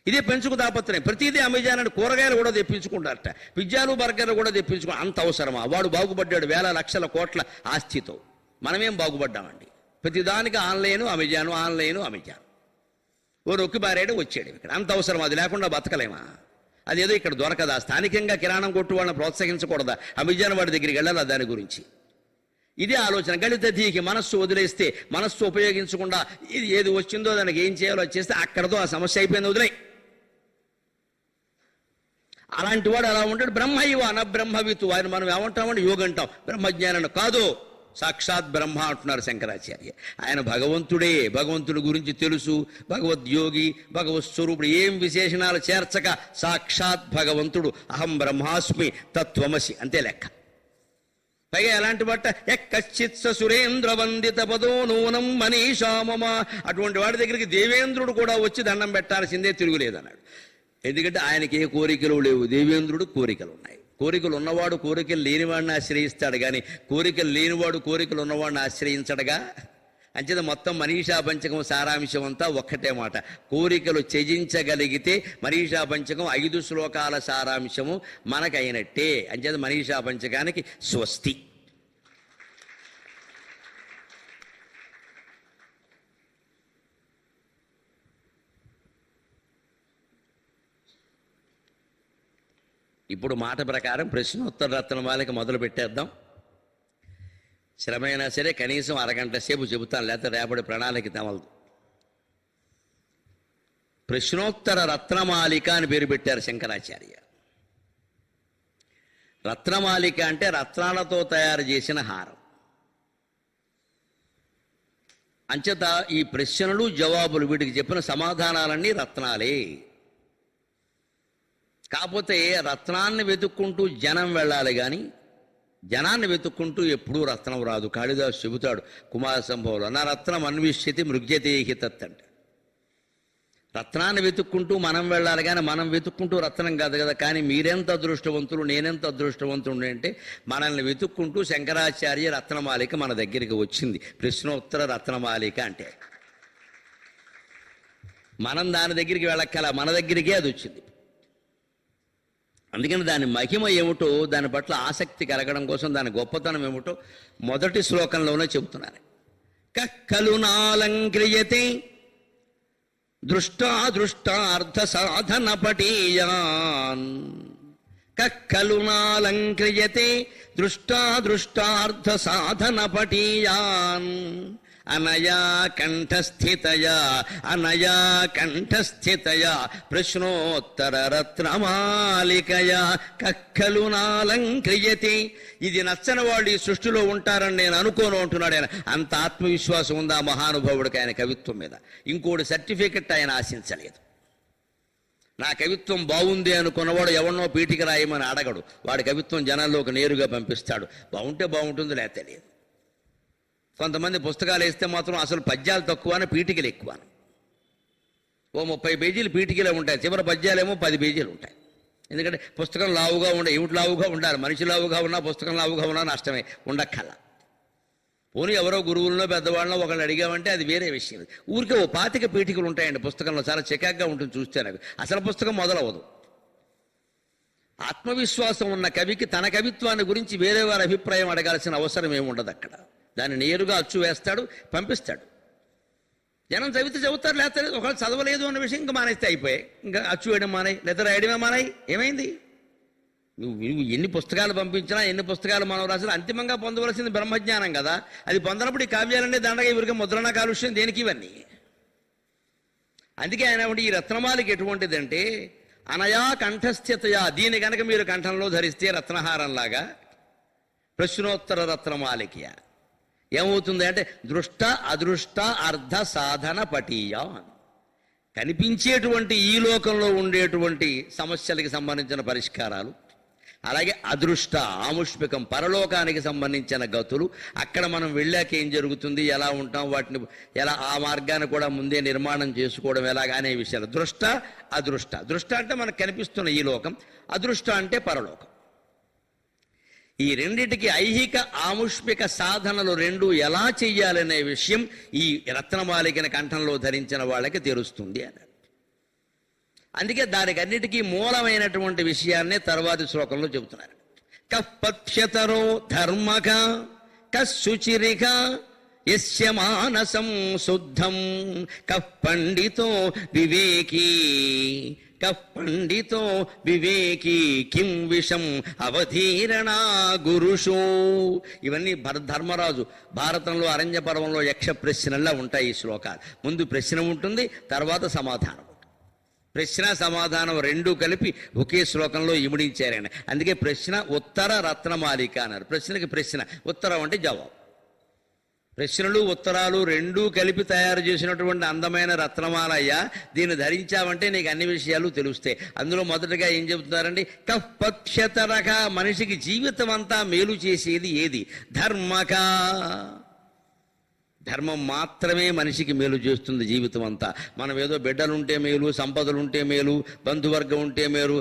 ఇదే పెంచుకు తాపత్రయం. ప్రతిదీ అమెజాన్ అని కూరగాయలు కూడా తెప్పించుకుంటారట, పిజ్జాలు బర్గర్లు కూడా తెప్పించుకో. అంత అవసరమా? వాడు బాగుపడ్డాడు వేల లక్షల కోట్ల ఆస్తితో. మనమేం బాగుపడ్డామండి? ప్రతిదానికి ఆన్లైను అమెజాన్. ఓ రొక్కి బారేడు వచ్చాడు ఇక్కడ. అంత అవసరం? అది లేకుండా బతకలేమా? అదేదో ఇక్కడ దొరకదా? స్థానికంగా కిరాణం కొట్టు వాళ్ళని ప్రోత్సహించకూడదా? అమెజాన్ వాడి దగ్గరికి వెళ్ళాలా దాని గురించి? ఇదే ఆలోచన. గణిత ధీకి మనస్సు వదిలేస్తే, మనస్సు ఉపయోగించకుండా ఇది ఏది వచ్చిందో దానికి ఏం చేయాలో చేస్తే అక్కడతో ఆ సమస్య అయిపోయింది, వదిలే. అలాంటి వాడు అలా ఉంటాడు. బ్రహ్మైవ న బ్రహ్మవితు. ఆయన మనం ఏమంటామంటే యోగ అంటాం. బ్రహ్మజ్ఞానం కాదు, సాక్షాత్ బ్రహ్మ అంటున్నారు శంకరాచార్య. ఆయన భగవంతుడే. భగవంతుడి గురించి తెలుసు, భగవద్యోగి, భగవత్ స్వరూపుడు. ఏం విశేషణాలు చేర్చక సాక్షాత్ భగవంతుడు. అహం బ్రహ్మాస్మి తత్వమసి, అంతే లెక్క. పైగా ఎలాంటి బట్ట? ఎక్కచ్చిత్ సురేంద్ర వందిత పదో నూనం మనీషామమ. అటువంటి వాడి దగ్గరికి దేవేంద్రుడు కూడా వచ్చి దండం పెట్టాల్సిందే, తిరుగులేదన్నాడు. ఎందుకంటే ఆయనకి ఏ కోరికలు లేవు, దేవేంద్రుడు కోరికలు ఉన్నాయి. కోరికలు ఉన్నవాడు కోరికలు లేనివాడిని ఆశ్రయిస్తాడు, కానీ కోరికలు లేనివాడు కోరికలు ఉన్నవాడిని ఆశ్రయించడుగా. అంచేత మొత్తం మనీషా పంచకం సారాంశం అంతా ఒక్కటే మాట. కోరికలు త్యజించగలిగితే మనీషా పంచకం 5 శ్లోకాల సారాంశము మనకైనట్టే. అంచేత మనీషా పంచకానికి స్వస్తి. ఇప్పుడు మాట ప్రకారం ప్రశ్నోత్తర రత్నమాలిక మొదలు పెట్టేద్దాం. శ్రమైనా సరే కనీసం అరగంట సేపు చెబుతాను, లేకపోతే రేపటి ప్రణాళిక తమలదు. ప్రశ్నోత్తర రత్నమాలిక అని పేరు పెట్టారు శంకరాచార్య. రత్నమాలిక అంటే రత్నాలతో తయారు చేసిన హారం. అంచేత ఈ ప్రశ్నలు జవాబులు, వీటికి చెప్పిన సమాధానాలన్నీ రత్నాలే. కాకపోతే రత్నాన్ని వెతుక్కుంటూ జనం వెళ్ళాలి, కానీ జనాన్ని వెతుక్కుంటూ ఎప్పుడూ రత్నం రాదు. కాళిదాసు చెబుతాడు కుమార సంభవంలో, నా రత్నం అన్విష్యతి మృగ్యతేహి తత్ అంటే. రత్నాన్ని వెతుక్కుంటూ మనం వెళ్ళాలి, కానీ మనం వెతుక్కుంటూ రత్నం కాదు కదా. కానీ మీరెంత అదృష్టవంతులు, నేనెంత అదృష్టవంతుడు అంటే మనల్ని వెతుక్కుంటూ శంకరాచార్య రత్నమాలిక మన దగ్గరికి వచ్చింది. ప్రశ్నోత్తర రత్నమాలిక అంటే మనం దాని దగ్గరికి వెళ్ళక్కల, మన దగ్గరికే అది వచ్చింది. అందుకని దాని మహిమ ఏమిటో, దాని పట్ల ఆసక్తి కలగడం కోసం దాని గొప్పతనం ఏమిటో మొదటి శ్లోకంలోనే చెబుతున్నారు. కక్కలునాలంక్రియతే దృష్టాదృష్టార్థ సాధన పటీయాన్. కక్కలునాలంక్రియతే దృష్టాదృష్టార్థ సాధన పటీయాన్. అనయా కంఠస్థితయా ప్రశ్నోత్తర రత్నమాలికయా కక్కలునాలంక్రియతే. ఇది నచ్చని వాళ్ళు ఈ సృష్టిలో ఉంటారని నేను అనుకోను అంటున్నాడు ఆయన. అంత ఆత్మవిశ్వాసం ఉందా మహానుభావుడికి ఆయన కవిత్వం మీద. ఇంకోటి సర్టిఫికెట్ ఆయన ఆశించలేదు. నా కవిత్వం బాగుంది అనుకున్నవాడు ఎవరినో పీటికి రాయమని అడగడు. వాడి కవిత్వం జనాల్లోకి నేరుగా పంపిస్తాడు. బాగుంటే బాగుంటుంది, లేకపోతే లేదు. కొంతమంది పుస్తకాలు వేస్తే మాత్రం అసలు పద్యాలు తక్కువ అని పీటికలు ఎక్కువ. ఓ 30 పేజీలు పీటికలే ఉంటాయి, చివరి పద్యాలేమో 10 పేజీలు ఉంటాయి. ఎందుకంటే పుస్తకం లావుగా ఏమిటి లావుగా ఉండాలి, మనిషి లావుగా ఉన్నా పుస్తకం లావుగా ఉన్నా నష్టమే, ఉండక్కల. పోనీ ఎవరో గురువుల్లో పెద్దవాళ్ళలో ఒకళ్ళు అడిగామంటే అది వేరే విషయం. ఊరికే ఓ 25 పీఠికలు ఉంటాయండి పుస్తకంలో, చాలా చికాగ్గా ఉంటుంది చూస్తే. నాకు అసలు పుస్తకం మొదలవదు. ఆత్మవిశ్వాసం ఉన్న కవికి తన కవిత్వాన్ని గురించి వేరే వారి అభిప్రాయం అడగాల్సిన అవసరం ఏమి ఉండదు అక్కడ. దాన్ని నేరుగా అచ్చు వేస్తాడు, పంపిస్తాడు. జనం చదువుతారు, లేకపోతే ఒకవేళ చదవలేదు అన్న విషయం ఇంకా మానేస్తే అయిపోయాయి. ఇంకా అచ్చు వేయడం మానాయి, లేదా రాయడమే మానాయి. ఏమైంది? నువ్వు ఎన్ని పుస్తకాలు పంపించినా, ఎన్ని పుస్తకాలు మనం రాసినా అంతిమంగా పొందవలసింది బ్రహ్మజ్ఞానం కదా. అది పొందనప్పుడు ఈ కావ్యాలనే దండగా ఇవరికి ముద్రణ కాలుష్యం దేనికి ఇవన్నీ. అందుకే ఆయన ఈ రత్నమాలిక ఎటువంటిదంటే అనయా కంఠస్థితయా. దీని కనుక మీరు కంఠంలో ధరిస్తే రత్నహారంలాగా ప్రశ్నోత్తర రత్నమాలిక ఏమవుతుంది అంటే దృష్ట అదృష్ట అర్ధ సాధన పటీయ. కనిపించేటువంటి ఈ లోకంలో ఉండేటువంటి సమస్యలకి సంబంధించిన పరిష్కారాలు, అలాగే అదృష్ట ఆముష్మికం పరలోకానికి సంబంధించిన గతులు, అక్కడ మనం వెళ్ళాక ఏం జరుగుతుంది, ఎలా ఉంటాం, వాటిని ఎలా ఆ మార్గాన్ని కూడా ముందే నిర్మాణం చేసుకోవడం ఎలాగా అనే విషయాలు. దృష్ట అదృష్ట. దృష్ట అంటే మనకు కనిపిస్తున్న ఈ లోకం, అదృష్ట అంటే పరలోకం. ఈ రెండిటికి ఐహిక ఆముష్మిక సాధనలు రెండు ఎలా చెయ్యాలనే విషయం ఈ రత్నమాలికన కంఠంలో ధరించిన వాళ్ళకి తెలుస్తుంది అన్నారు. అందుకే దానికి అన్నిటికీ మూలమైనటువంటి విషయాన్నే తర్వాతి శ్లోకంలో చెబుతున్నారు. కపథ్యతరో ధర్మక కశుచిరిక యస్య మానసం శుద్ధం కపండితో వివేకీ పండితో వివేకీ కిం విషం అవధీరణా గురుషో. ఇవన్నీ ధర్మరాజు భారతంలో అరణ్య పర్వంలో యక్ష ప్రశ్నల్లా ఉంటాయి ఈ శ్లోకాలు. ముందు ప్రశ్న ఉంటుంది, తర్వాత సమాధానం. ప్రశ్న సమాధానం రెండూ కలిపి ఒకే శ్లోకంలో ఇమిడించారని. అందుకే ప్రశ్న ఉత్తర రత్నమాలిక అన్నారు. ప్రశ్నకి ప్రశ్న, ఉత్తరం అంటే జవాబు. ప్రశ్నలు ఉత్తరాలు రెండూ కలిపి తయారు చేసినటువంటి అందమైన రత్నమాలయ్య. దీన్ని ధరించావంటే నీకు అన్ని విషయాలు తెలుస్తాయి. అందులో మొదటగా ఏం చెబుతున్నారండి? కపక్షతరక. మనిషికి జీవితం అంతా మేలు చేసేది ఏది? ధర్మక. ధర్మం మాత్రమే మనిషికి మేలు చేస్తుంది జీవితం అంతా. మనం ఏదో బిడ్డలుంటే మేలు, సంపదలుంటే మేలు, బంధువర్గం ఉంటే మేలు,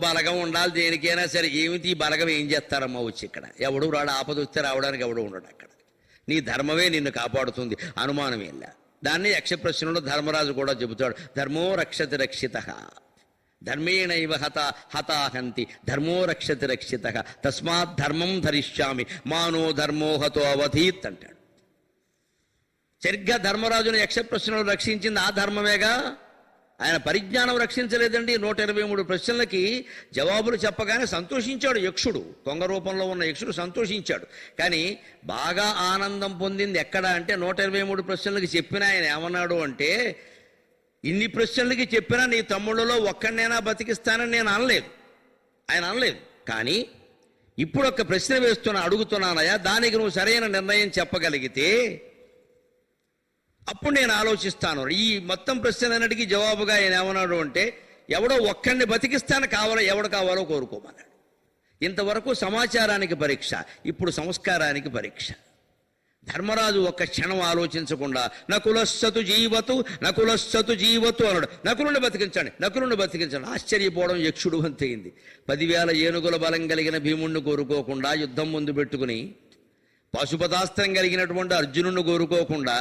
బలగం ఉండాలి దేనికైనా సరే. ఏమిటి ఈ బలగం ఏం చేస్తారమ్మా వచ్చి ఇక్కడ? ఎవడు రాడు, ఆపద వస్తే రావడానికి ఎవడు ఉండడు అక్కడ. నీ ధర్మమే నిన్ను కాపాడుతుంది, అనుమానమేలా. దాన్ని యక్ష ప్రశ్నలో ధర్మరాజు కూడా చెబుతాడు. ధర్మో రక్షతి రక్షిత ధర్మేణైవ హతాహంతి ధర్మో రక్షతి రక్షిత తస్మాత్ ధర్మం ధరిష్యామి మానో ధర్మో హతో అవధీత్ అంటాడు. సరిగ్గా ధర్మరాజును యక్ష ప్రశ్నలు రక్షించింది ఆ ధర్మమేగా. ఆయన పరిజ్ఞానం రక్షించలేదండి. 123 ప్రశ్నలకి జవాబులు చెప్పగానే సంతోషించాడు యక్షుడు. కొంగ రూపంలో ఉన్న యక్షుడు సంతోషించాడు. కానీ బాగా ఆనందం పొందింది ఎక్కడ అంటే 123 ప్రశ్నలకి చెప్పిన ఆయన ఏమన్నాడు అంటే, ఇన్ని ప్రశ్నలకి చెప్పినా నీ తమ్ముళ్ళలో ఒక్కడినైనా బతికిస్తానని నేను అనలేదు, ఆయన అనలేదు. కానీ ఇప్పుడు ఒక ప్రశ్న అడుగుతున్నానయ్యా, దానికి నువ్వు సరైన నిర్ణయం చెప్పగలిగితే అప్పుడు నేను ఆలోచిస్తాను. ఈ మొత్తం ప్రశ్నలన్నిటికీ జవాబుగా ఆయన ఏమన్నాడు అంటే, ఎవడో ఒక్కడిని బతికిస్తాను, ఎవడు కావాలో కోరుకోమన్నాడు. ఇంతవరకు సమాచారానికి పరీక్ష, ఇప్పుడు సంస్కారానికి పరీక్ష. ధర్మరాజు ఒక్క క్షణం ఆలోచించకుండా నకులస్సతు జీవతు అన్నాడు. నకులుని బతికించండి. ఆశ్చర్యపోవడం యక్షుడు అంతయింది. 10,000 ఏనుగుల బలం కలిగిన భీముణ్ణి కోరుకోకుండా, యుద్ధం ముందు పెట్టుకుని పశుపతాస్త్రం కలిగినటువంటి అర్జునుడిని కోరుకోకుండా,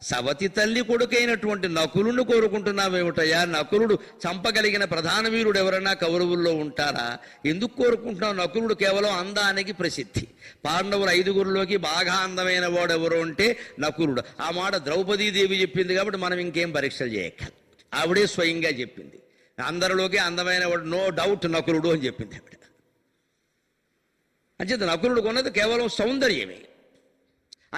సవతి తల్లి కొడుకైనటువంటి నకులుని కోరుకుంటున్నావేమిటయ్యా? నకులుడు చంపగలిగిన ప్రధాన వీరుడు ఎవరైనా కౌరవుల్లో ఉంటారా? ఎందుకు కోరుకుంటున్నావు? నకులుడు కేవలం అందానికి ప్రసిద్ధి. పాండవులు 5గురిలోకి బాగా అందమైన వాడు ఎవరు అంటే నకులుడు. ఆ మాట ద్రౌపదీదేవి చెప్పింది కాబట్టి మనం ఇంకేం పరీక్షలు చేయక్కర్లేదు. ఆవిడే స్వయంగా చెప్పింది. అందరిలోకి అందమైన వాడు నో డౌట్ నకులుడు అని చెప్పింది ఆవిడ. అంచేత నకులుడు కొన్నది కేవలం సౌందర్యమే.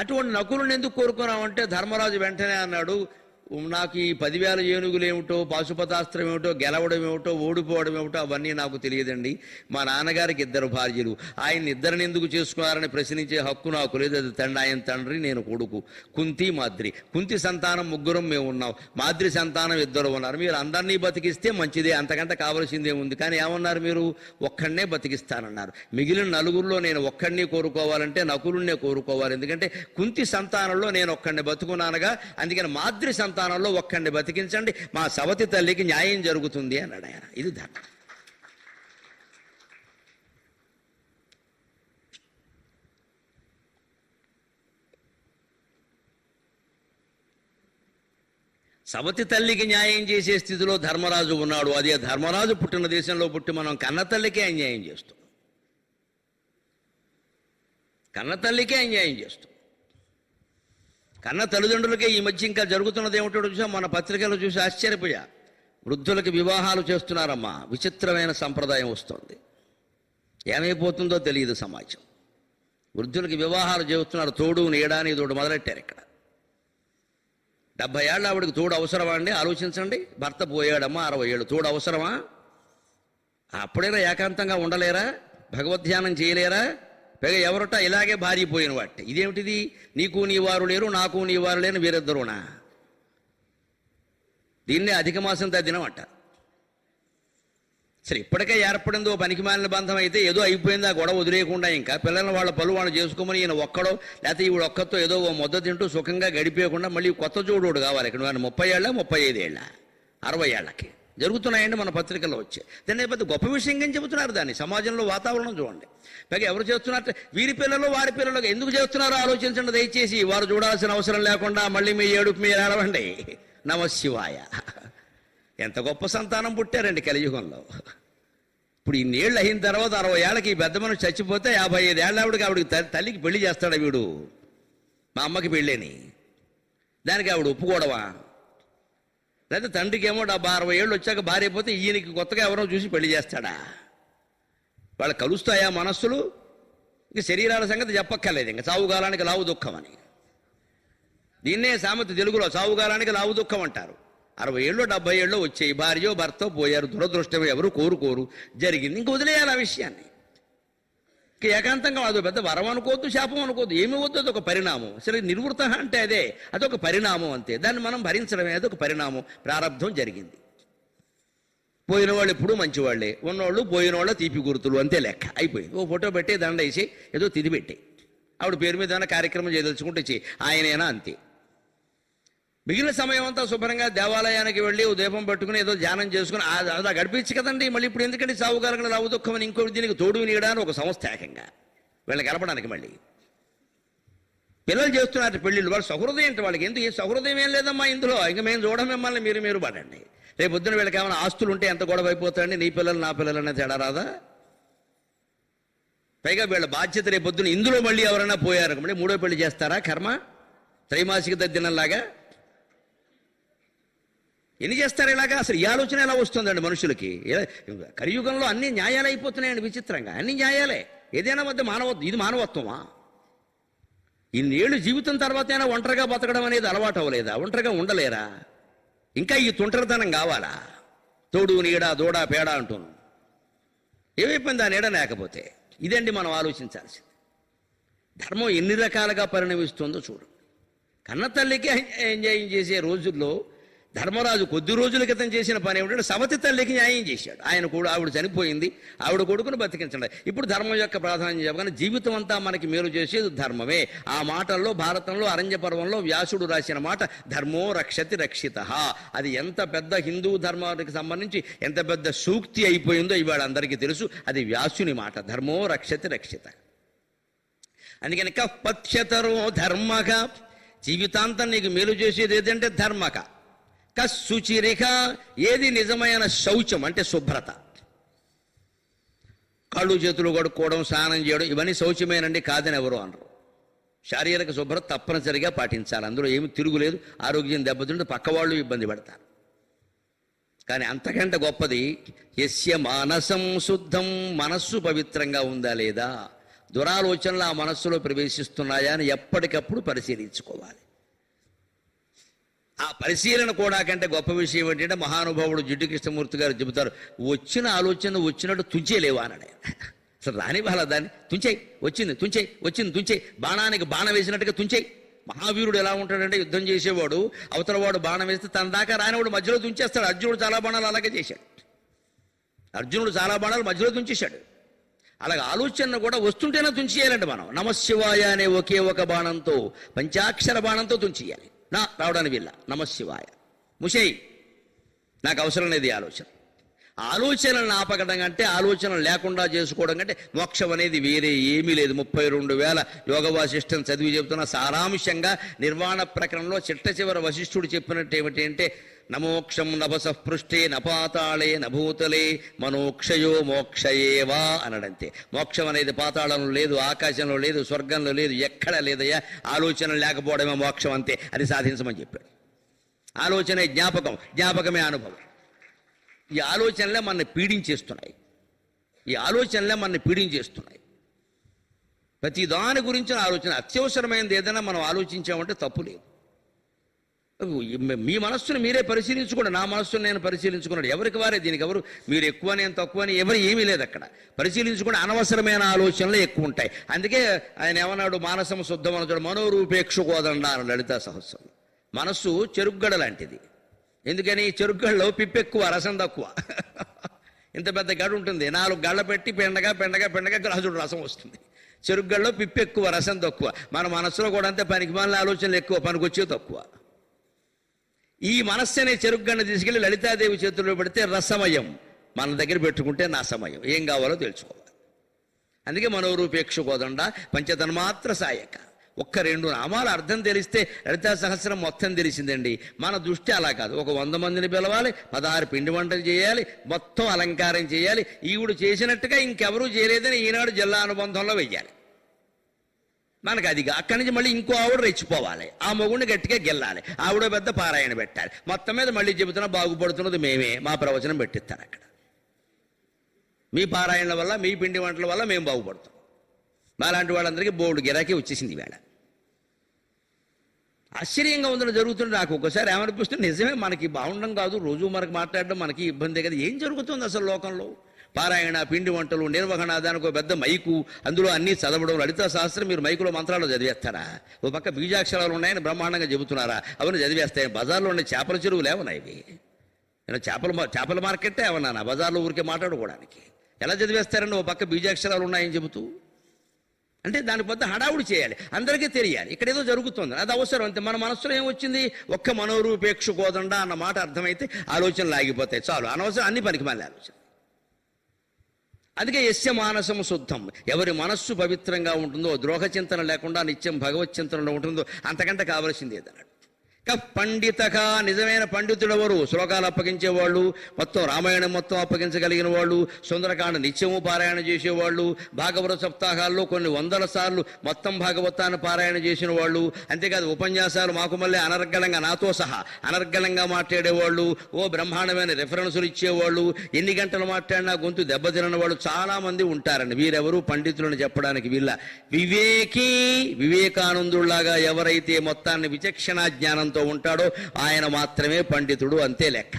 అటువంటి నకులుని ఎందుకు కోరుకున్నామంటే ధర్మరాజు వెంటనే అన్నాడు, నాకు ఈ 10,000 ఏనుగులు ఏమిటో, పాశుపతాస్త్రం ఏమిటో, గెలవడం ఏమిటో, ఓడిపోవడం ఏమిటో అవన్నీ నాకు తెలియదండి. మా నాన్నగారికి 2 భార్యలు, ఆయన ఇద్దరిని ఎందుకు చేసుకున్నారని ప్రశ్నించే హక్కు నాకు లేదు. అది ఆయన తండ్రి, నేను కొడుకు. కుంతి మాద్రి. కుంతి సంతానం 3 మేము ఉన్నాం, మాద్రి సంతానం 2 ఉన్నారు. మీరు అందరినీ బతికిస్తే మంచిదే, అంతకంటే కావలసిందే ఉంది. కానీ ఏమన్నారు మీరు? ఒక్కడనే బతికిస్తానన్నారు. మిగిలిన 4 నేను ఒక్కడిని కోరుకోవాలంటే నకులున్నే కోరుకోవాలి. ఎందుకంటే కుంతి సంతానంలో నేను ఒక్కడిని బతుకున్నానుగా, అందుకని మాద్రి సంతానంలో ఒక్కడిని బతికించండి, మా సవతి తల్లికి న్యాయం జరుగుతుంది అన్నాడు ఆయన. ఇది ధర్మం. సవతి తల్లికి న్యాయం చేసే స్థితిలో ధర్మరాజు ఉన్నాడు. అదే ధర్మరాజు పుట్టిన దేశంలో పుట్టి మనం కన్న తల్లికే అన్యాయం చేస్తాం. కన్న తల్లికే అన్యాయం చేస్తాం. కన్న తల్లిదండ్రులకే ఈ మధ్య ఇంకా జరుగుతున్నది ఏమిటో చూసా, మన పత్రికలు చూసి ఆశ్చర్యపోయా. వృద్ధులకి వివాహాలు చేస్తున్నారమ్మా, విచిత్రమైన సంప్రదాయం వస్తుంది. ఏమైపోతుందో తెలియదు సమాజం. వృద్ధులకి వివాహాలు చేస్తున్నారు, తోడు నీడాని తోడు మొదలెట్టారు ఇక్కడ. 70 ఏళ్ళ ఆవిడకి తోడు అవసరమా అండి? ఆలోచించండి. భర్త పోయాడమ్మా, 60 ఏళ్ళు, తోడు అవసరమా? అప్పుడైనా ఏకాంతంగా ఉండలేరా? భగవద్ధ్యానం చేయలేరా? పైగా ఎవరట ఇలాగే భార్యపోయిన వాటి. ఇదేమిటిది? నీకు నీ వారు లేరు, నాకు నీ వారు లేని వీరిద్దరునా? దీన్నే అధిక మాసం తద్దినం అంటారు. సరే, ఇప్పటికే ఏర్పడిందో పనికి మాలిన బంధం అయితే ఏదో అయిపోయింది, ఆ గొడవ వదిలేయకుండా ఇంకా పిల్లల్ని వాళ్ళ పలు వాళ్ళు చేసుకోమని ఈయన ఒక్కడో లేకపోతే ఈవిడ ఒక్కతో ఏదో ఓ ముద్ద తింటూ సుఖంగా గడిపేయకుండా మళ్ళీ కొత్త జోడోడు కావాలి. ఇక్కడ 30 ఏళ్ళ 35 ఏళ్ళ 60 ఏళ్ళకి జరుగుతున్నాయండి మన పత్రికల్లో వచ్చే. దాన్ని పెద్ద గొప్ప విషయంగా చెబుతున్నారు. దాన్ని సమాజంలో వాతావరణం చూడండి. పైగా ఎవరు చేస్తున్నారు? వీరి పిల్లలు వారి పిల్లలు ఎందుకు చేస్తున్నారో ఆలోచించండి దయచేసి. వారు చూడాల్సిన అవసరం లేకుండా మళ్ళీ మీ ఏడుపు మీరు ఏడవండి. నమశివాయ. ఎంత గొప్ప సంతానం పుట్టారండి కలియుగంలో. ఇప్పుడు ఇన్నేళ్ళు అయిన తర్వాత 60 ఏళ్ళకి ఈ పెద్ద మనిషి చచ్చిపోతే 55 ఏళ్ళ ఆవిడికి తల్లికి పెళ్లి చేస్తాడా వీడు? మా అమ్మకి పెళ్ళేని దానికి ఆవిడ ఒప్పుకోవడమా? లేదా తండ్రికి ఏమో 70-60 ఏళ్ళు వచ్చాక భార్య అయిపోతే ఈయనకి కొత్తగా ఎవరో చూసి పెళ్లి చేస్తాడా? వాళ్ళు కలుస్తాయా మనస్సులు? ఇంక శరీరాల సంగతి చెప్పక్కర్లేదు. ఇంకా చావుగాలానికి లావు దుఃఖం అని. దీన్నే సామెత తెలుగులో చావుగాలానికి లావు దుఃఖం అంటారు. 60 ఏళ్ళు 70 ఏళ్ళు వచ్చాయి, భార్యో భర్తో పోయారు, దురదృష్టం, ఎవరు కోరుకోరు, జరిగింది. ఇంక వదిలేయాలి ఆ విషయాన్ని. ఇంక ఏకాంతంగా అదో పెద్ద వరం అనుకోవద్దు, శాపం అనుకోవద్దు, ఏమి వద్దు, అదొక పరిణామం. సరే, నిర్వృత అంటే అదొక పరిణామం అంతే. దాన్ని మనం భరించడమే, అదొక పరిణామం. ప్రారంధం జరిగింది. పోయిన వాళ్ళు ఎప్పుడు మంచివాళ్లే, ఉన్నవాళ్ళు పోయిన వాళ్ళ తీపి గుర్తులు, అంతే లెక్క. అయిపోయింది. ఓ ఫోటో పెట్టి దండ వేసి ఏదో తిది పెట్టి ఆవిడ పేరు మీద ఏమైనా కార్యక్రమం చేయదలుచుకుంటే చెయ్యి, ఆయనైనా అంతే. మిగిలిన సమయం అంతా శుభ్రంగా దేవాలయానికి వెళ్ళి దీపం పట్టుకుని ఏదో ధ్యానం చేసుకుని అలా గడిపించి కదండి. మళ్ళీ ఇప్పుడు ఎందుకంటే సావుకారంగా లావు దుఃఖం అని ఇంకో దీనికి తోడు నీయడానికి ఒక సంస్థ ఏకంగా వీళ్ళని కలపడానికి. మళ్ళీ పిల్లలు చేస్తున్నారు పెళ్ళిళ్ళు, వాళ్ళు సహృదయం అంటే వాళ్ళకి ఎందుకు? ఏ సహృదయం ఏం లేదమ్మా ఇందులో. ఇంకా మేము చూడం మిమ్మల్ని, మీరు పడండి. రేపు పొద్దున వీళ్ళకి ఏమైనా ఆస్తులు ఉంటే ఎంత గొడవ అయిపోతాయండి. నీ పిల్లలు నా పిల్లలు అనేది తేడా రాదా? పైగా వీళ్ళ బాధ్యత రేపు పొద్దున ఇందులో మళ్ళీ ఎవరైనా పోయారు మళ్ళీ 3వ పెళ్లి చేస్తారా? కర్మ త్రైమాసిక దద్దినంలాగా ఎన్ని చేస్తారు ఇలాగా? అసలు ఈ ఆలోచన ఎలా వస్తుందండి మనుషులకి? కలియుగంలో అన్ని న్యాయాలు అయిపోతున్నాయండి విచిత్రంగా. అన్ని న్యాయాలే. ఏదైనా మధ్య మానవత్వం. ఇది మానవత్వమా? ఇన్నేళ్ళు జీవితం తర్వాత అయినా ఒంటరిగా బతకడం అనేది అలవాటు అవ్వలేదా? ఒంటరిగా ఉండలేరా? ఇంకా ఈ తుంటరితనం కావాలా? తోడు నీడ దూడ పేడ అంటున్నాం. ఏమైపోయింది ఆ నీడ లేకపోతే? ఇదండి మనం ఆలోచించాల్సింది. ధర్మం ఎన్ని రకాలుగా పరిణమిస్తుందో చూడు. కన్న తల్లికి ఎంజాయం చేసే రోజుల్లో ధర్మరాజు కొద్ది రోజుల క్రితం చేసిన పని ఏమిటంటే సవతి తల్లికి న్యాయం చేశాడు. ఆయన కూడా ఆవిడ చనిపోయింది, ఆవిడ కొడుకును బతికించండి. ఇప్పుడు ధర్మం యొక్క ప్రాధాన్యం చెప్పగానే జీవితం అంతా మనకి మేలు చేసేది ధర్మమే. ఆ మాటల్లో భారతంలో అరణ్య పర్వంలో వ్యాసుడు రాసిన మాట ధర్మో రక్షతి రక్షితః. అది ఎంత పెద్ద హిందూ ధర్మానికి సంబంధించి ఎంత పెద్ద సూక్తి అయిపోయిందో ఇవాళ అందరికీ తెలుసు. అది వ్యాసుని మాట, ధర్మో రక్షతి రక్షిత. అందుకని కపథ్యతరో ధర్మక, జీవితాంతం నీకు మేలు చేసేది ఏదంటే ధర్మక. కశుచిరిక, ఏది నిజమైన శౌచం అంటే శుభ్రత. కాళ్ళు చేతులు కడుక్కోవడం, స్నానం చేయడం, ఇవన్నీ శౌచమేనండి, కాదని ఎవరు అనరు. శారీరక శుభ్రత తప్పనిసరిగా పాటించాలి, అందులో ఏమి తిరుగులేదు. ఆరోగ్యం దెబ్బతింటే పక్కవాళ్ళు ఇబ్బంది పడతారు. కానీ అంతకంటే గొప్పది యస్య మానసం శుద్ధం, మనస్సు పవిత్రంగా ఉందా లేదా, దురాలోచనలు ఆ మనస్సులో ప్రవేశిస్తున్నాయా అని ఎప్పటికప్పుడు పరిశీలించుకోవాలి. ఆ పరిశీలన కూడా కంటే గొప్ప విషయం ఏంటంటే మహానుభావుడు జిడ్డు కృష్ణమూర్తి గారు చెబుతారు, వచ్చిన ఆలోచన వచ్చినట్టు తుంచేలేవా అన్నాడు. అసలు రాని వాళ్ళ దాన్ని తుంచేయి, వచ్చింది తుంచేయి, వచ్చింది తుంచేయి, బాణానికి బాణం వేసినట్టుగా తుంచేయి. మహావీరుడు ఎలా ఉంటాడంటే యుద్ధం చేసేవాడు అవతల వాడు బాణం వేస్తే తన దాకా రానివాడు మధ్యలో తుంచేస్తాడు. అర్జునుడు చాలా బాణాలు అలాగే చేశాడు. అర్జునుడు చాలా బాణాలు మధ్యలో తుంచేశాడు. అలాగే ఆలోచన కూడా వస్తుంటేనే తుంచేయాలండి. మనం నమశివాయ అనే ఒకే ఒక బాణంతో, పంచాక్షర బాణంతో తుంచేయాలి. నా రావడానికి వీళ్ళ నమశివాయ ముషేయి, నాకు అవసరం లేదు ఈ ఆలోచన. ఆలోచనలను ఆపగడం కంటే ఆలోచన లేకుండా చేసుకోవడం కంటే మోక్షం అనేది వేరే ఏమీ లేదు. 32,000 యోగ వాసిష్టం చదివి చెబుతున్న సారాంశంగా నిర్వాణ ప్రకరణంలో చిట్ట చివర వశిష్ఠుడు చెప్పినట్టు ఏమిటంటే, నమోక్షం నభసపృష్ఠే నపాతాళే నభూతలే మనోక్షయో మోక్షయేవా అనడంతే. మోక్షం అనేది పాతాళంలో లేదు, ఆకాశంలో లేదు, స్వర్గంలో లేదు, ఎక్కడ లేదయ్యా. ఆలోచన లేకపోవడమే మోక్షం, అంతే. అది సాధించమని చెప్పాడు. ఆలోచనే జ్ఞాపకం, జ్ఞాపకమే అనుభవం. ఈ ఆలోచనలే మనల్ని పీడించేస్తున్నాయి. ఈ ఆలోచనలే మనల్ని పీడించేస్తున్నాయి. ప్రతి దాని గురించిన ఆలోచన, అత్యవసరమైనది ఏదైనా మనం ఆలోచించామంటే తప్పు లేదు. మీ మనస్సును మీరే పరిశీలించుకోండి, నా మనస్సును నేను పరిశీలించుకున్నాడు. ఎవరికి వారే, దీనికి ఎవరు మీరు ఎక్కువ నేను తక్కువ అని ఎవరు ఏమీ లేదు అక్కడ. పరిశీలించుకుంటే అనవసరమైన ఆలోచనలు ఎక్కువ ఉంటాయి. అందుకే ఆయన ఏమన్నాడు, మానసం శుద్ధం అనొచ్చాడు, మనోరూపేక్షుకోదండ అని లలితా సహస్రం. మనస్సు చెరుగ్గడ లాంటిది. ఎందుకని? చెరుగ్గడలో పిప్పెక్కువ, రసం తక్కువ. ఇంత పెద్ద గడ ఉంటుంది, 4 గళ్ళ పెట్టి పెండగా పెండగా పెండగా గ్లాసుడు రసం వస్తుంది. చెరుగ్గడలో పిప్పెక్కువ, రసం తక్కువ. మన మనస్సులో కూడా అంతే, పనికి మాలిన ఆలోచనలు ఎక్కువ, పనికొచ్చే తక్కువ. ఈ మనస్సు అనే చెరుగ్గడను తీసుకెళ్లి లలితాదేవి చేతుల్లో పెడితే రసమయం, మన దగ్గర పెట్టుకుంటే నాసమయం. ఏం కావాలో తెలుసుకోవాలి. అందుకే మనోరూపేక్షుకోదండ పంచతన్మాత్ర సాయక. 1-2 నామాల అర్థం తెలిస్తే లలితా సహస్రం మొత్తం తెలిసిందండి. మన దృష్టి అలా కాదు. 100 మందిని పిలవాలి, 16 పిండి వంటలు చేయాలి, మొత్తం అలంకారం చేయాలి. ఈవిడు చేసినట్టుగా ఇంకెవరూ చేయలేదని ఈనాడు జిల్లా అనుబంధంలో వెయ్యాలి. మనకు అది అక్కడి నుంచి మళ్ళీ ఇంకో ఆవిడ రెచ్చిపోవాలి, ఆ మొగుడిని గట్టిగా గెల్లాలి, ఆవిడ పెద్ద పారాయణ పెట్టాలి. మొత్తం మీద మళ్ళీ చెబుతున్నా బాగుపడుతున్నది మేమే, మా ప్రవచనం పెట్టిస్తారు అక్కడ. మీ పారాయణల వల్ల, మీ పిండి వంటల వల్ల మేము బాగుపడుతాం. మాలాంటి వాళ్ళందరికీ బోర్డు గిరాకీ వచ్చేసింది ఈవేళ. ఆశ్చర్యంగా ఉందని జరుగుతుంది. నాకు ఒకసారి ఏమనిపిస్తుంది, నిజమే మనకి బాగుండడం కాదు, రోజు మనకు మాట్లాడడం మనకి ఇబ్బందే కదా. ఏం జరుగుతుంది అసలు లోకంలో? పారాయణ, పిండి వంటలు, నిర్వహణ, దానికి ఒక పెద్ద మైకు, అందులో అన్నీ చదవడం. లలితా శాస్త్రం మీరు మైకులో మంత్రాలు చదివేస్తారా? ఓ పక్క బీజాక్షరాలు ఉన్నాయని బ్రహ్మాండంగా చెబుతున్నారా? అవన్నీ చదివేస్తాయి. బజార్లో ఉండే చేపల చెరువులు ఏమన్నా ఇవి? చేపల మార్కెట్టే ఏమన్నా బజార్లో ఊరికే మాట్లాడుకోవడానికి? ఎలా చదివేస్తారండి ఓ పక్క బీజాక్షరాలు ఉన్నాయని చెబుతూ? అంటే దాని పెద్ద హడావుడి చేయాలి, అందరికీ తెలియాలి ఇక్కడ ఏదో జరుగుతుంది, అది అవసరం అంతే. మన మనసులో ఏమొచ్చింది? ఒక్క మనోరూపేక్షుకోదండ అన్న మాట అర్థమైతే ఆలోచనలు ఆగిపోతాయి, చాలు. అనవసరం అన్ని పనికి మాలి ఆలోచన. అందుకే యస్య మానసం శుద్ధం, ఎవరి మనస్సు పవిత్రంగా ఉంటుందో, ద్రోహ చింతన లేకుండా నిత్యం భగవత్ చింతనలో ఉంటుందో, అంతకంటే కావలసింది ఏదన్నాడు. పండితక, నిజమైన పండితుడు ఎవరు? శ్లోకాలు అప్పగించేవాళ్ళు, మొత్తం రామాయణం మొత్తం అప్పగించగలిగిన వాళ్ళు, సుందరకాండ నిత్యము పారాయణ చేసేవాళ్ళు, భాగవత సప్తాహాల్లో కొన్ని 100 సార్లు మొత్తం భాగవతాన్ని పారాయణ చేసిన వాళ్ళు. అంతేకాదు ఉపన్యాసాలు మాకు మళ్ళీ అనర్గళంగా, నాతో సహా అనర్గళంగా మాట్లాడేవాళ్ళు, ఓ బ్రహ్మాండమైన రెఫరెన్సులు ఇచ్చేవాళ్ళు, ఎన్ని గంటలు మాట్లాడినా గొంతు దెబ్బతిన వాళ్ళు చాలామంది ఉంటారండి. వీరెవరు పండితులను చెప్పడానికి వీళ్ళ. వివేకీ, వివేకానందులాగా ఎవరైతే మొత్తాన్ని విచక్షణ జ్ఞానం ఉంటాడో ఆయన మాత్రమే పండితుడు, అంతే లెక్క.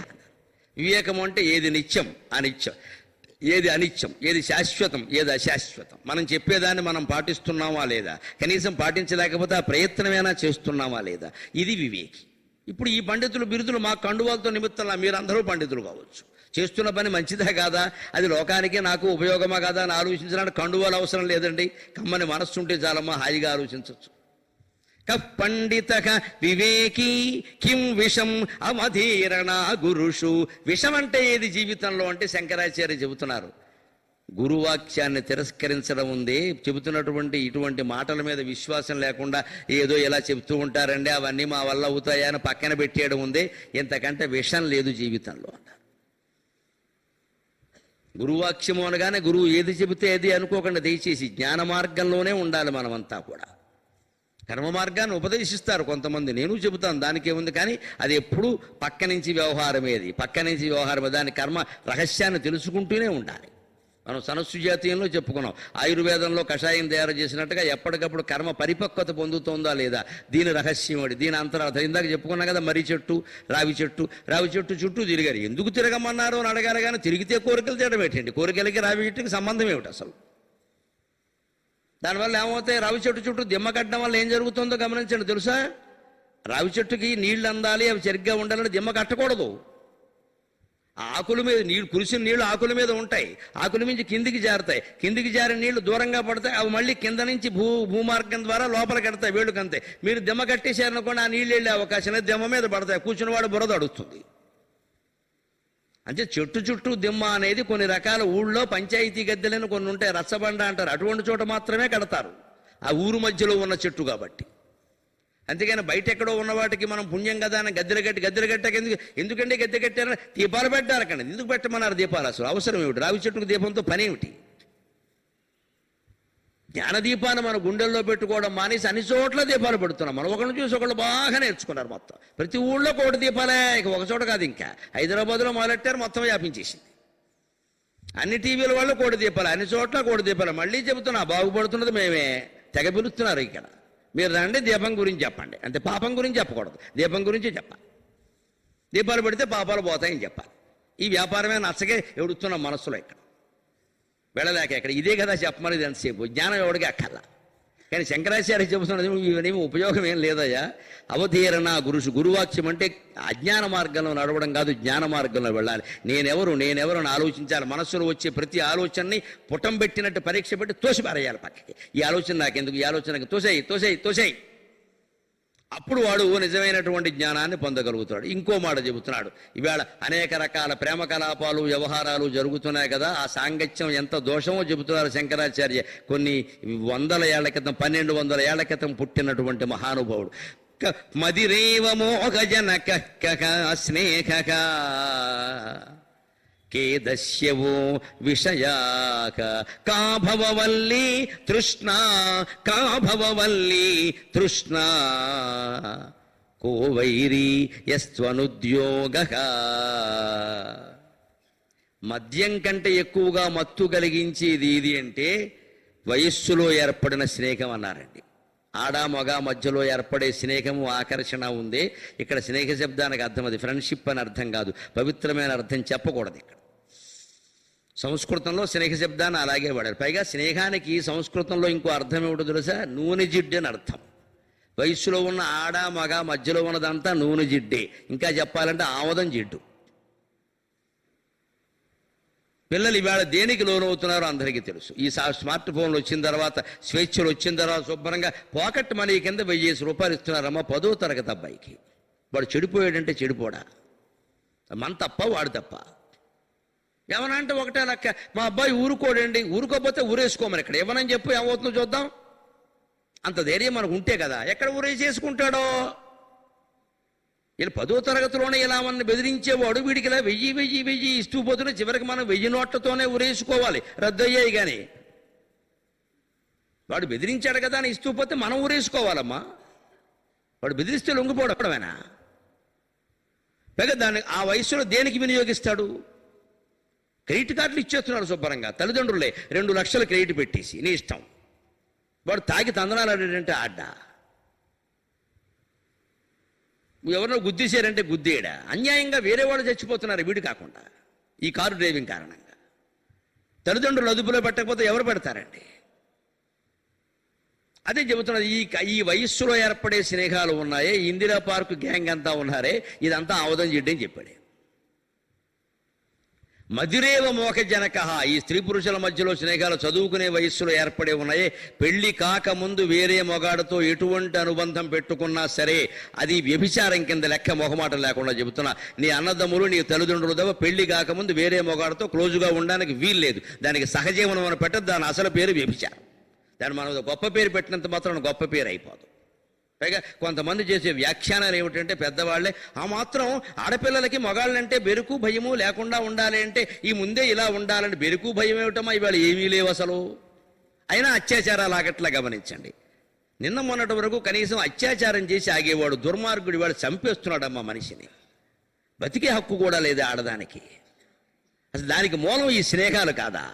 వివేకం అంటే ఏది నిత్యం, అనిత్యం, ఏది అనిత్యం, ఏది శాశ్వతం, ఏది అశాశ్వతం, మనం చెప్పేదాన్ని మనం పాటిస్తున్నామా లేదా, కనీసం పాటించలేకపోతే ఆ ప్రయత్నమైనా చేస్తున్నామా లేదా, ఇది వివేకి. ఇప్పుడు ఈ పండితులు బిరుదులు మా కండువాలతో నిమిత్తంలా మీరందరూ పండితులు కావచ్చు. చేస్తున్న పని మంచిదే కాదా, అది లోకానికి నాకు ఉపయోగమా కాదా అని ఆలోచించడానికి కండువాలు అవసరం లేదండి. కమ్మని మనస్సు ఉంటే చాలమ్మా, హాయిగా ఆలోచించవచ్చు. పండితక వివేకీ కిం విషం అవధీరణ గురుషు. విషం అంటే ఏది జీవితంలో అంటే శంకరాచార్య చెబుతున్నారు, గురువాక్యాన్ని తిరస్కరించడం ఉంది. చెబుతున్నటువంటి ఇటువంటి మాటల మీద విశ్వాసం లేకుండా ఏదో ఇలా చెబుతూ ఉంటారండి, అవన్నీ మా వల్ల అవుతాయా అని పక్కన పెట్టేయడం ఉంది. ఇంతకంటే విషం లేదు జీవితంలో అన్నారు. గురువాక్యము అనగానే గురువు ఏది చెబితే ఏది అనుకోకుండా, దయచేసి జ్ఞాన మార్గంలోనే ఉండాలి మనమంతా కూడా. కర్మ మార్గాన్ని ఉపదేశిస్తారు కొంతమంది, నేను చెబుతాను, దానికేముంది. కానీ అది ఎప్పుడు పక్క నుంచి వ్యవహారమేది, పక్క నుంచి వ్యవహారం, దాని కర్మ రహస్యాన్ని తెలుసుకుంటూనే ఉండాలి. మనం సనస్సు జాతీయంలో చెప్పుకున్నాం. ఆయుర్వేదంలో కషాయం తయారు చేసినట్టుగా ఎప్పటికప్పుడు కర్మ పరిపక్వత పొందుతోందా లేదా, దీని రహస్యం అది, దీని అంతరార్థం. ఇందాక చెప్పుకున్నాం కదా, మర్రి చెట్టు రావి చెట్టు చుట్టూ తిరిగారు. ఎందుకు తిరగమన్నారు అని అడగారు, కానీ తిరిగితే కోరికలు తీయడం ఏంటండి? కోరికలకి రావి చెట్టుకి సంబంధం ఏమిటి అసలు? దానివల్ల ఏమవుతాయి? రావి చెట్టు చుట్టూ దిమ్మ కట్టడం వల్ల ఏం జరుగుతుందో గమనించండి. తెలుసా, రావి చెట్టుకి నీళ్లు అందాలి, అవి సరిగ్గా ఉండాలని దిమ్మ కట్టకూడదు. ఆకుల మీద నీళ్ళు, కురిసిన నీళ్లు ఆకుల మీద ఉంటాయి, ఆకుల నుంచి కిందికి జారుతాయి, కిందికి జారిన నీళ్లు దూరంగా పడతాయి, అవి మళ్ళీ కింద నుంచి భూమార్గం ద్వారా లోపలికి వెడతాయి, వేడుకంతే. మీరు దిమ్మ కట్టేశారనుకోండి, ఆ నీళ్ళు వెళ్ళే అవకాశం లేదు, దిమ్మ మీద పడతాయి, కూర్చున్నవాడు బురద అడుస్తుంది. అంటే చెట్టు చుట్టూ దిమ్మ అనేది కొన్ని రకాల ఊళ్ళో పంచాయతీ గద్దెలను కొన్ని ఉంటాయి, రచ్చబండ అంటారు, అటువంటి చోట మాత్రమే కడతారు, ఆ ఊరు మధ్యలో ఉన్న చెట్టు కాబట్టి. అంతేగాని బయట ఎక్కడో ఉన్న వాటికి మనం పుణ్యం కదా అని గద్దెలు కట్టాక ఎందుకంటే గద్దె కట్టారని దీపాలు పెట్టారు కండి. ఎందుకు పెట్టమన్నారు దీపాలు? అసలు అవసరం ఏమిటి? రావి చెట్టుకు దీపంతో పని ఏమిటి? జ్ఞానదీపాన్ని మన గుండెల్లో పెట్టుకోవడం మానేసి అన్ని చోట్ల దీపాలు పెడుతున్నాం. మనం ఒకరిని చూసి ఒకళ్ళు బాగా నేర్చుకున్నారు. మొత్తం ప్రతి ఊళ్ళో కోటి దీపాలే, ఇక ఒక చోట కాదు. ఇంకా హైదరాబాద్లో మొదలెట్టారు, మొత్తం వ్యాపించేసింది. అన్ని టీవీల వాళ్ళు కోటి దీపాలు, అన్ని చోట్ల కోటి దీపాలు. మళ్ళీ చెబుతున్నా, బాగుపడుతున్నది మేమే. తెగ పిలుస్తున్నారు ఇక్కడ. మీరు రండి, దీపం గురించి చెప్పండి అంతే, పాపం గురించి చెప్పకూడదు, దీపం గురించి చెప్పాలి. దీపాలు పెడితే పాపాలు పోతాయని చెప్పాలి. ఈ వ్యాపారమే నచ్చగే ఎడుతున్నాం మనస్సులో, ఇక్కడ వెళ్ళలేక. ఇక్కడ ఇదే కదా చెప్పమనేది ఎంతసేపు, జ్ఞానం ఎవడికి అక్కర్లా. కానీ శంకరాచార్య చెబుతున్నది ఇవనేమి ఉపయోగం ఏం లేదయ్యా. అవధీరణ గురువాక్యం అంటే అజ్ఞాన మార్గంలో నడవడం కాదు, జ్ఞాన మార్గంలో వెళ్ళాలి. నేనెవరు అని ఆలోచించాలి. మనస్సులో వచ్చే ప్రతి ఆలోచనని పుటం పెట్టినట్టు పరీక్ష పెట్టి తోసిపారేయాలి పక్కకి. ఈ ఆలోచన నాకెందుకు, ఈ ఆలోచనకి తోసేయి. అప్పుడు వాడు నిజమైనటువంటి జ్ఞానాన్ని పొందగలుగుతాడు. ఇంకో మాట చెబుతున్నాడు, ఈవేళ అనేక రకాల ప్రేమ కలాపాలు వ్యవహారాలు జరుగుతున్నాయి కదా, ఆ సాంగత్యం ఎంత దోషమో చెబుతున్నారు శంకరాచార్య. కొన్ని 100 ఏళ్ల క్రితం, 1200 ఏళ్ల క్రితం పుట్టినటువంటి మహానుభావుడు. మదిరేవ మోహజనక స్నేహక కేదస్యవో విషయాక కాభవవల్లి తృష్ణ కోవైరీ యస్త్వనుద్యోగ. మద్యం కంటే ఎక్కువగా మత్తు కలిగించేది ఇది అంటే వయస్సులో ఏర్పడిన స్నేహం అన్నారండి. ఆడ మగ మధ్యలో ఏర్పడే స్నేహము, ఆకర్షణ ఉంది. ఇక్కడ స్నేహ శబ్దానికి అర్థం అది ఫ్రెండ్షిప్ అని అర్థం కాదు, పవిత్రమైన అర్థం చెప్పకూడదు. ఇక్కడ సంస్కృతంలో స్నేహ శబ్దాన్ని అలాగే వాడారు. పైగా స్నేహానికి సంస్కృతంలో ఇంకో అర్థం ఏమిటో తెలుసా? నూనె జిడ్డు అని అర్థం. వయస్సులో ఉన్న ఆడ మగ మధ్యలో ఉన్నదంతా నూనె జిడ్డే. ఇంకా చెప్పాలంటే ఆమదం జిడ్డు. పిల్లలు ఇవాళ దేనికి లోనవుతున్నారో అందరికీ తెలుసు. ఈ స్మార్ట్ ఫోన్లు వచ్చిన తర్వాత, స్వేచ్ఛలు వచ్చిన తర్వాత శుభ్రంగా పాకెట్ మనీ కింద 1000 రూపాయలు ఇస్తున్నారమ్మా 10వ తరగతి అబ్బాయికి. వాడు చెడిపోయాడంటే చెడిపోడా, మన తప్ప వాడు తప్ప. ఏమన్నా అంటే ఒకటే లెక్క, మా అబ్బాయి ఊరుకోడండి, ఊరుకోకపోతే ఊరేసుకోమని. ఇక్కడ ఏమనని చెప్పు, ఏమవుతుందో చూద్దాం. అంత ధైర్యం మనకు ఉంటే కదా. ఎక్కడ ఊరేసేసుకుంటాడో. ఇలా 10వ తరగతిలోనే ఇలా మన బెదిరించేవాడు వీడికి ఇలా 1000 ఇస్తూ పోతున్నా, చివరికి మనం 1000 నోట్లతోనే ఊరేసుకోవాలి, రద్దు అయ్యాయి. కానీ వాడు బెదిరించాడు కదా అని ఇస్తూ పోతే మనం ఊరేసుకోవాలమ్మా. వాడు బెదిరిస్తే లొంగిపోవడమేనా? పైగా దాన్ని ఆ వయసులో దేనికి వినియోగిస్తాడు? క్రెడిట్ కార్డులు ఇచ్చేస్తున్నాడు శుభ్రంగా. తల్లిదండ్రులే 2 లక్షలు క్రెడిట్ పెట్టేసి నీ ఇష్టం. వాడు తాగి తందనాలు ఆడాడంటే ఆడ్డా, ఎవరినో గుద్దేశారంటే గుద్దేయడా. అన్యాయంగా వేరే వాళ్ళు చచ్చిపోతున్నారు వీడు కాకుండా, ఈ కారు డ్రైవింగ్ కారణంగా. తల్లిదండ్రులు అదుపులో పెట్టకపోతే ఎవరు పెడతారండి? అదే చెబుతున్నది. ఈ వయస్సులో ఏర్పడే స్నేహాలు ఉన్నాయే, ఇందిరా పార్కు గ్యాంగ్ అంతా ఉన్నారే, ఇదంతా ఆవదం జిడ్డని చెప్పాడు. మధురేవ మోహజనక. ఈ స్త్రీ పురుషుల మధ్యలో స్నేహాలు చదువుకునే వయస్సులో ఏర్పడే ఉన్నాయే. పెళ్లి కాకముందు వేరే మొగాడుతో ఎటువంటి అనుబంధం పెట్టుకున్నా సరే అది వ్యభిచారం కింద లెక్క, మొహమాటం లేకుండా చెబుతున్నా. నీ అన్నదమ్ములు, నీ తల్లిదండ్రులు తప్ప పెళ్లి కాకముందు వేరే మొగాడుతో క్లోజుగా ఉండడానికి వీల్లేదు. దానికి సహజీవనం అని పెట్టదు, దాని అసలు పేరు వ్యభిచారం. దాన్ని మనం గొప్ప పేరు పెట్టినంత మాత్రం గొప్ప పేరు అయిపోదు. పైగా కొంతమంది చేసే వ్యాఖ్యానాలు ఏమిటంటే పెద్దవాళ్లే, ఆ మాత్రం ఆడపిల్లలకి మగాళ్ళంటే బెరుకు భయము లేకుండా ఉండాలి అంటే ఈ ముందే ఇలా ఉండాలంటే బెరుకు భయం ఏమిటమ్మా? ఇవాళ ఏమీ లేవు అసలు. అయినా అత్యాచారాలు ఆగట్లా గమనించండి. నిన్న మొన్నటి వరకు కనీసం అత్యాచారం చేసి ఆగేవాడు దుర్మార్గుడు వాడు చంపేస్తున్నాడమ్మా మనిషిని. బతికే హక్కు కూడా లేదు ఆడదానికి. అసలు దానికి మూలం ఈ స్నేహాలు కాదా?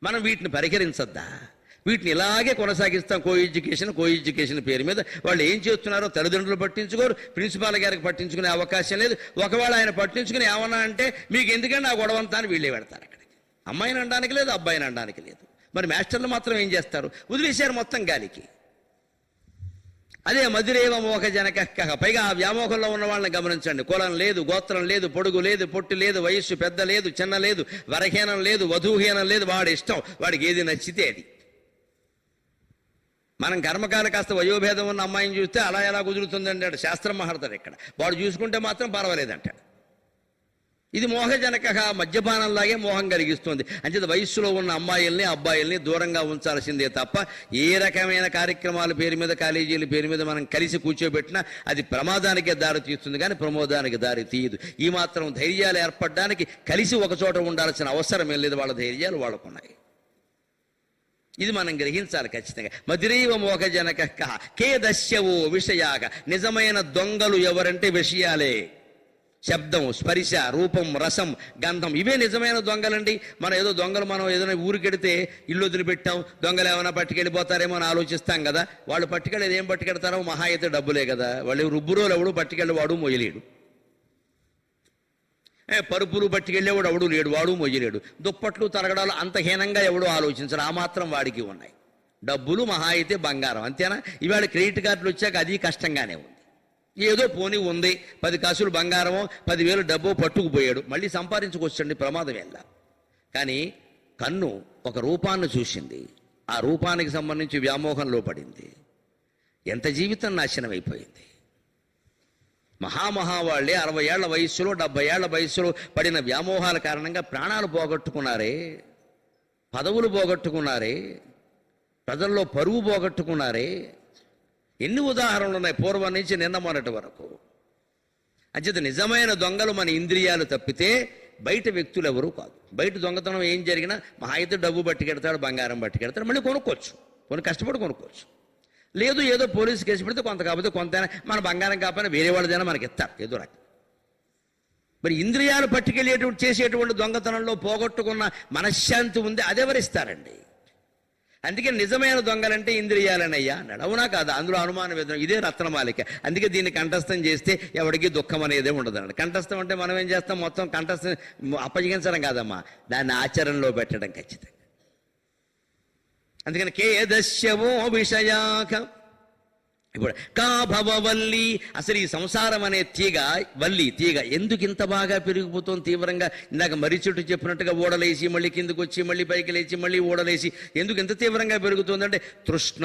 మనం వీటిని పరిహరించద్దా? వీటిని ఇలాగే కొనసాగిస్తాం. కో ఎడ్యుకేషన్ పేరు మీద వాళ్ళు ఏం చేస్తున్నారో తల్లిదండ్రులు పట్టించుకోరు, ప్రిన్సిపాల్ గారికి పట్టించుకునే అవకాశం లేదు. ఒకవేళ ఆయన పట్టించుకుని ఏమన్నా అంటే మీకు ఎందుకంటే ఆ గొడవంతా అని వీళ్ళే పెడతారు అక్కడికి. అమ్మాయిని అనడానికి లేదు, అబ్బాయిని అనడానికి లేదు. మరి మాస్టర్లు మాత్రం ఏం చేస్తారు? వదిలేశారు మొత్తం గాలికి. అదే మధురేవ మోహ జనక. పైగా ఆ వ్యామోహంలో ఉన్న వాళ్ళని గమనించండి. కులం లేదు, గోత్రం లేదు, పొడుగు లేదు, పొట్టి లేదు, వయస్సు పెద్ద లేదు, చిన్న లేదు, వరహీనం లేదు, వధూహీనం లేదు. వాడి ఇష్టం, వాడికి ఏది నచ్చితే అది. మనం కర్మకాల కాస్త వయోభేదం ఉన్న అమ్మాయిని చూస్తే అలా ఎలా కుదురుతుందండి అంటాడు శాస్త్రం మాట్లాడతాడు. ఇక్కడ వాడు చూసుకుంటే మాత్రం పర్వాలేదంటాడు. ఇది మోహజనక, మద్యపానంలాగే మోహం కలిగిస్తుంది. అంచేత వయస్సులో ఉన్న అమ్మాయిల్ని అబ్బాయిల్ని దూరంగా ఉంచాల్సిందే తప్ప ఏ రకమైన కార్యక్రమాల పేరు మీద, కాలేజీల పేరు మీద మనం కలిసి కూర్చోబెట్టినా అది ప్రమాదానికే దారి తీస్తుంది కానీ ప్రమోదానికి దారి తీయదు. ఈ మాత్రం ధైర్యాలు ఏర్పడడానికి కలిసి ఒకచోట ఉండాల్సిన అవసరం ఏం లేదు. వాళ్ళ ధైర్యాలు వాళ్ళకున్నాయి. ఇది మనం గ్రహించాలి ఖచ్చితంగా. మధురైవ మోహజనక కే దస్యవో విషయాక. నిజమైన దొంగలు ఎవరంటే విషయాలే. శబ్దం, స్పర్శ, రూపం, రసం, గంధం, ఇవే నిజమైన దొంగలండి. మనం ఏదో దొంగలు, మనం ఏదైనా ఊరికెడితే ఇల్లు వదిలిపెట్టాం, దొంగలు ఏమైనా పట్టుకెళ్ళిపోతారేమో అని ఆలోచిస్తాం కదా. వాళ్ళు పట్టుకెళ్ళేది ఏం పట్టుకెడతారో మహా అయితే డబ్బులే కదా. వాళ్ళు రుబ్బురోలు ఎవడు పట్టుకెళ్ళి వాడు మొయ్యలేడు. పరుపులు పట్టుకెళ్ళేవాడు ఎవడు లేడు, వాడు మొయ్యలేడు. దుప్పట్లు తరగడాలు అంత హీనంగా ఎవడో ఆలోచించరు. ఆ మాత్రం వాడికి ఉన్నాయి. డబ్బులు మహా అయితే బంగారం, అంతేనా? ఇవాళ క్రెడిట్ కార్డులు వచ్చాక అది కష్టంగానే ఉంది. ఏదో పోనీ ఉంది, 10 కాసులు బంగారమో 10,000 డబ్బో పట్టుకుపోయాడు, మళ్ళీ సంపాదించుకొచ్చండి, ప్రమాదం వెళ్ళ. కానీ కన్ను ఒక రూపాన్ని చూసింది, ఆ రూపానికి సంబంధించి వ్యామోహంలో పడింది, ఎంత జీవితం నాశనం అయిపోయింది. మహావాళ్లే 60 ఏళ్ల వయస్సులో 70 ఏళ్ల వయస్సులో పడిన వ్యామోహాల కారణంగా ప్రాణాలు పోగొట్టుకున్నారే, పదవులు పోగొట్టుకున్నారే, ప్రజల్లో పరువు పోగొట్టుకున్నారే. ఎన్ని ఉదాహరణలు ఉన్నాయి పూర్వం నుంచి నిన్న మొన్నటి వరకు. అంచేత నిజమైన దొంగలు మన ఇంద్రియాలు తప్పితే బయట వ్యక్తులు ఎవరూ కాదు. బయట దొంగతనం ఏం జరిగినా మహా అయితే డబ్బు పట్టుకెడతాడు, బంగారం పట్టుకెడతాడు, మళ్ళీ కొనుక్కోవచ్చు, కొన్ని కష్టపడి కొనుక్కోవచ్చు. లేదు ఏదో పోలీసు కేసు పెడితే కొంత కాకపోతే కొంత మన బంగారం కాకపోయినా వేరే వాళ్ళదైనా మనకి ఇస్తారు ఏదో రకం. మరి ఇంద్రియాలు పట్టుకెళ్ళేటువంటి చేసేటువంటి దొంగతనంలో పోగొట్టుకున్న మనశ్శాంతి ఉంది, అదెవరిస్తారండి? అందుకే నిజమైన దొంగలంటే ఇంద్రియాలనయ్యా అన్నాడు. అవునా కాదా? అందులో అనుమానం ఏదో. ఇదే రత్నమాలిక. అందుకే దీన్ని కంఠస్థం చేస్తే ఎవరికి దుఃఖం అనేదే ఉండదు అన్నాడు. కంఠస్థం అంటే మనం ఏం చేస్తాం? మొత్తం కంఠస్థం అప్పగించడం కాదమ్మా, దాన్ని ఆచరణలో పెట్టడం ఖచ్చితంగా. అందుకని కేదశ్యవో విషయాక. ఇప్పుడు కా భవవల్లి. అసలు ఈ సంసారం అనే తీగ, వల్లి తీగ ఎందుకు ఇంత బాగా పెరిగిపోతుంది తీవ్రంగా? ఇందాక మర్రి చెట్టు చెప్పినట్టుగా ఓడలేసి మళ్ళీ కిందకు వచ్చి మళ్ళీ పైకి లేచి మళ్ళీ ఓడలేసి ఎందుకు ఇంత తీవ్రంగా పెరుగుతుందంటే తృష్ణ,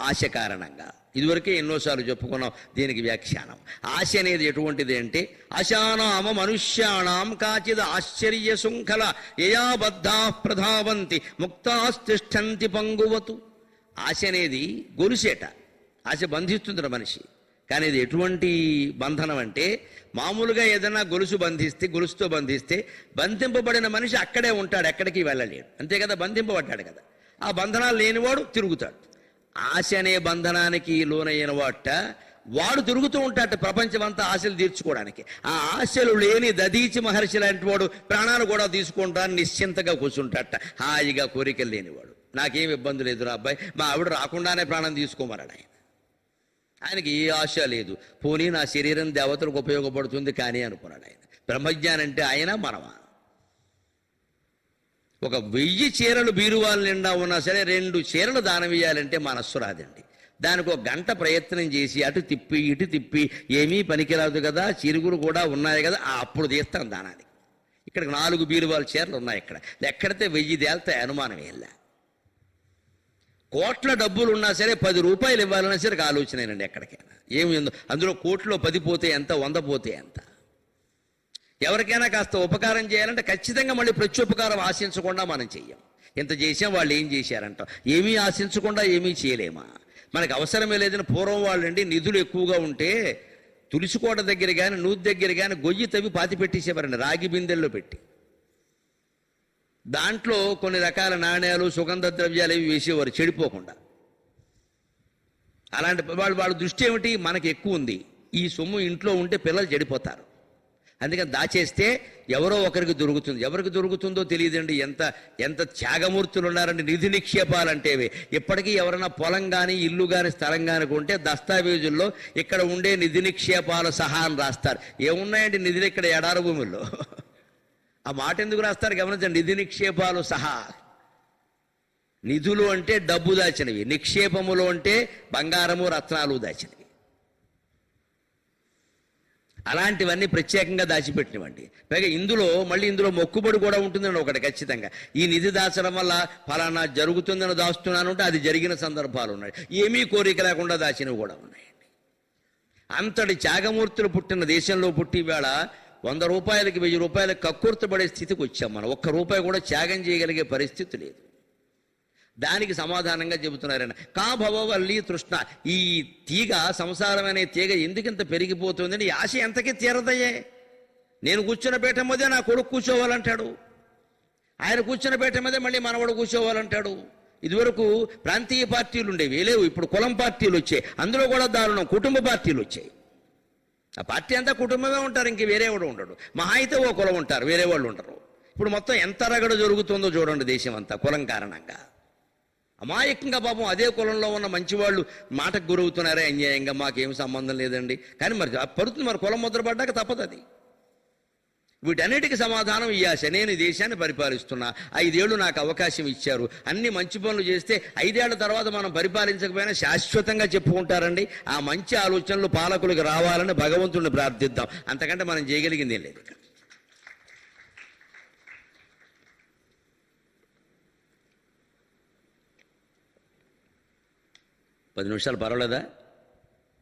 ఆశ కారణంగా. ఇదివరకే ఎన్నోసార్లు చెప్పుకున్నాం దీనికి వ్యాఖ్యానం. ఆశ అనేది ఎటువంటిది అంటే ఆశానామ మనుష్యాణం కాచిద ఆశ్చర్య శృంఖల యయాబద్ధా ప్రధావంతి ముక్తాస్తిష్టంతి పంగువతు. ఆశ అనేది గొలుసేట. ఆశ బంధిస్తుంది మనిషి. కానీ ఇది ఎటువంటి బంధనం అంటే మామూలుగా ఏదైనా గొలుసు బంధిస్తే, గొలుసుతో బంధిస్తే బంధింపబడిన మనిషి అక్కడే ఉంటాడు, ఎక్కడికి వెళ్ళలేడు, అంతే కదా. బంధింపబడ్డాడు కదా. ఆ బంధనాలు లేనివాడు తిరుగుతాడు. ఆశ అనే బంధనానికి లోనైన వాడు తిరుగుతూ ఉంటాడు ప్రపంచమంతా ఆశలు తీర్చుకోవడానికి. ఆ ఆశలు లేని దదీచి మహర్షి లాంటి వాడు ప్రాణాలు కూడా తీసుకుంటాను నిశ్చింతగా కూర్చుంటాట, హాయిగా. కోరికలు లేనివాడు నాకేం ఇబ్బంది లేదు రా అబ్బాయి, మా ఆవిడ రాకుండానే ప్రాణం తీసుకోమన్నాడు ఆయన. ఆయనకి ఏ ఆశ లేదు. పోనీ నా శరీరం దేవతలకు ఉపయోగపడుతుంది కానీ అనుకున్నాడు ఆయన. బ్రహ్మజ్ఞానం అంటే ఆయన మనమా? ఒక 1000 చీరలు బీరువాల నిండా ఉన్నా సరే 2 చీరలు దానం ఇయ్యాలంటే మనస్సు రాదండి. దానికి ఒక గంట ప్రయత్నం చేసి అటు తిప్పి ఇటు తిప్పి ఏమీ పనికిరాదు కదా, చిరుగురు కూడా ఉన్నాయి కదా, అప్పుడు తీస్తాం దానానికి. ఇక్కడ 4 బీరువాల చీరలు ఉన్నాయి. ఇక్కడ ఎక్కడితే 1000 తేల్తాయి, అనుమానం వెళ్ళా. కోట్ల డబ్బులు ఉన్నా సరే 10 రూపాయలు ఇవ్వాలన్నా సరే ఆలోచనేనండి ఎక్కడికైనా. ఏమి అందులో కోట్లో 10 పోతే ఎంత, 100 పోతే ఎంత. ఎవరికైనా కాస్త ఉపకారం చేయాలంటే ఖచ్చితంగా మళ్ళీ ప్రత్యుపకారం ఆశించకుండా మనం చెయ్యం. ఇంత చేసాం, వాళ్ళు ఏం చేశారంటాం. ఏమీ ఆశించకుండా ఏమీ చేయలేమా? మనకు అవసరమే లేదని పూర్వం వాళ్ళండి నిధులు ఎక్కువగా ఉంటే తులసికోట దగ్గర కానీ నూతి దగ్గర కానీ గొయ్యి తవ్వి పాతి పెట్టేసేవారండి, రాగి బిందెల్లో పెట్టి. దాంట్లో కొన్ని రకాల నాణ్యాలు, సుగంధ ద్రవ్యాలు ఇవి వేసేవారు చెడిపోకుండా. అలాంటి వాళ్ళ దృష్టి ఏమిటి? మనకి ఎక్కువ ఉంది, ఈ సొమ్ము ఇంట్లో ఉంటే పిల్లలు చెడిపోతారు, అందుకని దాచేస్తే ఎవరో ఒకరికి దొరుకుతుంది. ఎవరికి దొరుకుతుందో తెలియదండి. ఎంత ఎంత త్యాగమూర్తులు ఉన్నారండి. నిధి నిక్షేపాలంటేవి ఇప్పటికీ ఎవరైనా పొలం కానీ ఇల్లు కానీ స్థలం కానీ ఉంటే దస్తావేజుల్లో ఇక్కడ ఉండే నిధి నిక్షేపాలు సహా అని రాస్తారు. ఏమున్నాయండి నిధులు ఇక్కడ ఎడారి భూముల్లో? ఆ మాట ఎందుకు రాస్తారు గమనించండి. నిధి నిక్షేపాలు సహా. నిధులు అంటే డబ్బు దాచినవి, నిక్షేపములు అంటే బంగారము రత్నాలు దాచినవి. అలాంటివన్నీ ప్రత్యేకంగా దాచిపెట్టినవండి. పైగా ఇందులో మొక్కుబడి కూడా ఉంటుందండి ఒకటి ఖచ్చితంగా. ఈ నిధి దాచడం వల్ల ఫలానా జరుగుతుందని దాస్తున్నాను అంటే అది జరిగిన సందర్భాలు ఉన్నాయి. ఏమీ కోరిక లేకుండా దాచినవి కూడా ఉన్నాయండి. అంతటి త్యాగమూర్తులు పుట్టిన దేశంలో పుట్టి వేళ 100 రూపాయలకి 1000 రూపాయలకి కక్కుర్తపడే స్థితికి వచ్చాం మనం. ₹1 కూడా త్యాగం చేయగలిగే పరిస్థితి లేదు. దానికి సమాధానంగా చెబుతున్నారన్న కా భవవల్లి తృష్ణ. ఈ తీగ, సంసారం అనే తీగ ఎందుకింత పెరిగిపోతుందని ఆశ ఎంతకీ తీరదయ్యే. నేను కూర్చున్న పీఠ మీదే నా కొడుకు కూర్చోవాలంటాడు, ఆయన కూర్చున్న పీఠ మీదే మళ్ళీ మనవడు కూర్చోవాలంటాడు. ఇదివరకు ప్రాంతీయ పార్టీలు ఉండేవి, లేవు. ఇప్పుడు కులం పార్టీలు వచ్చాయి. అందులో కూడా దారుణం, కుటుంబ పార్టీలు వచ్చాయి. ఆ పార్టీ అంతా కుటుంబమే ఉంటారు, ఇంక వేరే వాడు ఉండడు. మహా అయితే ఓ కులం ఉంటారు, వేరే వాళ్ళు ఉండరు. ఇప్పుడు మొత్తం ఎంత రగడ జరుగుతుందో చూడండి దేశం అంతా కులం కారణంగా. అమాయకంగా పాపం అదే కులంలో ఉన్న మంచివాళ్ళు మాటకు గురవుతున్నారే అన్యాయంగా. మాకేం సంబంధం లేదండి, కానీ మరి పడుతుంది. మరి కులం ముద్ర పడ్డాక తప్పదు అది. వీటన్నిటికీ సమాధానం ఈ ఆశ. నేను ఈ దేశాన్ని పరిపాలిస్తున్నా, 5 ఏళ్ళు నాకు అవకాశం ఇచ్చారు, అన్ని మంచి పనులు చేస్తే 5 ఏళ్ల తర్వాత మనం పరిపాలించకపోయినా శాశ్వతంగా చెప్పుకుంటారండి. ఆ మంచి ఆలోచనలు పాలకులకు రావాలని భగవంతుడిని ప్రార్థిద్దాం. అంతకంటే మనం చేయగలిగింది ఏం లేదు. 10 నిమిషాలు పర్వాలేదా?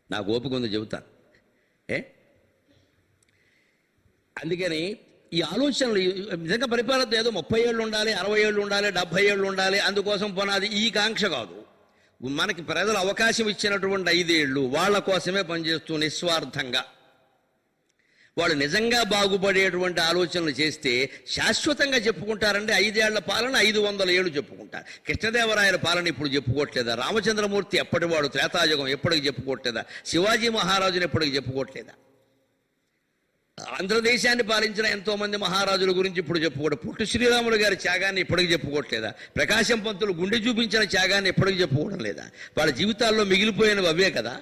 నాకు ఓపిక ఉంది, చెబుతాను. అందుకని ఈ ఆలోచనలు నిజంగా పరిపాలన ఏదో 30 ఏళ్ళు ఉండాలి, 60 ఏళ్ళు ఉండాలి, 70 ఏళ్ళు ఉండాలి, అందుకోసం పునాది ఈ కాంక్ష కాదు. మనకి ప్రజలు అవకాశం ఇచ్చినటువంటి 5 ఏళ్ళు వాళ్ళ కోసమే పనిచేస్తూ నిస్వార్థంగా వాళ్ళు నిజంగా బాగుపడేటువంటి ఆలోచనలు చేస్తే శాశ్వతంగా చెప్పుకుంటారండి. 5 ఏళ్ల పాలన 500 ఏళ్ళు చెప్పుకుంటారు. కృష్ణదేవరాయల పాలన ఇప్పుడు చెప్పుకోవట్లేదా? రామచంద్రమూర్తి ఎప్పటివాడు త్రేతాయుగం ఎప్పటికి చెప్పుకోవట్లేదా? శివాజీ మహారాజుని ఎప్పటికి చెప్పుకోవట్లేదా? ఆంధ్రదేశాన్ని పాలించిన ఎంతో మంది మహారాజుల గురించి ఇప్పుడు చెప్పుకోవడం. పుట్టు శ్రీరాములు గారి త్యాగాన్ని ఇప్పటికి చెప్పుకోవట్లేదా? ప్రకాశం పంతులు గుండె చూపించిన త్యాగాన్ని ఎప్పటికి చెప్పుకోవడం లేదా? వాళ్ళ జీవితాల్లో మిగిలిపోయినవి అవే కదా.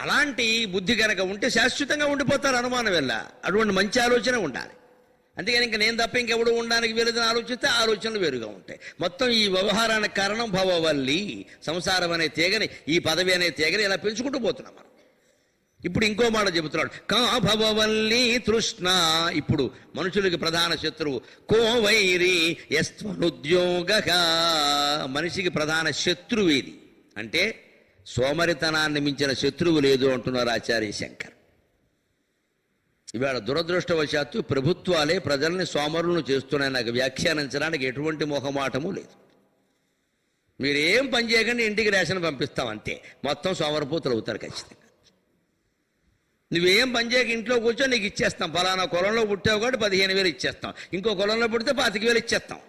అలాంటి బుద్ధి కనుక ఉంటే శాశ్వతంగా ఉండిపోతారు, అనుమానం వెళ్ళ. అటువంటి మంచి ఆలోచన ఉండాలి. అందుకని ఇంకా నేను తప్ప ఇంకెవడు ఉండడానికి వీలదని ఆలోచిస్తే ఆలోచనలు వేరుగా ఉంటాయి. మొత్తం ఈ వ్యవహారానికి కారణం భవవల్లి, సంసారం అనే తీగని, ఈ పదవి అనే తీగని ఇలా పెంచుకుంటూ పోతున్నాం మనం. ఇప్పుడు ఇంకో మాట చెబుతున్నాడు, కా భవవల్లి తృష్ణ. ఇప్పుడు మనుషులకి ప్రధాన శత్రువు కోవైరి యస్త్వనుద్యోగ. మనిషికి ప్రధాన శత్రువు ఏది అంటే సోమరితనాన్ని మించిన శత్రువు లేదు అంటున్నారు ఆచార్య శంకర్. ఇవాళ దురదృష్టవశాత్తు ప్రభుత్వాలే ప్రజల్ని సోమరులను చేస్తున్నాయి. నాకు వ్యాఖ్యానించడానికి ఎటువంటి మొహమాటము లేదు. మీరేం పని చేయకండి, ఇంటికి రేషన్ పంపిస్తాం అంతే. మొత్తం సోమరపోతులు అవుతారు ఖచ్చితంగా. నువ్వేం పని చేయక ఇంట్లో కూర్చో, నీకు ఇచ్చేస్తాం. ఫలానా కులంలో పుట్టావు కాబట్టి 15,000 ఇచ్చేస్తాం, ఇంకో కులంలో పుడితే 25,000 ఇచ్చేస్తాం.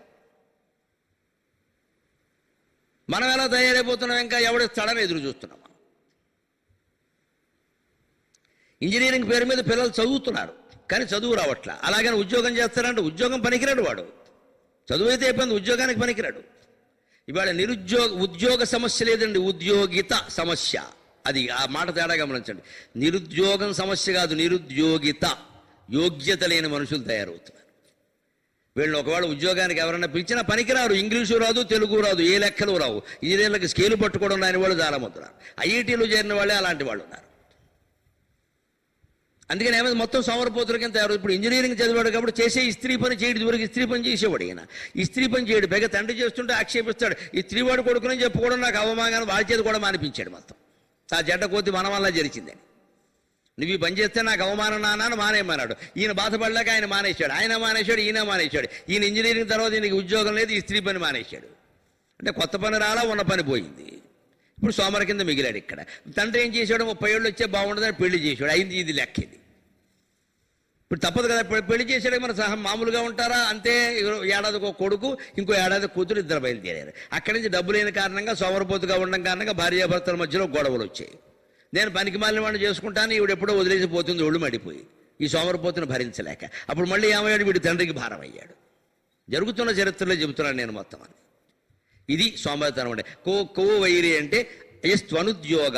మనం ఎలా తయారైపోతున్నాం, ఇంకా ఎవడిస్తాడని ఎదురు చూస్తున్నాం. ఇంజనీరింగ్ పేరు మీద పిల్లలు చదువుతున్నారు, కానీ చదువు రావట్లా. అలాగని ఉద్యోగం చేస్తారంటే ఉద్యోగం పనికిరాడు వాడు. చదువు అయితే అయిపోయింది, ఉద్యోగానికి పనికిరాడు. ఇవాళ ఉద్యోగ సమస్య లేదండి, ఉద్యోగిత సమస్య. అది ఆ మాట తేడా గమనించండి. నిరుద్యోగం సమస్య కాదు, నిరుద్యోగిత. యోగ్యత లేని మనుషులు తయారవుతున్నారు. వీళ్ళు ఒకవేళ ఉద్యోగానికి ఎవరైనా పిలిచినా పనికిరారు. ఇంగ్లీషు రాదు, తెలుగు రాదు, ఏ లెక్కలు రావు. ఇంజనీర్లకు స్కేలు పట్టుకోవడం రాని వాళ్ళు చాలా మంది ఉన్నారు. ఐఐటీలో చేరిన వాళ్ళే అలాంటి వాళ్ళు ఉన్నారు. అందుకని ఏమైంది, మొత్తం సోమరపోతుల కింద తయారు. ఇప్పుడు ఇంజనీరింగ్ చదివాడు కాబట్టి చేసే ఇస్త్రీ పని చేయడు. ఇదివరకు ఇస్త్రీ పని చేసేవాడు ఈయన. ఇస్త్రీ పని చేయడు, పైగా తండ్రి చేస్తుంటే ఆక్షేపిస్తాడు. ఈ స్త్రీవాడు కొడుకుని చెప్పుకోవడం నాకు అవమానం, వాళ్ళ చేతి కూడా మానిపించాడు. మొత్తం ఆ జడ్డ కోతి మన వల్ల జరిచిందని. నువ్వు ఈ పని చేస్తే నాకు అవమానం నాన్న మానేయమన్నాడు. ఈయన బాధపడలేక ఆయన మానేశాడు, ఆయన మానేశాడు, ఈయన మానేశాడు. ఈయన ఇంజనీరింగ్ తర్వాత ఈయనకి ఉద్యోగం లేదు, ఈ స్త్రీ పని మానేశాడు. అంటే కొత్త పని రాలా, ఉన్న పని పోయింది. ఇప్పుడు సోమర కింద మిగిలాడు ఇక్కడ. తండ్రి ఏం చేశాడు, 30 ఏళ్ళు వచ్చే బాగుండదని పెళ్లి చేశాడు. అయింది, ఇది లెక్కేది. ఇప్పుడు తప్పదు కదా, పెళ్లి చేసాడే మన సహా మామూలుగా ఉంటారా? అంతే. ఏడాదికి ఒక కొడుకు, ఇంకో ఏడాది కూతురు, ఇద్దరు బయలుదేరారు. అక్కడి నుంచి డబ్బు లేని కారణంగా, సోమరపోతుగా ఉండడం కారణంగా భార్యాభర్తల మధ్యలో గొడవలు వచ్చాయి. నేను పనికి మాలిన వాడిని చేసుకుంటాను, ఈవిడ ఎప్పుడో వదిలేసిపోతుంది, ఒళ్ళు మడిపోయి. ఈ సోమరిపోతుని భరించలేక. అప్పుడు మళ్ళీ ఏమయ్యాడు, వీడి తండ్రికి భారం అయ్యాడు. జరుగుతున్న చరిత్రలో చెబుతున్నాను నేను మొత్తం అని. ఇది సోమరితనం అంటే. కో వైరి అంటే స్వనుద్యోగ.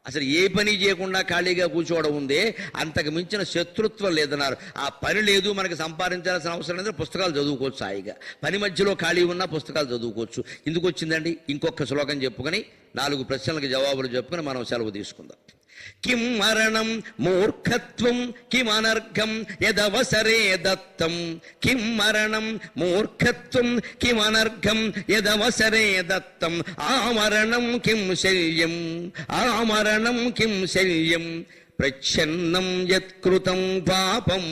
అసలు ఏ పని చేయకుండా ఖాళీగా కూర్చోవడం ఉందే, అంతకు మించిన శత్రుత్వం లేదన్నారు. ఆ పని లేదు, మనకి సంపాదించాల్సిన అవసరం లేదు, పుస్తకాలు చదువుకోవచ్చు హాయిగా. పని మధ్యలో ఖాళీ ఉన్నా పుస్తకాలు చదువుకోవచ్చు. ఎందుకు వచ్చిందండి? ఇంకొక శ్లోకం చెప్పుకొని 4 ప్రశ్నలకు జవాబులు చెప్పుకొని మనం సెలవు తీసుకుందాం. కిం మరణం మూర్ఖత్వం కిమనర్ఘం యదవసరే దత్తం. కిం మరణం మూర్ఖత్వం కిమనర్ఘం యదవసరే దత్తం. ఆమరణం కిం శల్యం ఆమరణం కిం శల్యం ప్రచ్ఛన్నం యత్కృతం పాపం.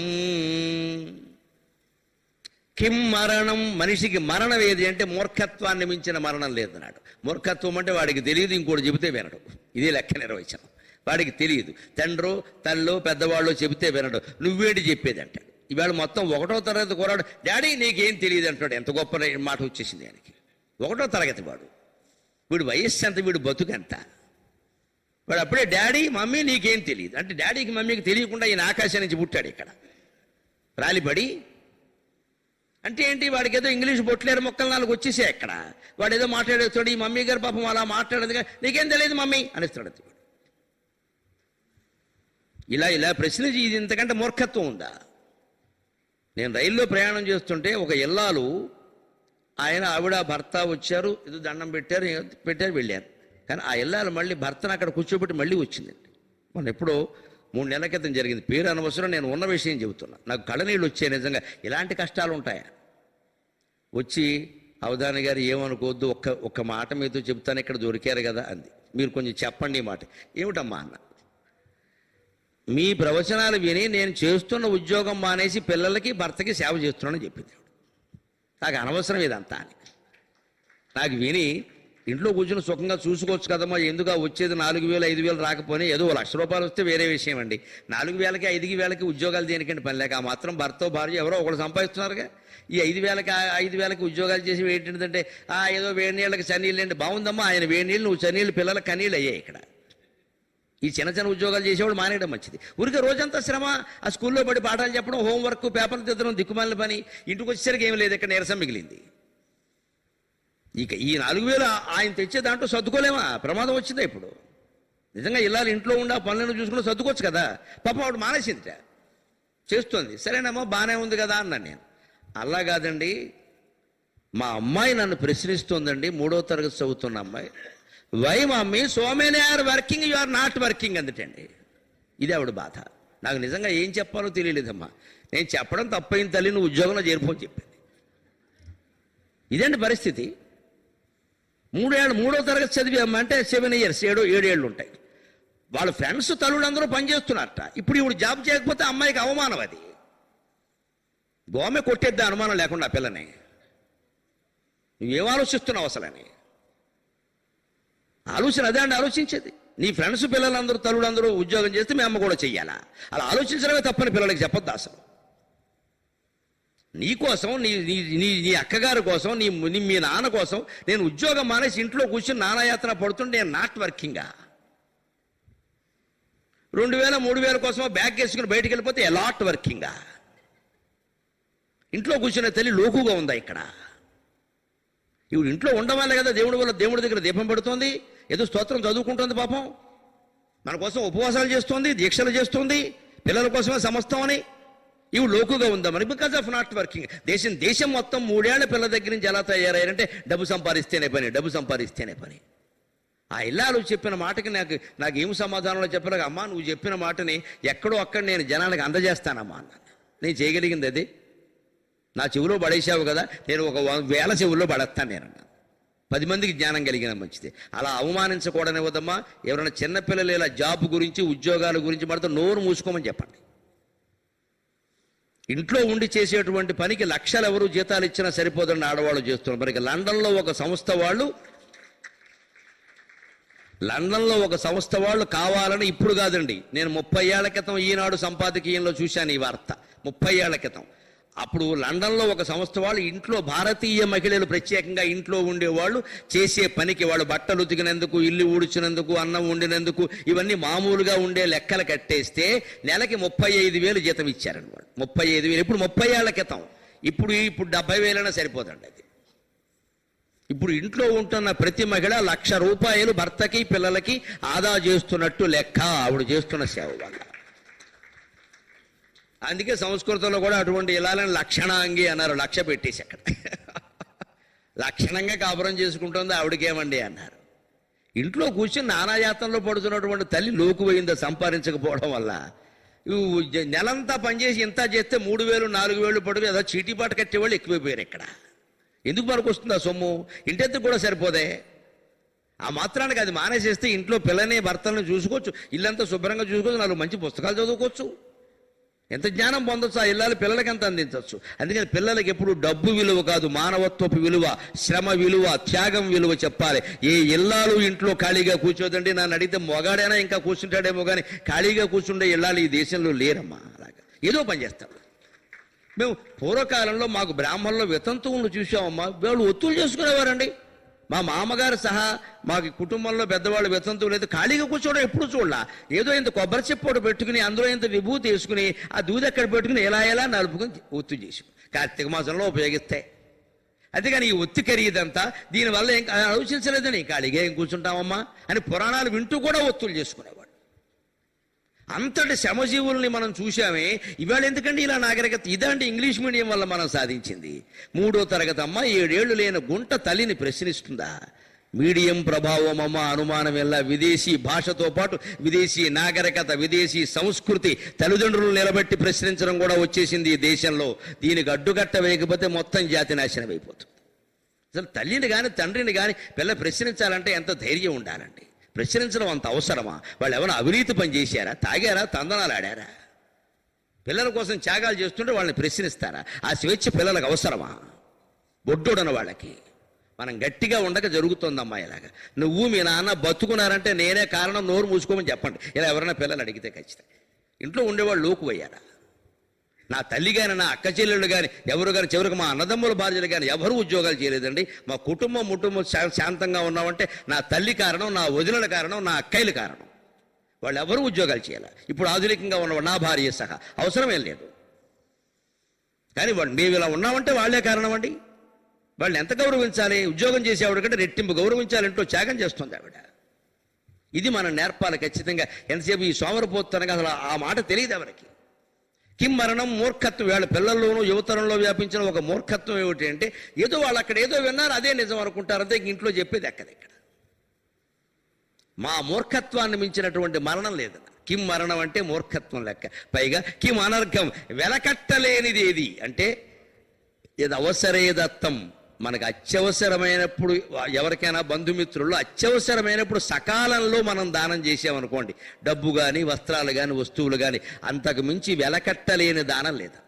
కిం మరణం, మనిషికి మరణం ఏది అంటే మూర్ఖత్వాన్ని మించిన మరణం లేదన్నాడు. మూర్ఖత్వం అంటే వాడికి తెలియదు, ఇంకోటి చెబితే వినడు. ఇదే లెక్క నిర్వచనం. వాడికి తెలియదు, తండ్రో తల్లో పెద్దవాళ్ళు చెబితే వినడు. నువ్వేంటి చెప్పేది అంటాడు. ఇవాళ మొత్తం 1వ తరగతి కుర్రాడు డాడీ నీకేం తెలియదు అంటాడు. ఎంత గొప్ప మాట వచ్చేసింది ఆయనకి. 1వ తరగతి వాడు. వీడు వయస్సు ఎంత, వీడు బతుకెంత. వాడు అప్పుడే డాడీ మమ్మీ నీకేం తెలియదు అంటే, డాడీకి మమ్మీకి తెలియకుండా ఈయన ఆకాశం నుంచి పుట్టాడు ఇక్కడ రాలిపడి. అంటే ఏంటి, వాడికి ఏదో ఇంగ్లీష్ బొట్లేరు మొక్కలు 4 వచ్చేసాయి అక్కడ. వాడు ఏదో మాట్లాడేస్తాడు. ఈ మమ్మీ గారు పాపం అలా మాట్లాడదు, నీకేం తెలియదు మమ్మీ అనేస్తాడు. ఇలా ప్రశ్నించి ఇది ఇంతకంటే మూర్ఖత్వం ఉందా? నేను రైల్లో ప్రయాణం చేస్తుంటే ఒక ఇల్లాలు, ఆయన ఆవిడ భర్త వచ్చారు, ఏదో దండం పెట్టారు వెళ్ళారు. కానీ ఆ ఇల్లాలు మళ్ళీ భర్తను అక్కడ కూర్చోబెట్టి మళ్ళీ వచ్చిందండి. మొన్న ఎప్పుడో 3 నెలల క్రితం జరిగింది. పేరు అనవసరం, నేను ఉన్న విషయం చెబుతున్నా. నాకు కళ్ళనీళ్ళు వచ్చాయి నిజంగా. ఇలాంటి కష్టాలు ఉంటాయా? వచ్చి అవధాని గారు ఏమనుకోవద్దు, ఒక్క మాట మీతో చెబుతాను, ఇక్కడ దొరికారు కదా అంది. మీరు కొంచెం చెప్పండి ఈ మాట. ఏమిటమ్మా అన్న. మీ ప్రవచనాలు విని నేను చేస్తున్న ఉద్యోగం మానేసి పిల్లలకి భర్తకి సేవ చేస్తున్నానని చెప్పింది. నాకు అనవసరం ఇదంతా అని. నాకు విని ఇంట్లో కూర్చుని సుఖంగా చూసుకోవచ్చు కదమ్మా, ఎందుకు వచ్చేది 4,000 5,000 రాకపోయినా ఏదో ₹1,00,000 వస్తే వేరే విషయం అండి. 4,000కి 5,000కి ఉద్యోగాలు దేనికండి పని లేక? ఆ మాత్రం భర్త భార్య ఎవరో ఒకరు సంపాదిస్తున్నారుగా. ఈ 5,000కి ఉద్యోగాలు చేసి ఏంటంటే ఏదో వేడి నీళ్ళకి చన్నీళ్ళు అండి. బాగుందమ్మా, ఆయన వేడి నీళ్ళు, నువ్వు చన్నీళ్ళు, పిల్లలకి కన్నీళ్ళు అయ్యాయి ఇక్కడ. ఈ చిన్న ఉద్యోగాలు చేసేవాడు మానేయడం మంచిది. ఊరికే రోజంతా శ్రమ, ఆ స్కూల్లో పడి పాఠాలు చెప్పడం, హోంవర్క్, పేపర్లు తిద్దడం, దిక్కుమాలిన పని. ఇంటికి వచ్చేసరికి ఏం లేదు, ఇక్కడ నీరసం మిగిలింది. ఇక ఈ 4,000 ఆయన తెచ్చే దాంట్లో సర్దుకోలేమా? ప్రమాదం వచ్చిందా ఇప్పుడు? నిజంగా ఇల్లాలు ఇంట్లో ఉండి ఆ పనులను చూసుకుని సర్దుకోవచ్చు కదా. పాపం ఆవిడ మానేసిందిట, చేస్తుంది. సరేనమ్మా బాగానే ఉంది కదా అన్నాను నేను. అలా కాదండి, మా అమ్మాయి నన్ను ప్రశ్నిస్తోందండి, 3వ తరగతి చదువుతున్న అమ్మాయి. Why mummy so many are working, you are not working అందుటండి. ఇది ఆవిడ బాధ. నాకు నిజంగా ఏం చెప్పాలో తెలియలేదమ్మా. నేను చెప్పడం తప్పైన తల్లి, నువ్వు ఉద్యోగంలో చేరిపోని చెప్పింది. ఇదేంటి పరిస్థితి? 3వ తరగతి చదివి అమ్మ అంటే 7 years 7 ఏళ్ళు ఉంటాయి. వాళ్ళ ఫ్రెండ్స్ తల్లులందరూ పనిచేస్తున్నారట. ఇప్పుడు ఇప్పుడు జాబ్ చేయకపోతే అమ్మాయికి అవమానం. అది గోమె కొట్టేద్దా అనుమానం లేకుండా పిల్లని. నువ్వేం ఆలోచిస్తున్నావు అసలని? ఆలోచన అదే అండి ఆలోచించేది. నీ ఫ్రెండ్స్ పిల్లలందరూ తల్లులందరూ ఉద్యోగం చేస్తే మీ అమ్మ కూడా చెయ్యాలా? అలా ఆలోచించడమే తప్పని పిల్లలకి చెప్పొద్దు అసలు. నీ కోసం, నీ అక్కగారి కోసం, మీ నాన్న కోసం నేను ఉద్యోగం మానేసి ఇంట్లో కూర్చొని నానాయాత్ర పడుతుంటే నేను నాట్ వర్కింగా? 2,000 3,000 కోసం బ్యాగ్ వేసుకుని బయటికి వెళ్ళిపోతే ఎలాట్ వర్కింగా? ఇంట్లో కూర్చునే తల్లి లోకుగా ఉందా ఇక్కడ? ఇప్పుడు ఇంట్లో ఉండడం వల్ల కదా దేవుడి దగ్గర దీపం పడుతోంది, ఏదో స్తోత్రం చదువుకుంటుంది పాపం, మన కోసం ఉపవాసాలు చేస్తుంది, దీక్షలు చేస్తుంది, పిల్లల కోసమే సమస్తం అని. ఇవి లోకుగా ఉందా మరి? Because of not working. దేశం మొత్తం 3 ఏళ్ల పిల్లల దగ్గర నుంచి ఎలా తయారయ్యారంటే డబ్బు సంపాదిస్తేనే పని. ఆ ఇల్లాలు చెప్పిన మాటకి నాకు ఏం సమాధానంలో చెప్పలేక, అమ్మా నువ్వు చెప్పిన మాటని ఎక్కడో అక్కడ నేను జనానికి అందజేస్తానమ్మా అన్నాను. నేను చేయగలిగింది అది. నా చెవులో పడేసావు కదా, నేను 1,000 చెవుల్లో పడేస్తాను నేను అన్నాను. 10 మందికి జ్ఞానం కలిగిన మంచిది. అలా అవమానించకూడనే వద్దమ్మా. ఎవరైనా చిన్నపిల్లలు ఇలా జాబ్ గురించి, ఉద్యోగాల గురించి పడితే నోరు మూసుకోమని చెప్పండి. ఇంట్లో ఉండి చేసేటువంటి పనికి లక్షలు ఎవరు జీతాలు ఇచ్చినా సరిపోదని ఆడవాళ్ళు చేస్తున్నారు. మరి లండన్లో ఒక సంస్థ వాళ్ళు కావాలని, ఇప్పుడు కాదండి, నేను 30 ఏళ్ల క్రితం ఈనాడు సంపాదకీయంలో చూశాను ఈ వార్త. 30 ఏళ్ల క్రితం అప్పుడు లండన్లో ఒక సంస్థ వాళ్ళు ఇంట్లో భారతీయ మహిళలు ప్రత్యేకంగా ఇంట్లో ఉండేవాళ్ళు చేసే పనికి వాళ్ళు బట్టలు ఉతికినందుకు, ఇల్లు ఊడ్చినందుకు, అన్నం వండినందుకు ఇవన్నీ మామూలుగా ఉండే లెక్కలు కట్టేస్తే నెలకి 35,000 జీతం ఇచ్చారండి వాళ్ళు. 35,000 ఇప్పుడు 30 ఏళ్ల క్రితం. ఇప్పుడు 70,000 సరిపోదండి అది. ఇప్పుడు ఇంట్లో ఉంటున్న ప్రతి మహిళ ₹1,00,000 భర్తకి పిల్లలకి ఆదా చేస్తున్నట్టు లెక్క ఆవిడ చేస్తున్న సేవ వల్ల. అందుకే సంస్కృతంలో కూడా అటువంటి ఇలాలని లక్షణాంగి అన్నారు. లక్ష పెట్టేసి అక్కడ లక్షణంగా కాపురం చేసుకుంటుంది ఆవిడకేమండి అన్నారు. ఇంట్లో కూర్చొని నానాయాతంలో పడుతున్నటువంటి తల్లి లోకువైందో సంపాదించకపోవడం వల్ల నెలంతా పనిచేసి ఇంత చేస్తే 3,000 4,000 పడుకు ఏదో చీటీపాటు కట్టేవాళ్ళు ఎక్కువైపోయారు. ఇక్కడ ఎందుకు మనకు వస్తుంది ఆ సొమ్ము? ఇంటెందుకు కూడా సరిపోదే. ఆ మాత్రానికి అది మానేసేస్తే ఇంట్లో పిల్లని భర్తలను చూసుకోవచ్చు, ఇల్లంతా శుభ్రంగా చూసుకోవచ్చు, 4 మంచి పుస్తకాలు చదువుకోవచ్చు, ఎంత జ్ఞానం పొందొచ్చు, ఆ ఇల్లాలు పిల్లలకి ఎంత అందించవచ్చు. అందుకని పిల్లలకి ఎప్పుడు డబ్బు విలువ కాదు, మానవత్వపు విలువ, శ్రమ విలువ, త్యాగం విలువ చెప్పాలి. ఏ ఇల్లాలు ఇంట్లో ఖాళీగా కూర్చోదండి. నన్ను అడిగితే మొగాడైనా ఇంకా కూర్చుంటాడేమో కానీ ఖాళీగా కూర్చుండే ఇల్లాలు ఈ దేశంలో లేరమ్మా. అలాగా ఏదో పని చేస్తాడు. మేము పూర్వకాలంలో మాకు బ్రాహ్మణుల్లో వితంతువులను చూసామమ్మా. వాళ్ళు ఒత్తులు చేసుకునేవారండి. మా మామగారు సహా మాకు కుటుంబంలో పెద్దవాళ్ళు వితంతువులు అయితే ఖాళీగా కూర్చోవడం ఎప్పుడు చూడాల. ఏదో ఇంత కొబ్బరి చెప్పోడు పెట్టుకుని అందులో ఇంత విభూతి వేసుకుని ఆ దూది ఎక్కడ పెట్టుకుని ఎలా నలుపుకుని ఒత్తు చేసి కార్తీక మాసంలో ఉపయోగిస్తాయి. అందుకని ఈ ఒత్తి ఖరీదంతా దీనివల్ల ఏం ఆలోచించలేదని ఖాళీగా ఏం కూర్చుంటామమ్మా అని పురాణాలు వింటూ కూడా ఒత్తులు చేసుకునేవాడు. అంతటి శ్రమజీవుల్ని మనం చూసామే. ఇవాళ ఎందుకండి ఇలా నాగరికత? ఇదంటే ఇంగ్లీష్ మీడియం వల్ల మనం సాధించింది. 3వ తరగతి అమ్మ 7 ఏళ్లు లేని గుంట తల్లిని ప్రశ్నిస్తుందా? మీడియం ప్రభావం అమ్మ, అనుమానం ఎలా. విదేశీ భాషతో పాటు విదేశీ నాగరికత, విదేశీ సంస్కృతి తల్లిదండ్రులు నిలబెట్టి ప్రశ్నించడం కూడా వచ్చేసింది ఈ దేశంలో. దీనికి అడ్డుకట్ట వేయకపోతే మొత్తం జాతి నాశనం అయిపోతుంది. అసలు తల్లిని కానీ తండ్రిని కానీ పిల్ల ప్రశ్నించాలంటే ఎంత ధైర్యం ఉండాలండి. ప్రశ్నించడం అంత అవసరమా? వాళ్ళు ఎవరైనా అవినీతి పని చేశారా? తాగారా? తందనాలు ఆడారా? పిల్లల కోసం త్యాగాలు చేస్తుంటే వాళ్ళని ప్రశ్నిస్తారా? ఆ స్వేచ్ఛ పిల్లలకు అవసరమా? బొడ్డోడన వాళ్ళకి మనం గట్టిగా ఉండక జరుగుతుందమ్మా. ఇలాగా నువ్వు మీ నాన్న బతుకున్నారంటే నేనే కారణం, నోరు మూసుకోమని చెప్పండి. ఇలా ఎవరైనా పిల్లలు అడిగితే ఖచ్చితంగా. ఇంట్లో ఉండేవాళ్ళు లోకువయ్యారా? నా తల్లి కానీ నా అక్క చెల్లెళ్ళు కానీ ఎవరు కానీ, చివరికి మా అన్నదమ్ముల భార్యలు కానీ ఎవరు ఉద్యోగాలు చేయలేదండి. మా కుటుంబం శాంతంగా ఉన్నామంటే నా తల్లి కారణం, నా వదినల కారణం, నా అక్కయ్యల కారణం. వాళ్ళు ఎవరు ఉద్యోగాలు చేయాలి. ఇప్పుడు ఆధునికంగా ఉన్నవాడు నా భార్య సహా అవసరమేం లేదు. కానీ వాళ్ళు మేము ఇలా ఉన్నామంటే వాళ్ళే కారణం అండి. వాళ్ళని ఎంత గౌరవించాలి? ఉద్యోగం చేసేవాడు కంటే రెట్టింపు గౌరవించాలి. ఇంట్లో త్యాగం చేస్తుంది ఆవిడ. ఇది మనం నేర్పాలి ఖచ్చితంగా. ఎంతసేపు ఈ సోమరపోతున్నగా అసలు ఆ మాట తెలియదు ఎవరికి. కిం మరణం మూర్ఖత్వం. వాళ్ళ పిల్లల్లోనూ యువతరంలో వ్యాపించిన ఒక మూర్ఖత్వం ఏమిటి అంటే ఏదో వాళ్ళు అక్కడ ఏదో విన్నారు అదే నిజం అనుకుంటారు. అంతే ఇంట్లో చెప్పేది ఎక్కడెక్కడ. మా మూర్ఖత్వాన్ని మించినటువంటి మరణం లేదు. కిం మరణం అంటే మూర్ఖత్వం లెక్క. పైగా కిం అనర్ఘం, వెలకట్టలేనిది ఏది అంటే ఇది అవసరేదత్తం. మనకు అత్యవసరమైనప్పుడు ఎవరికైనా బంధుమిత్రుల్లో అత్యవసరమైనప్పుడు సకాలంలో మనం దానం చేసామనుకోండి, డబ్బు కానీ వస్త్రాలు కానీ వస్తువులు కానీ, అంతకు మించి వెలకట్టలేని దానం లేదా.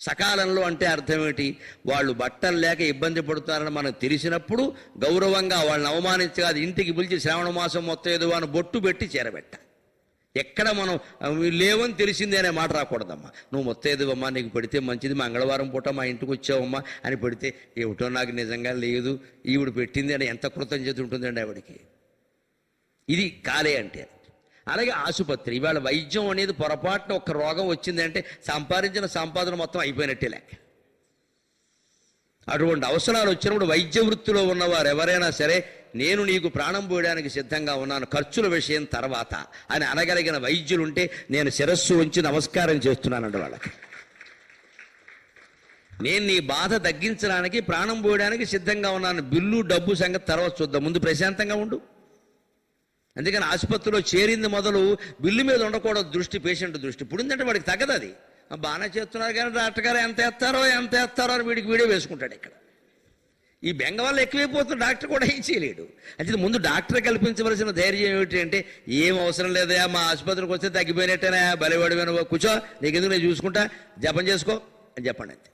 సకాలంలో అంటే అర్థం ఏంటి? వాళ్ళు బట్టలు లేక ఇబ్బంది పడుతారని మనకు తెలిసినప్పుడు గౌరవంగా వాళ్ళని అవమానించగాదు, ఇంటికి పిలిచి శ్రావణ మాసం మొత్తం ఏదో అని బొట్టు పెట్టి చేరబెట్ట. ఎక్కడ మనం లేవని తెలిసిందే అనే మాట రాకూడదమ్మా. నువ్వు మొత్తేదివమ్మా, నీకు పెడితే మంచిది, మంగళవారం పూట మా ఇంటికి వచ్చావమ్మా అని పెడితే ఏమిటో నాకు నిజంగా లేదు, ఈవిడ పెట్టింది అని ఎంత కృతజ్ఞత ఉంటుందండి ఆవిడికి. ఇది కాలే అంటే. అలాగే ఆసుపత్రి. ఇవాళ వైద్యం అనేది పొరపాటున ఒక రోగం వచ్చిందంటే సంపాదించిన సంపాదన మొత్తం అయిపోయినట్టే లెక్క. అటువంటి అవసరాలు వచ్చినప్పుడు వైద్య వృత్తిలో ఉన్నవారు ఎవరైనా సరే నేను నీకు ప్రాణం పోయడానికి సిద్ధంగా ఉన్నాను, ఖర్చుల విషయం తర్వాత అని అనగలిగిన వైద్యులుంటే నేను శిరస్సు ఉంచి నమస్కారం చేస్తున్నానండి వాళ్ళకి. నేను నీ బాధ తగ్గించడానికి ప్రాణం పోయడానికి సిద్ధంగా ఉన్నాను, బిల్లు డబ్బు సంగతి తర్వాత చూద్దాం, ముందు ప్రశాంతంగా ఉండు. అందుకని ఆసుపత్రిలో చేరింది మొదలు బిల్లు మీద ఉండకూడదు దృష్టి, పేషెంట్ దృష్టి. ఇప్పుడు ఉందంటే వాడికి తగ్గదు. అది బాగానే చేస్తున్నారు కానీ డాక్టర్ గారు ఎంత ఎత్తారో అని వీడికి వీడియో వేసుకుంటాడు. ఇక్కడ ఈ బెంగ వల్ల ఎక్కువైపోతుంది, డాక్టర్ కూడా ఏం చేయలేడు. అంటే ముందు డాక్టర్ కల్పించవలసిన ధైర్యం ఏమిటి అంటే ఏం అవసరం లేదయా, మా ఆసుపత్రికి వస్తే తగ్గిపోయినట్టేనా, బలివాడివైన కూర్చో, నీకెందుకు నేను చూసుకుంటా, జపం చేసుకో అని చెప్పండి అంతే.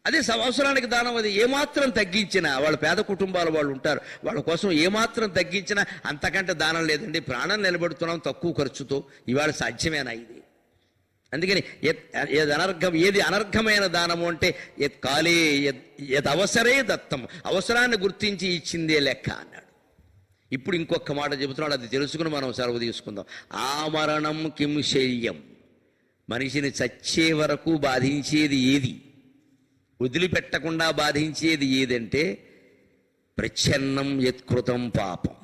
అదే అవసరానికి దానం. అది ఏమాత్రం తగ్గించినా, వాళ్ళ పేద కుటుంబాల వాళ్ళు ఉంటారు, వాళ్ళ కోసం ఏమాత్రం తగ్గించినా అంతకంటే దానం లేదండి. ప్రాణం నిలబెడుతున్నాం తక్కువ ఖర్చుతో, ఇవాళ సాధ్యమేనా ఇది? అందుకని ఏది అనర్ఘమైన దానము అంటే కాలే అవసరే దత్తం, అవసరాన్ని గుర్తించి ఇచ్చిందే లెక్క అన్నాడు. ఇప్పుడు ఇంకొక మాట చెబుతున్నాడు, అది తెలుసుకుని మనం సెలవు తీసుకుందాం. ఆమరణం కిం శల్యం, మనిషిని చచ్చే వరకు బాధించేది ఏది, వదిలిపెట్టకుండా బాధించేది ఏదంటే ప్రచ్ఛన్నం యత్కృతం పాపం.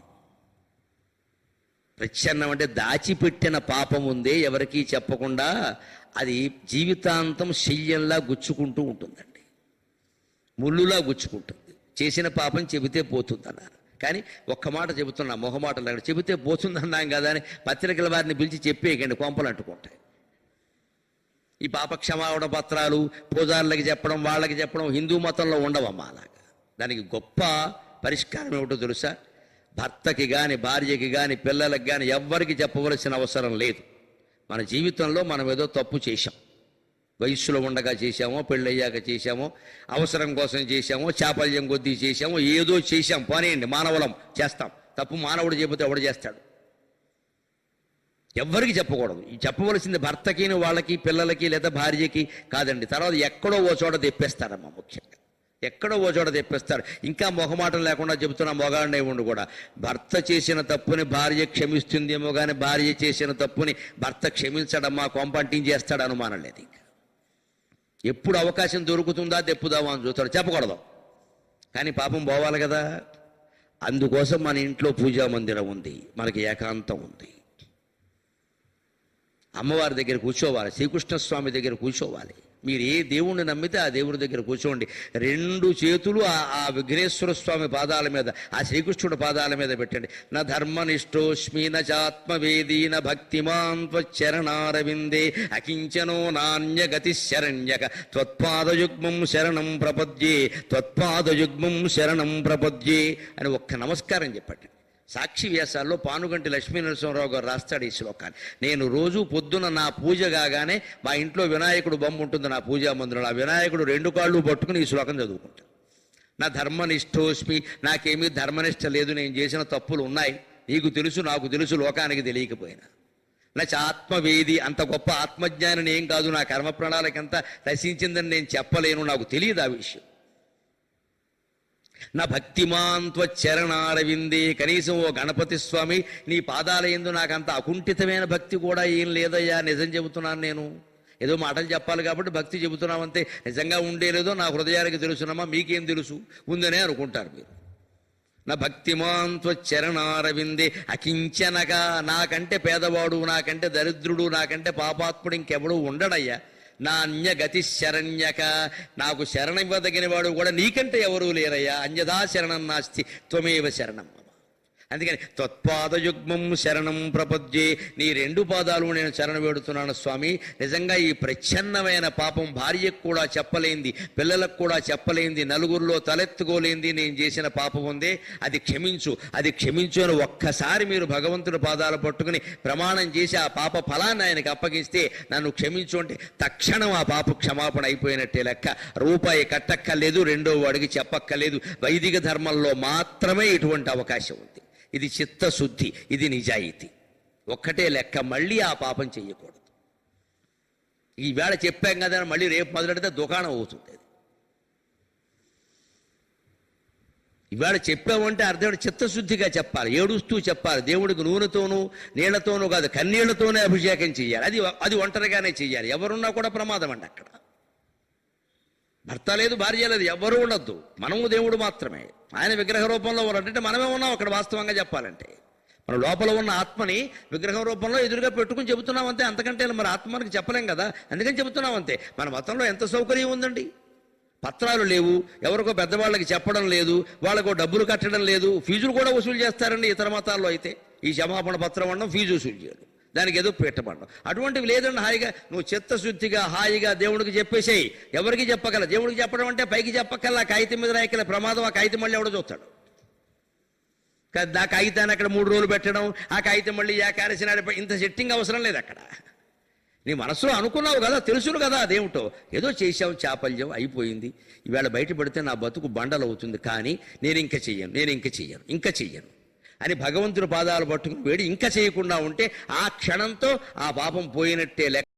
ప్రచ్ఛన్నం అంటే దాచిపెట్టిన పాపం ఉందే, ఎవరికీ చెప్పకుండా అది జీవితాంతం శల్యంలా గుచ్చుకుంటూ ఉంటుందండి, ముళ్ళులా గుచ్చుకుంటుంది. చేసిన పాపం చెబితే పోతుందన్నారు, కానీ ఒక్క మాట చెబుతున్నా, మొహమాటలు అక్కడ చెబితే పోతుందన్నాం కదా అని పత్రికల వారిని పిలిచి చెప్పేయకండి, కొంపలు అంటుకుంటాయి. ఈ పాప క్షమాపణ పత్రాలు పూజారులకి చెప్పడం, వాళ్ళకి చెప్పడం హిందూ మతంలో ఉండవమ్మా. అలాగా దానికి గొప్ప పరిష్కారం ఏమిటో తెలుసా? భర్తకి కానీ, భార్యకి కానీ, పిల్లలకి కానీ ఎవ్వరికి చెప్పవలసిన అవసరం లేదు. మన జీవితంలో మనం ఏదో తప్పు చేశాం, వయస్సులో ఉండగా చేశామో, పెళ్ళయ్యాక చేశామో, అవసరం కోసం చేశామో, చాపల్యం కొద్దీ చేశామో, ఏదో చేశాం, పోనీయండి, మానవులం, చేస్తాం. తప్పు మానవుడు చెబితే ఎవడు చేస్తాడు? ఎవ్వరికి చెప్పకూడదు. చెప్పవలసింది భర్తకి, వాళ్ళకి, పిల్లలకి లేదా భార్యకి కాదండి. తర్వాత ఎక్కడో ఓ చోట తెప్పేస్తారమ్మా, ముఖ్యంగా ఎక్కడో ఓ చోట తెప్పిస్తారు. ఇంకా మొహమాటం లేకుండా చెబుతున్న మొగాడినే ఉండి కూడా భర్త చేసిన తప్పుని భార్య క్షమిస్తుందేమో కానీ భార్య చేసిన తప్పుని భర్త క్షమించడమ్మా, కొంపంటించేస్తాడు, అనుమానం లేదు. ఇంకా ఎప్పుడు అవకాశం దొరుకుతుందా తెప్పుదామా అని చూస్తాడు, చెప్పకూడదు. కానీ పాపం పోవాలి కదా, అందుకోసం మన ఇంట్లో పూజా మందిరం ఉంది, మనకి ఏకాంతం ఉంది. అమ్మవారి దగ్గర కూర్చోవాలి, శ్రీకృష్ణస్వామి దగ్గర కూర్చోవాలి. మీరు ఏ దేవుణ్ణి నమ్మితే ఆ దేవుడి దగ్గర కూర్చోండి. 2 చేతులు ఆ విఘ్నేశ్వర స్వామి పాదాల మీద, ఆ శ్రీకృష్ణుడి పాదాల మీద పెట్టండి. నా ధర్మనిష్టోస్మి నాత్మవేదీ న భక్తిమాన్ త్వచ్చరణారవిందే అకించనో నాణ్యగతి శరణ్యక త్వత్పాదయుగ్మం శరణం ప్రపద్యే, త్వత్పాదయుగ్మం శరణం ప్రపద్యే అని ఒక్క నమస్కారం చెప్పండి. సాక్షి వ్యాసాల్లో పానుగంటి లక్ష్మీనరసింహరావు గారు రాస్తాడు ఈ శ్లోకాన్ని. నేను రోజు పొద్దున నా పూజ కాగానే మా ఇంట్లో వినాయకుడు బొమ్మ ఉంటుంది నా పూజా మందిరంలో, ఆ వినాయకుడు 2 కాళ్ళు పట్టుకుని ఈ శ్లోకం చదువుకుంటాను. నా ధర్మనిష్టోస్మి, నాకేమీ ధర్మనిష్ట లేదు, నేను చేసిన తప్పులు ఉన్నాయి, నీకు తెలుసు, నాకు తెలుసు, లోకానికి తెలియకపోయినా. నా ఆత్మవేది, అంత గొప్ప ఆత్మజ్ఞానం ఏం కాదు, నా కర్మ ప్రణాళిక అంతా నశించిందని నేను చెప్పలేను, నాకు తెలియదు ఆ విషయం. నా భక్తిమాన్ త్వచ్చరణారవిందే, కనీసం ఓ గణపతి స్వామి నీ పాదాల యందు నాకంత అకుంఠితమైన భక్తి కూడా ఏం లేదయ్యా, నిజం చెబుతున్నాను. నేను ఏదో మాటలు చెప్పాలి కాబట్టి భక్తి చెబుతున్నామంతే, నిజంగా ఉండేలేదో నా హృదయానికి తెలుసునమ్మా, మీకేం తెలుసు, ఉందనే అనుకుంటారు మీరు. నా భక్తిమాన్ త్వచ్చరణారవిందే అకించనగా, నాకంటే పేదవాడు, నాకంటే దరిద్రుడు, నాకంటే పాపాత్ముడు ఇంకెవడూ ఉండడయ్యా. నా అన్యగతి శరణ్యక, నాకు శరణివ్వదగిన వాడు కూడా నీకంటే ఎవరూ లేరయ్యా. అన్యదా శరణం నాస్తి త్వమేవ శరణం. అందుకని త్వత్పాదయుగ్మం శరణం ప్రపద్యే, నీ 2 పాదాలు నేను శరణ వేడుతున్నాను స్వామి. నిజంగా ఈ ప్రచ్ఛన్నమైన పాపం భార్యకు కూడా చెప్పలేంది, పిల్లలకు కూడా చెప్పలేంది, నలుగురిలో తలెత్తుకోలేంది నేను చేసిన పాపం ఉందే, అది క్షమించు, అది క్షమించు అని ఒక్కసారి మీరు భగవంతుడి పాదాలు పట్టుకుని ప్రమాణం చేసి ఆ పాప ఫలాన్ని ఆయనకి అప్పగిస్తే నన్ను క్షమించు అంటే తక్షణం ఆ పాప క్షమాపణ అయిపోయినట్టే లెక్క. రూపాయి కట్టక్కర్లేదు, 2వ వాడికి చెప్పక్కర్లేదు. వైదిక ధర్మంలో మాత్రమే ఇటువంటి అవకాశం ఉంది. ఇది చిత్తశుద్ధి, ఇది నిజాయితీ, ఒక్కటే లెక్క. మళ్ళీ ఆ పాపం చెయ్యకూడదు. ఈవేళ చెప్పాం కదా మళ్ళీ రేపు మొదలెడితే దుకాణం అవుతుంది. ఈవేళ చెప్పామంటే అర్థం చిత్తశుద్ధిగా చెప్పాలి, ఏడుస్తూ చెప్పాలి. దేవుడికి నూనెతోనూ నీళ్లతోనూ కాదు, కన్నీళ్లతోనే అభిషేకం చెయ్యాలి. అది ఒంటరిగానే చెయ్యాలి. ఎవరున్నా కూడా ప్రమాదం అండి. అక్కడ భర్త లేదు, భార్య లేదు, ఎవరు ఉండొద్దు. మనము దేవుడు మాత్రమే. ఆయన విగ్రహ రూపంలో ఉన్నట్టు మనమే ఉన్నాం అక్కడ. వాస్తవంగా చెప్పాలంటే మన లోపల ఉన్న ఆత్మని విగ్రహం రూపంలో ఎదురుగా పెట్టుకుని చెబుతున్నాం అంతే. అంతకంటే మరి ఆత్మ మనకి చెప్పలేం కదా, అందుకని చెబుతున్నాం అంతే. మన మతంలో ఎంత సౌకర్యం ఉందండి. పత్రాలు లేవు, ఎవరికో పెద్దవాళ్ళకి చెప్పడం లేదు, వాళ్ళకో డబ్బులు కట్టడం లేదు, ఫీజులు కూడా వసూలు చేస్తారండి. ఇతర మతాల్లో అయితే ఈ క్షమాపణ పత్రం అనడం, ఫీజు వసూలు చేయడం, దానికి ఏదో పెట్టబడడం, అటువంటివి లేదండి. హాయిగా నువ్వు చిత్తశుద్ధిగా హాయిగా దేవుడికి చెప్పేసేయి. ఎవరికి చెప్పగల, దేవుడికి చెప్పడం అంటే పైకి చెప్పక్కల్లా, కాగితం మీద రాయకల ప్రమాదం. ఆ కాగితం మళ్ళీ ఎవడో చూస్తాడు. ఆ కాగితాన్ని అక్కడ 3 రోజులు పెట్టడం, ఆ కాగితం మళ్ళీ ఏకాదశి నాడు, ఇంత సెట్టింగ్ అవసరం లేదు అక్కడ. నీ మనసులో అనుకున్నావు కదా, తెలుసును కదా అదేమిటో, ఏదో చేశావు, చాపల్యం అయిపోయింది. ఈవేళ బయట పడితే నా బతుకు బండలు అవుతుంది, కానీ నేను ఇంకా చెయ్యను అని భగవంతుని పాదాలు పట్టుకుని వేడి ఇంకా చేయకుండా ఉంటే ఆ క్షణంతో ఆ పాపం పోయినట్టే లెక్క.